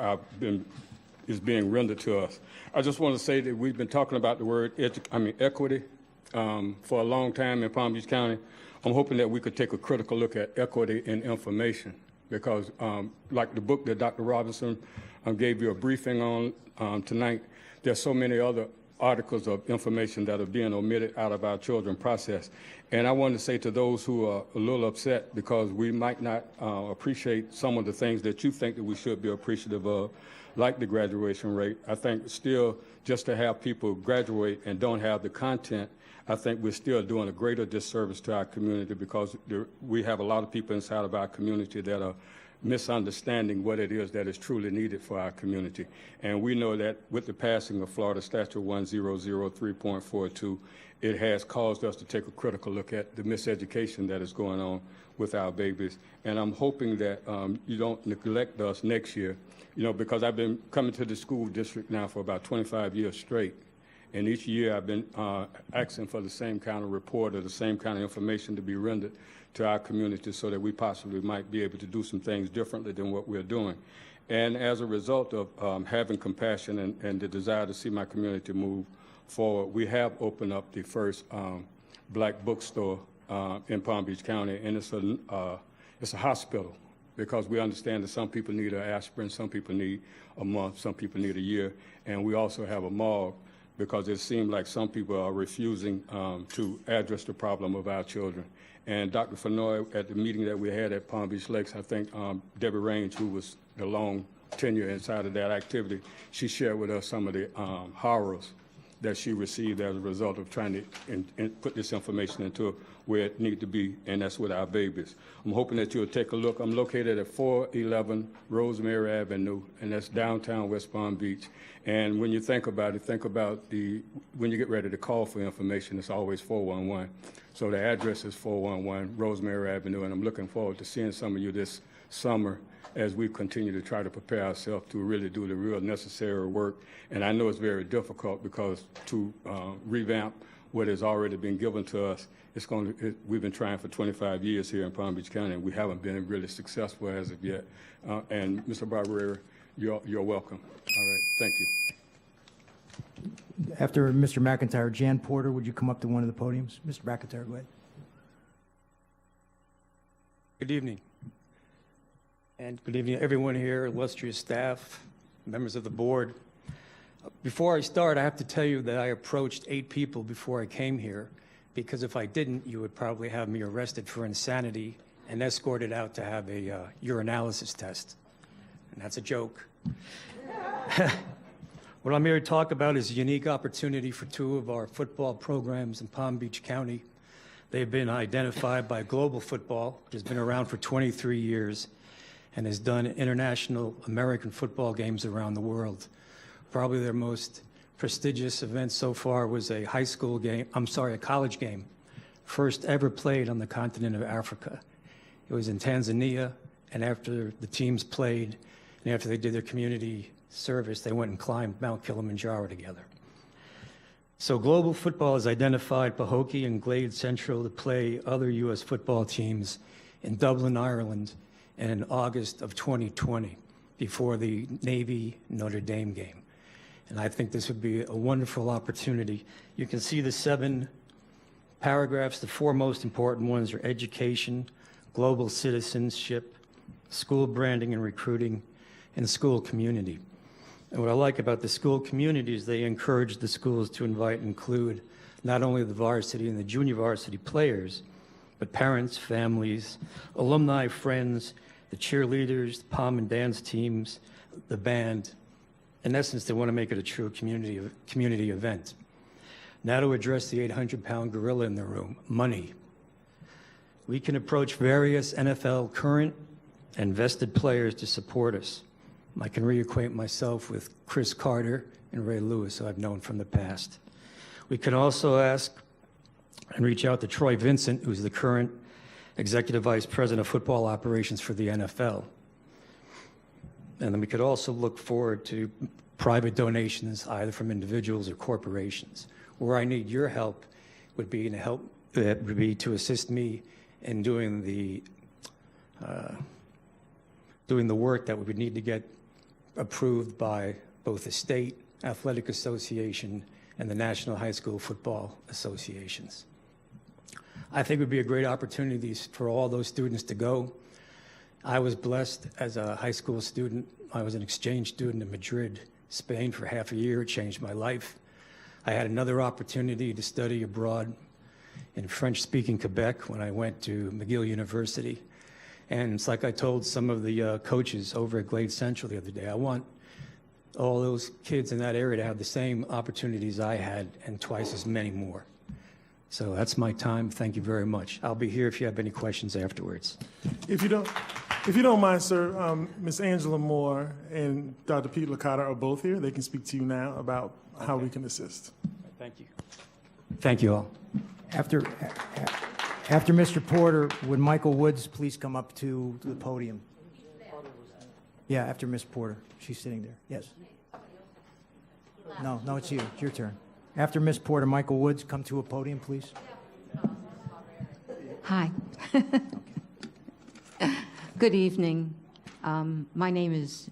is being rendered to us. I just want to say that we've been talking about the word equity for a long time in Palm Beach County. I'm hoping that we could take a critical look at equity in information because like the book that Dr. Robinson gave you a briefing on tonight, there's so many other articles of information that are being omitted out of our children's process. And I want to say to those who are a little upset because we might not appreciate some of the things that you think that we should be appreciative of, like the graduation rate. I think still just to have people graduate and don't have the content, I think we're still doing a greater disservice to our community because we have a lot of people inside of our community that are misunderstanding what it is that is truly needed for our community. And we know that with the passing of Florida Statute 1003.42, it has caused us to take a critical look at the miseducation that is going on with our babies. And I'm hoping that you don't neglect us next year, because I've been coming to the school district now for about 25 years straight. And each year I've been asking for the same kind of report or the same kind of information to be rendered to our community so that we possibly might be able to do some things differently than what we're doing. And as a result of having compassion and the desire to see my community move forward, we have opened up the first black bookstore in Palm Beach County, and it's a hospital, because we understand that some people need an aspirin, some people need a month, some people need a year, and we also have a morgue, because it seems like some people are refusing to address the problem of our children. And Dr. Fenoy, at the meeting that we had at Palm Beach Lakes, I think Debbie Range, who was the long tenure inside of that activity, she shared with us some of the horrors that she received as a result of trying to put this information into where it needs to be, and that's with our babies. I'm hoping that you'll take a look. I'm located at 411 Rosemary Avenue, and that's downtown West Palm Beach. And when you think about it, when you get ready to call for information, it's always 411. So the address is 411 Rosemary Avenue, and I'm looking forward to seeing some of you this summer as we continue to try to prepare ourselves to really do the real necessary work. And I know it's very difficult, because to revamp what has already been given to us, we've been trying for 25 years here in Palm Beach County, and we haven't been really successful as of yet. And Mr. Barbieri, you're welcome. All right, thank you. After Mr. McIntyre, Jan Porter, would you come up to one of the podiums? Mr. McIntyre, go ahead. Good evening. And good evening, everyone here, illustrious staff, members of the board. Before I start, I have to tell you that I approached 8 people before I came here, because if I didn't, you would probably have me arrested for insanity and escorted out to have a urinalysis test. And that's a joke. What I'm here to talk about is a unique opportunity for 2 of our football programs in Palm Beach County. They've been identified by Global Football, which has been around for 23 years, and has done international American football games around the world. Probably their most prestigious event so far was a college game, first ever played on the continent of Africa. It was in Tanzania, and after the teams played, and after they did their community service, they went and climbed Mount Kilimanjaro together. So Global Football has identified Pahokee and Glade Central to play other U.S. football teams in Dublin, Ireland, in August of 2020, before the Navy-Notre Dame game. And I think this would be a wonderful opportunity. You can see the 7 paragraphs. The 4 most important ones are education, global citizenship, school branding and recruiting, and school community. And what I like about the school community is they encourage the schools to invite and include not only the varsity and the junior varsity players, but parents, families, alumni, friends, the cheerleaders, the pom and dance teams, the band. In essence, they want to make it a true community event. Now to address the 800-pound gorilla in the room, money. We can approach various NFL current and vested players to support us. I can reacquaint myself with Chris Carter and Ray Lewis, who I've known from the past. We can also ask and reach out to Troy Vincent, who's the current Executive Vice President of Football Operations for the NFL. And then we could also look forward to private donations, either from individuals or corporations. Where I need your help would be to assist me in doing the work that we would need to get approved by both the state athletic association and the National High School Football Associations. I think it would be a great opportunity for all those students to go. I was blessed as a high school student. I was an exchange student in Madrid, Spain for half a year. It changed my life. I had another opportunity to study abroad in French-speaking Quebec when I went to McGill University. And it's like I told some of the coaches over at Glade Central the other day, I want all those kids in that area to have the same opportunities I had and twice as many more. So that's my time. Thank you very much. I'll be here if you have any questions afterwards. If you don't, If you don't mind, sir, Ms. Angela Moore and Dr. Pete Licata are both here. They can speak to you now about how we can assist. Thank you. Thank you all. After Mr. Porter, would Michael Woods please come up to the podium? Yeah, after Ms. Porter. She's sitting there. Yes. No, it's you. It's your turn. After Ms. Porter, Michael Woods, come to a podium, please. Hi. Good evening. My name is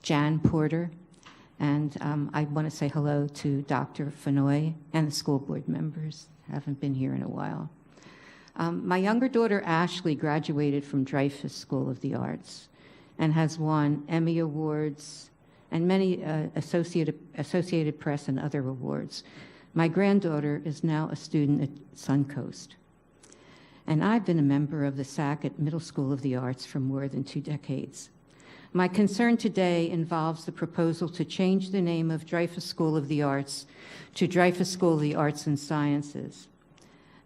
Jan Porter, and I want to say hello to Dr. Fenoy and the school board members. I haven't been here in a while. My younger daughter, Ashley, graduated from Dreyfus School of the Arts and has won Emmy Awards and many Associated Press and other awards. My granddaughter is now a student at Suncoast. And I've been a member of the Sackett Middle School of the Arts for more than 2 decades. My concern today involves the proposal to change the name of Dreyfus School of the Arts to Dreyfus School of the Arts and Sciences.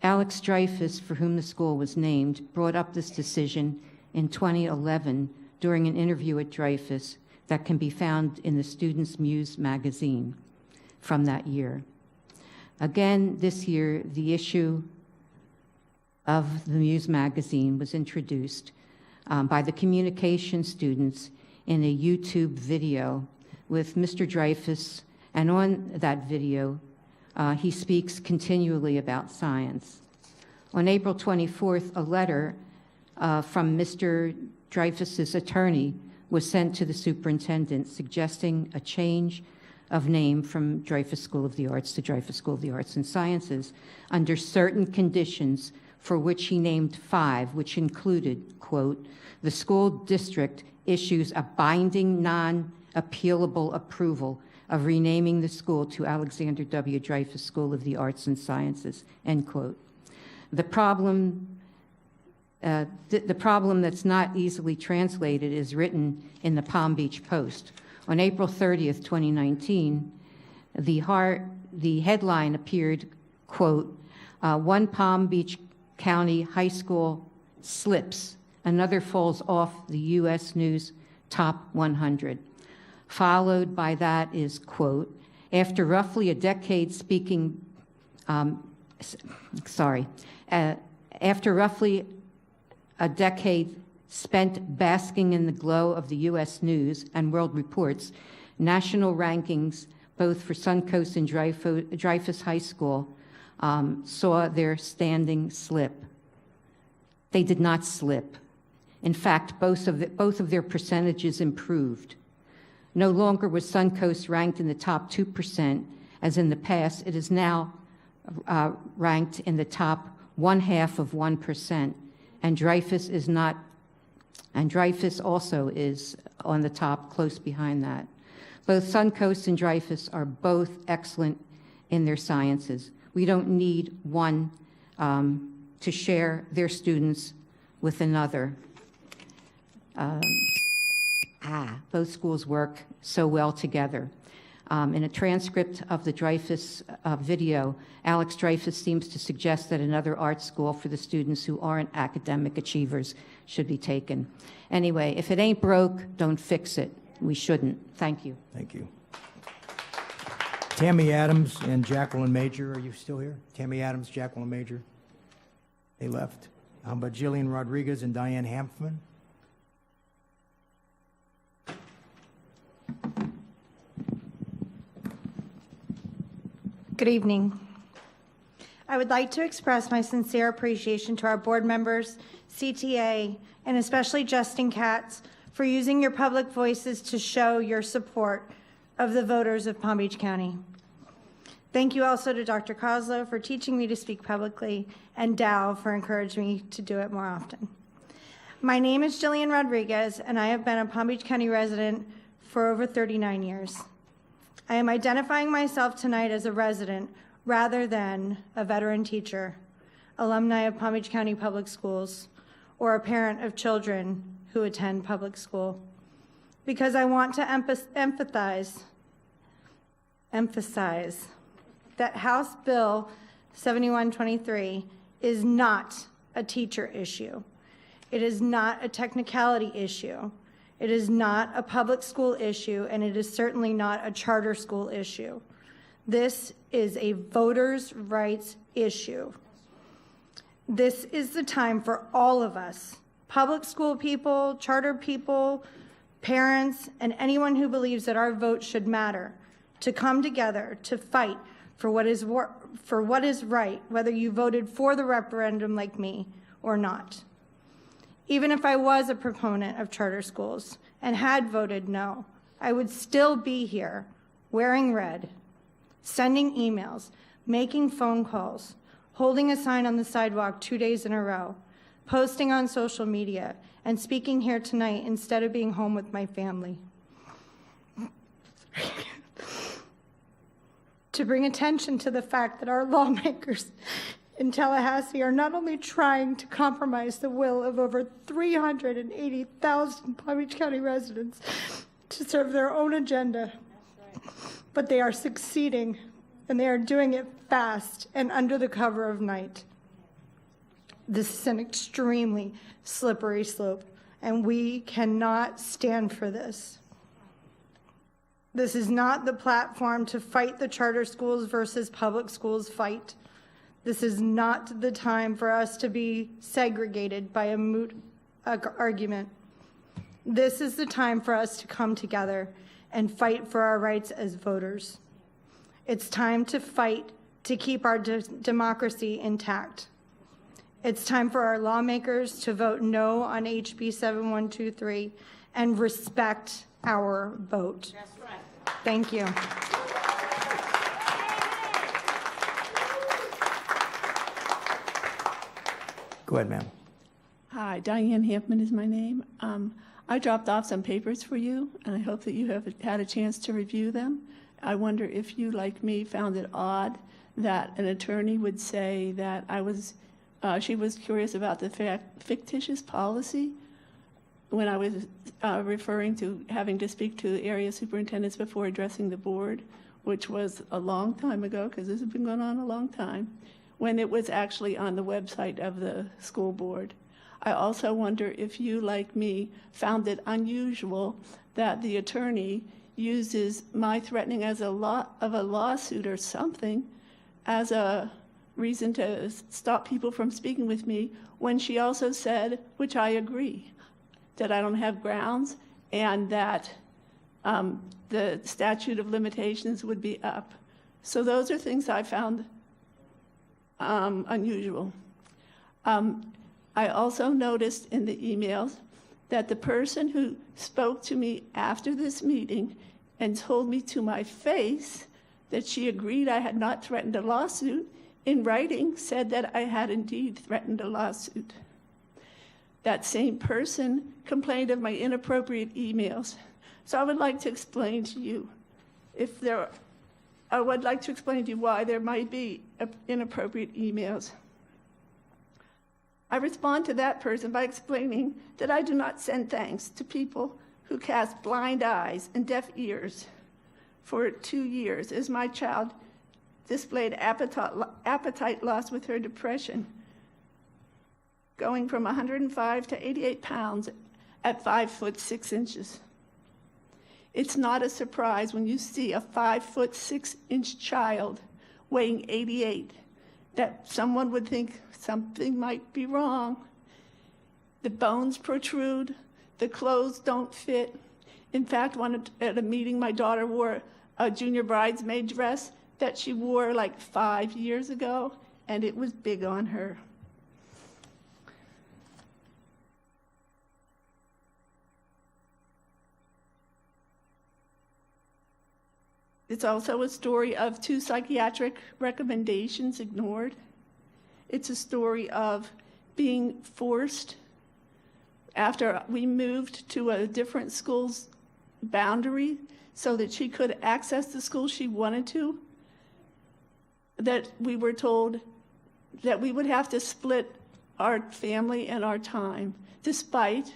Alex Dreyfus, for whom the school was named, brought up this decision in 2011 during an interview at Dreyfus that can be found in the Students' Muse magazine from that year. Again, this year, the issue of the Muse magazine was introduced by the communication students in a YouTube video with Mr. Dreyfus, and on that video, he speaks continually about science. On April 24th, a letter from Mr. Dreyfus's attorney was sent to the superintendent suggesting a change of name from Dreyfus School of the Arts to Dreyfus School of the Arts and Sciences under certain conditions, for which he named 5, which included, quote, the school district issues a binding non-appealable approval of renaming the school to Alexander W. Dreyfus School of the Arts and Sciences, end quote. The problem that's not easily translated is written in the Palm Beach Post. On April 30th, 2019, the headline appeared, quote, one Palm Beach County high school slips, another falls off the U.S. News Top 100. Followed by that is, quote, after roughly a decade after roughly a decade spent basking in the glow of the U.S. News and World Report's national rankings, both for Suncoast and Dreyfus High School, saw their standing slip. They did not slip. In fact, both of their percentages improved. No longer was Suncoast ranked in the top 2%, as in the past. It is now ranked in the top 0.5%, and Dreyfus is not. And Dreyfus also is on the top, close behind that. Both Suncoast and Dreyfus are both excellent in their sciences. We don't need one to share their students with another. Both schools work so well together. In a transcript of the Dreyfus video, Alex Dreyfus seems to suggest that another art school for the students who aren't academic achievers should be taken. Anyway, if it ain't broke, don't fix it. We shouldn't. Thank you. Thank you. Tammy Adams and Jacqueline Major, are you still here? Tammy Adams, Jacqueline Major. They left. How about Jillian Rodriguez and Diane Hanfman? Good evening. I would like to express my sincere appreciation to our board members, CTA, and especially Justin Katz for using your public voices to show your support of the voters of Palm Beach County. Thank you also to Dr. Kozlow for teaching me to speak publicly, and Dow for encouraging me to do it more often. My name is Jillian Rodriguez, and I have been a Palm Beach County resident for over 39 years. I am identifying myself tonight as a resident rather than a veteran teacher, alumni of Palm Beach County Public Schools, or a parent of children who attend public school, because I want to emphasize that House Bill 7123 is not a teacher issue. It is not a technicality issue. It is not a public school issue, and it is certainly not a charter school issue. This is a voters' rights issue. This is the time for all of us, public school people, charter people, parents, and anyone who believes that our vote should matter, to come together to fight for what is right, whether you voted for the referendum like me or not. Even if I was a proponent of charter schools and had voted no, I would still be here wearing red, sending emails, making phone calls, holding a sign on the sidewalk 2 days in a row, posting on social media, and speaking here tonight instead of being home with my family. To bring attention to the fact that our lawmakers in Tallahassee are not only trying to compromise the will of over 380,000 Palm Beach County residents to serve their own agenda, but they are succeeding, and they are doing it fast and under the cover of night. This is an extremely slippery slope, and we cannot stand for this. This is not the platform to fight the charter schools versus public schools fight. This is not the time for us to be segregated by a moot argument. This is the time for us to come together and fight for our rights as voters. It's time to fight to keep our democracy intact. It's time for our lawmakers to vote no on HB 7123 and respect our vote. That's right. Thank you. Go ahead, ma'am. Hi, Diane Hampman is my name. I dropped off some papers for you, and I hope that you have had a chance to review them. I wonder if you, like me, found it odd that an attorney would say that she was curious about the fictitious policy when I was referring to having to speak to area superintendents before addressing the board, which was a long time ago, because this has been going on a long time, when it was actually on the website of the school board. I also wonder if you, like me, found it unusual that the attorney uses my threatening of a lawsuit or something as a reason to stop people from speaking with me, when she also said, which I agree, that I don't have grounds and that the statute of limitations would be up. So those are things I found unusual. I also noticed in the emails that the person who spoke to me after this meeting and told me to my face that she agreed I had not threatened a lawsuit, in writing said that I had indeed threatened a lawsuit. That same person complained of my inappropriate emails. So I would like to explain to you why there might be inappropriate emails. I respond to that person by explaining that I do not send thanks to people who cast blind eyes and deaf ears for 2 years as my child displayed appetite loss with her depression, going from 105 to 88 pounds at 5'6". It's not a surprise when you see a 5'6" child weighing 88 that someone would think something might be wrong. The bones protrude, the clothes don't fit. In fact, at a meeting, my daughter wore a junior bridesmaid dress that she wore like 5 years ago, and it was big on her. It's also a story of 2 psychiatric recommendations ignored. It's a story of being forced after we moved to a different school's boundary so that she could access the school she wanted to, that we were told that we would have to split our family and our time, despite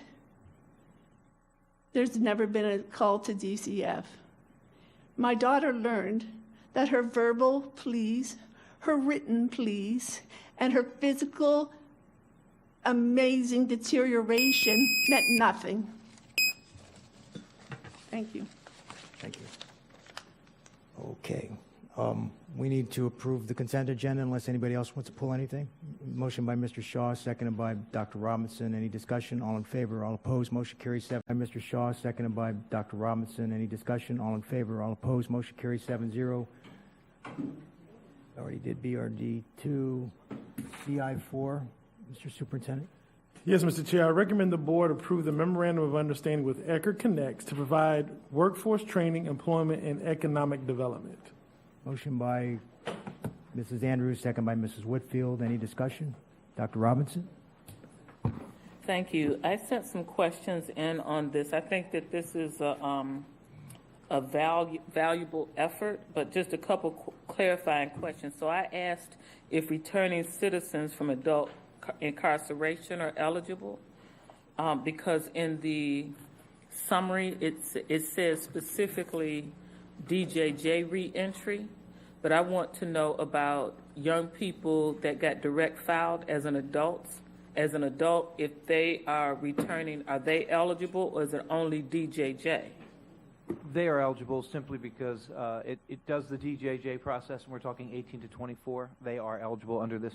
there's never been a call to DCF. My daughter learned that her verbal pleas, her written pleas, and her physical amazing deterioration meant nothing. Thank you. Thank you. Okay. We need to approve the consent agenda unless anybody else wants to pull anything. Motion by Mr. Shaw, seconded by Dr. Robinson. Any discussion? All in favor? All opposed? Motion carries 7. By Mr. Shaw, seconded by Dr. Robinson. Any discussion? All in favor? All opposed? Motion carries 7-0. Already did BRD 2, CI 4. Mr. Superintendent. Yes, Mr. Chair, I recommend the board approve the memorandum of understanding with Eckerd Connects to provide workforce training, employment, and economic development. Motion by Mrs. Andrews, second by Mrs. Whitfield. Any discussion? Dr. Robinson? Thank you. I sent some questions in on this. I think that this is a valuable effort, but just a couple clarifying questions. So I asked if returning citizens from adult incarceration are eligible, because in the summary it says specifically DJJ reentry, but I want to know about young people that got direct filed as an adult. As an adult, if they are returning, are they eligible, or is it only DJJ? They are eligible simply because it does the DJJ process, and we're talking 18 to 24. They are eligible under this.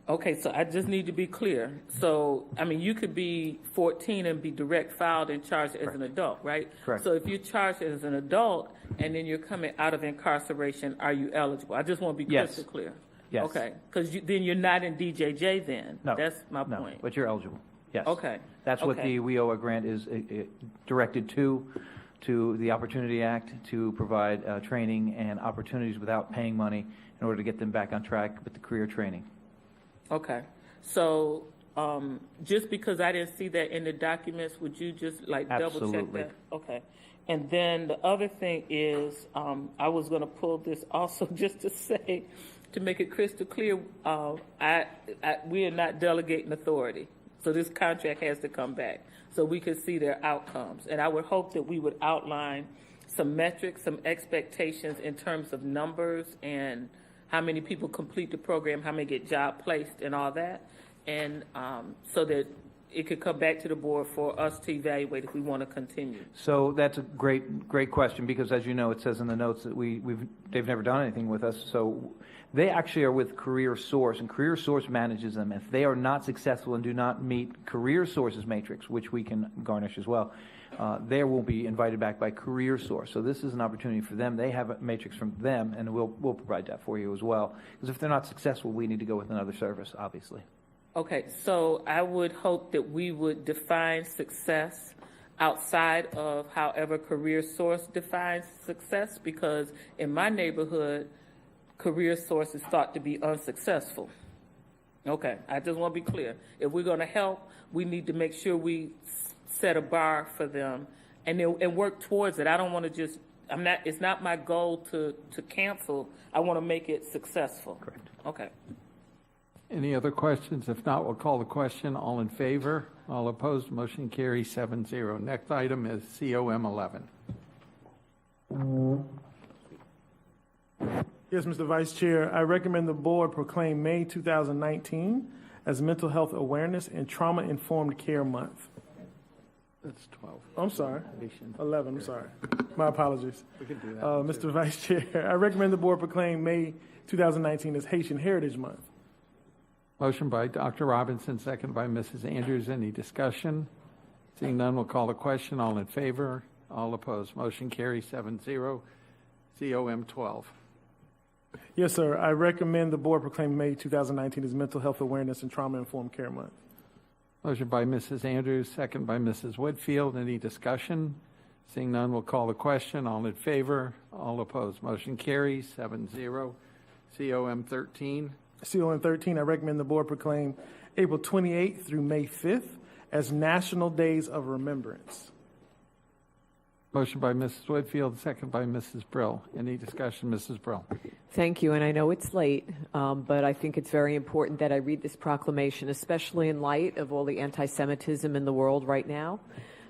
Okay, so I just need to be clear. So, I mean, you could be 14 and be direct filed and charged as an adult, right? Correct. So if you're charged as an adult and then you're coming out of incarceration, are you eligible? I just want to be crystal clear. Yes. Okay, because then you're not in DJJ then. No. That's my point. But you're eligible. Yes. Okay. That's what Okay. the WIOA grant is directed to the Opportunity Act, to provide training and opportunities without paying money in order to get them back on track with the career training. Okay, so just because I didn't see that in the documents, would you just like double check Absolutely. that? Okay, and then the other thing is, I was going to pull this also just to say, to make it crystal clear, we are not delegating authority, so this contract has to come back so we can see their outcomes, and I would hope that we would outline some metrics, some expectations in terms of numbers and how many people complete the program, how many get job placed and all that, and so that it could come back to the board for us to evaluate if we want to continue. So that's a great question, because as you know, it says in the notes that they've never done anything with us. So they actually are with Career Source, and Career Source manages them. If they are not successful and do not meet Career Source's matrix, which we can garnish as well, they will be invited back by Career Source. So this is an opportunity for them. They have a matrix from them, and we'll provide that for you as well. Because if they're not successful, we need to go with another service, obviously. Okay, so I would hope that we would define success outside of however Career Source defines success, because in my neighborhood, Career Source is thought to be unsuccessful. Okay, I just want to be clear. If we're going to help, we need to make sure we set a bar for them and work towards it. I don't want to just, it's not my goal to cancel. I want to make it successful. Correct. Okay. Any other questions? If not, we'll call the question. All in favor? All opposed? Motion carries 7-0. Next item is COM 11. Yes, Mr. Vice Chair, I recommend the board proclaim May 2019 as Mental Health Awareness and Trauma-Informed Care Month. That's 12. I'm sorry. 11, I'm sorry. My apologies. We can do that. Mr. Vice Chair, I recommend the board proclaim May 2019 as Haitian Heritage Month. Motion by Dr. Robinson, second by Mrs. Andrews. Any discussion? Seeing none, we'll call the question. All in favor? All opposed? Motion carries 7-0. COM 12. Yes, sir. I recommend the board proclaim May 2019 as Mental Health Awareness and Trauma-Informed Care Month. Motion by Mrs. Andrews, second by Mrs. Whitfield. Any discussion? Seeing none, we'll call the question. All in favor? All opposed? Motion carries 7-0. COM 13. COM 13, I recommend the board proclaim April 28th through May 5th as National Days of Remembrance. Motion by Mrs. Whitfield, second by Mrs. Brill. Any discussion, Mrs. Brill? Thank you, and I know it's late, but I think it's very important that I read this proclamation, especially in light of all the anti-Semitism in the world right now.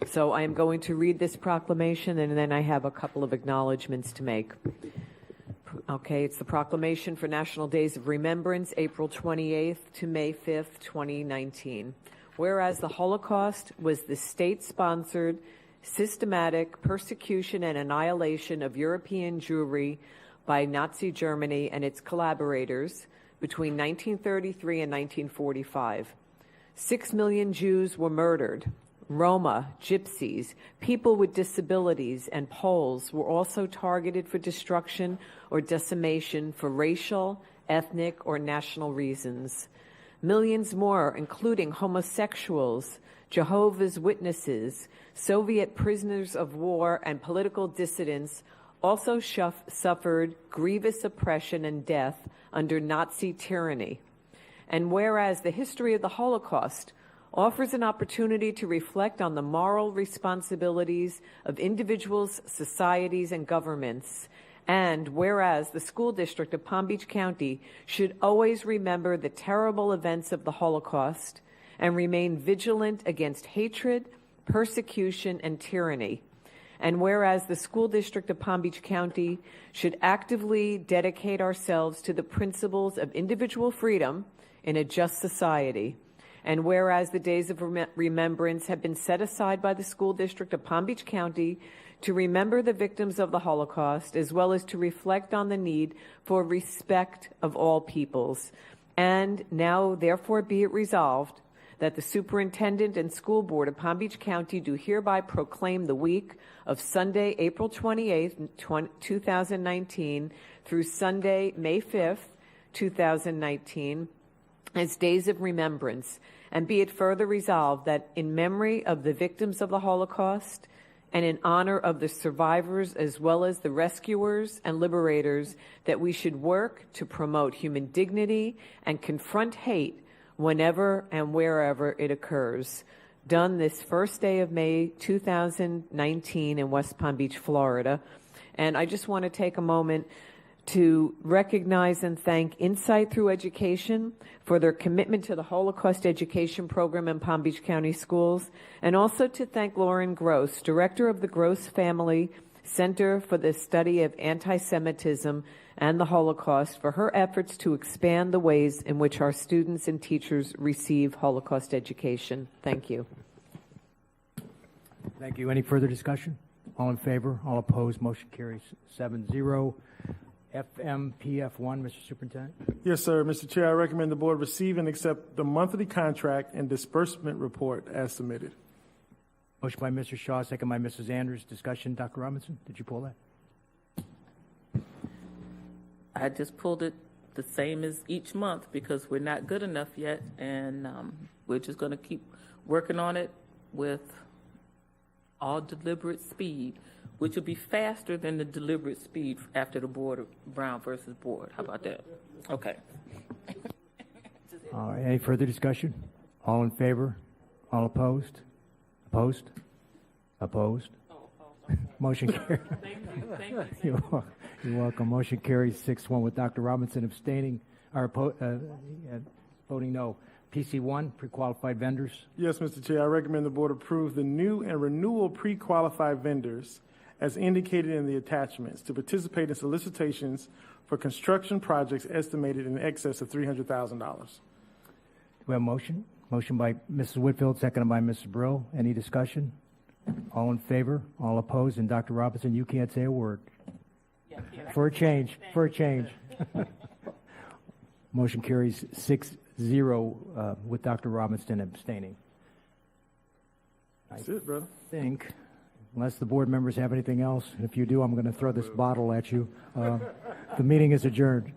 So I am going to read this proclamation, and then I have a couple of acknowledgments to make. Okay, it's the proclamation for National Days of Remembrance, April 28th to May 5th, 2019. Whereas the Holocaust was the state-sponsored, systematic persecution and annihilation of European Jewry by Nazi Germany and its collaborators between 1933 and 1945. 6 million Jews were murdered. Roma, Gypsies, people with disabilities, and Poles were also targeted for destruction or decimation for racial, ethnic, or national reasons. Millions more, including homosexuals, Jehovah's Witnesses, Soviet prisoners of war, and political dissidents, also suffered grievous oppression and death under Nazi tyranny. And whereas the history of the Holocaust offers an opportunity to reflect on the moral responsibilities of individuals, societies, and governments, and whereas the school district of Palm Beach County should always remember the terrible events of the Holocaust and remain vigilant against hatred, persecution, and tyranny. And whereas the school district of Palm Beach County should actively dedicate ourselves to the principles of individual freedom in a just society. And whereas the days of remembrance have been set aside by the school district of Palm Beach County to remember the victims of the Holocaust, as well as to reflect on the need for respect of all peoples. And now, therefore, be it resolved that the superintendent and school board of Palm Beach County do hereby proclaim the week of Sunday, April 28th, 2019 through Sunday, May 5th, 2019 as days of remembrance, and be it further resolved that in memory of the victims of the Holocaust and in honor of the survivors as well as the rescuers and liberators, that we should work to promote human dignity and confront hate whenever and wherever it occurs. Done this first day of May 2019 in West Palm Beach, Florida. And I just want to take a moment to recognize and thank Insight Through Education for their commitment to the Holocaust education program in Palm Beach County Schools, and also to thank Lauren Gross, director of the Gross Family Center for the Study of Anti-Semitism and the Holocaust, for her efforts to expand the ways in which our students and teachers receive Holocaust education. Thank you. Thank you. Any further discussion? All in favor? All opposed? Motion carries 7-0. FMPF1, Mr. Superintendent. Yes, sir. Mr. Chair, I recommend the board receive and accept the monthly contract and disbursement report as submitted. Motion by Mr. Shaw, second by Mrs. Andrews. Discussion. Dr. Robinson, did you pull that? I just pulled it the same as each month because we're not good enough yet, and we're just going to keep working on it with all deliberate speed, which will be faster than the deliberate speed after the Brown versus Board. How about that? Okay. All right. Any further discussion? All in favor? All opposed? Opposed? Opposed? Motion carries. Thank you. You're welcome. Motion carries 6-1 with Dr. Robinson abstaining or voting no. PC1, pre-qualified vendors. Yes, Mr. Chair, I recommend the board approve the new and renewal pre-qualified vendors as indicated in the attachments to participate in solicitations for construction projects estimated in excess of $300,000. Do we have a motion? Motion by Mrs. Whitfield, seconded by Mrs. Brill. Any discussion? All in favor? All opposed? And Dr. Robinson, you can't say a word. For a change. For a change. Motion carries 6-0 with Dr. Robinson abstaining. That's it, brother. I think, unless the board members have anything else, if you do, I'm going to throw this bottle at you. The meeting is adjourned.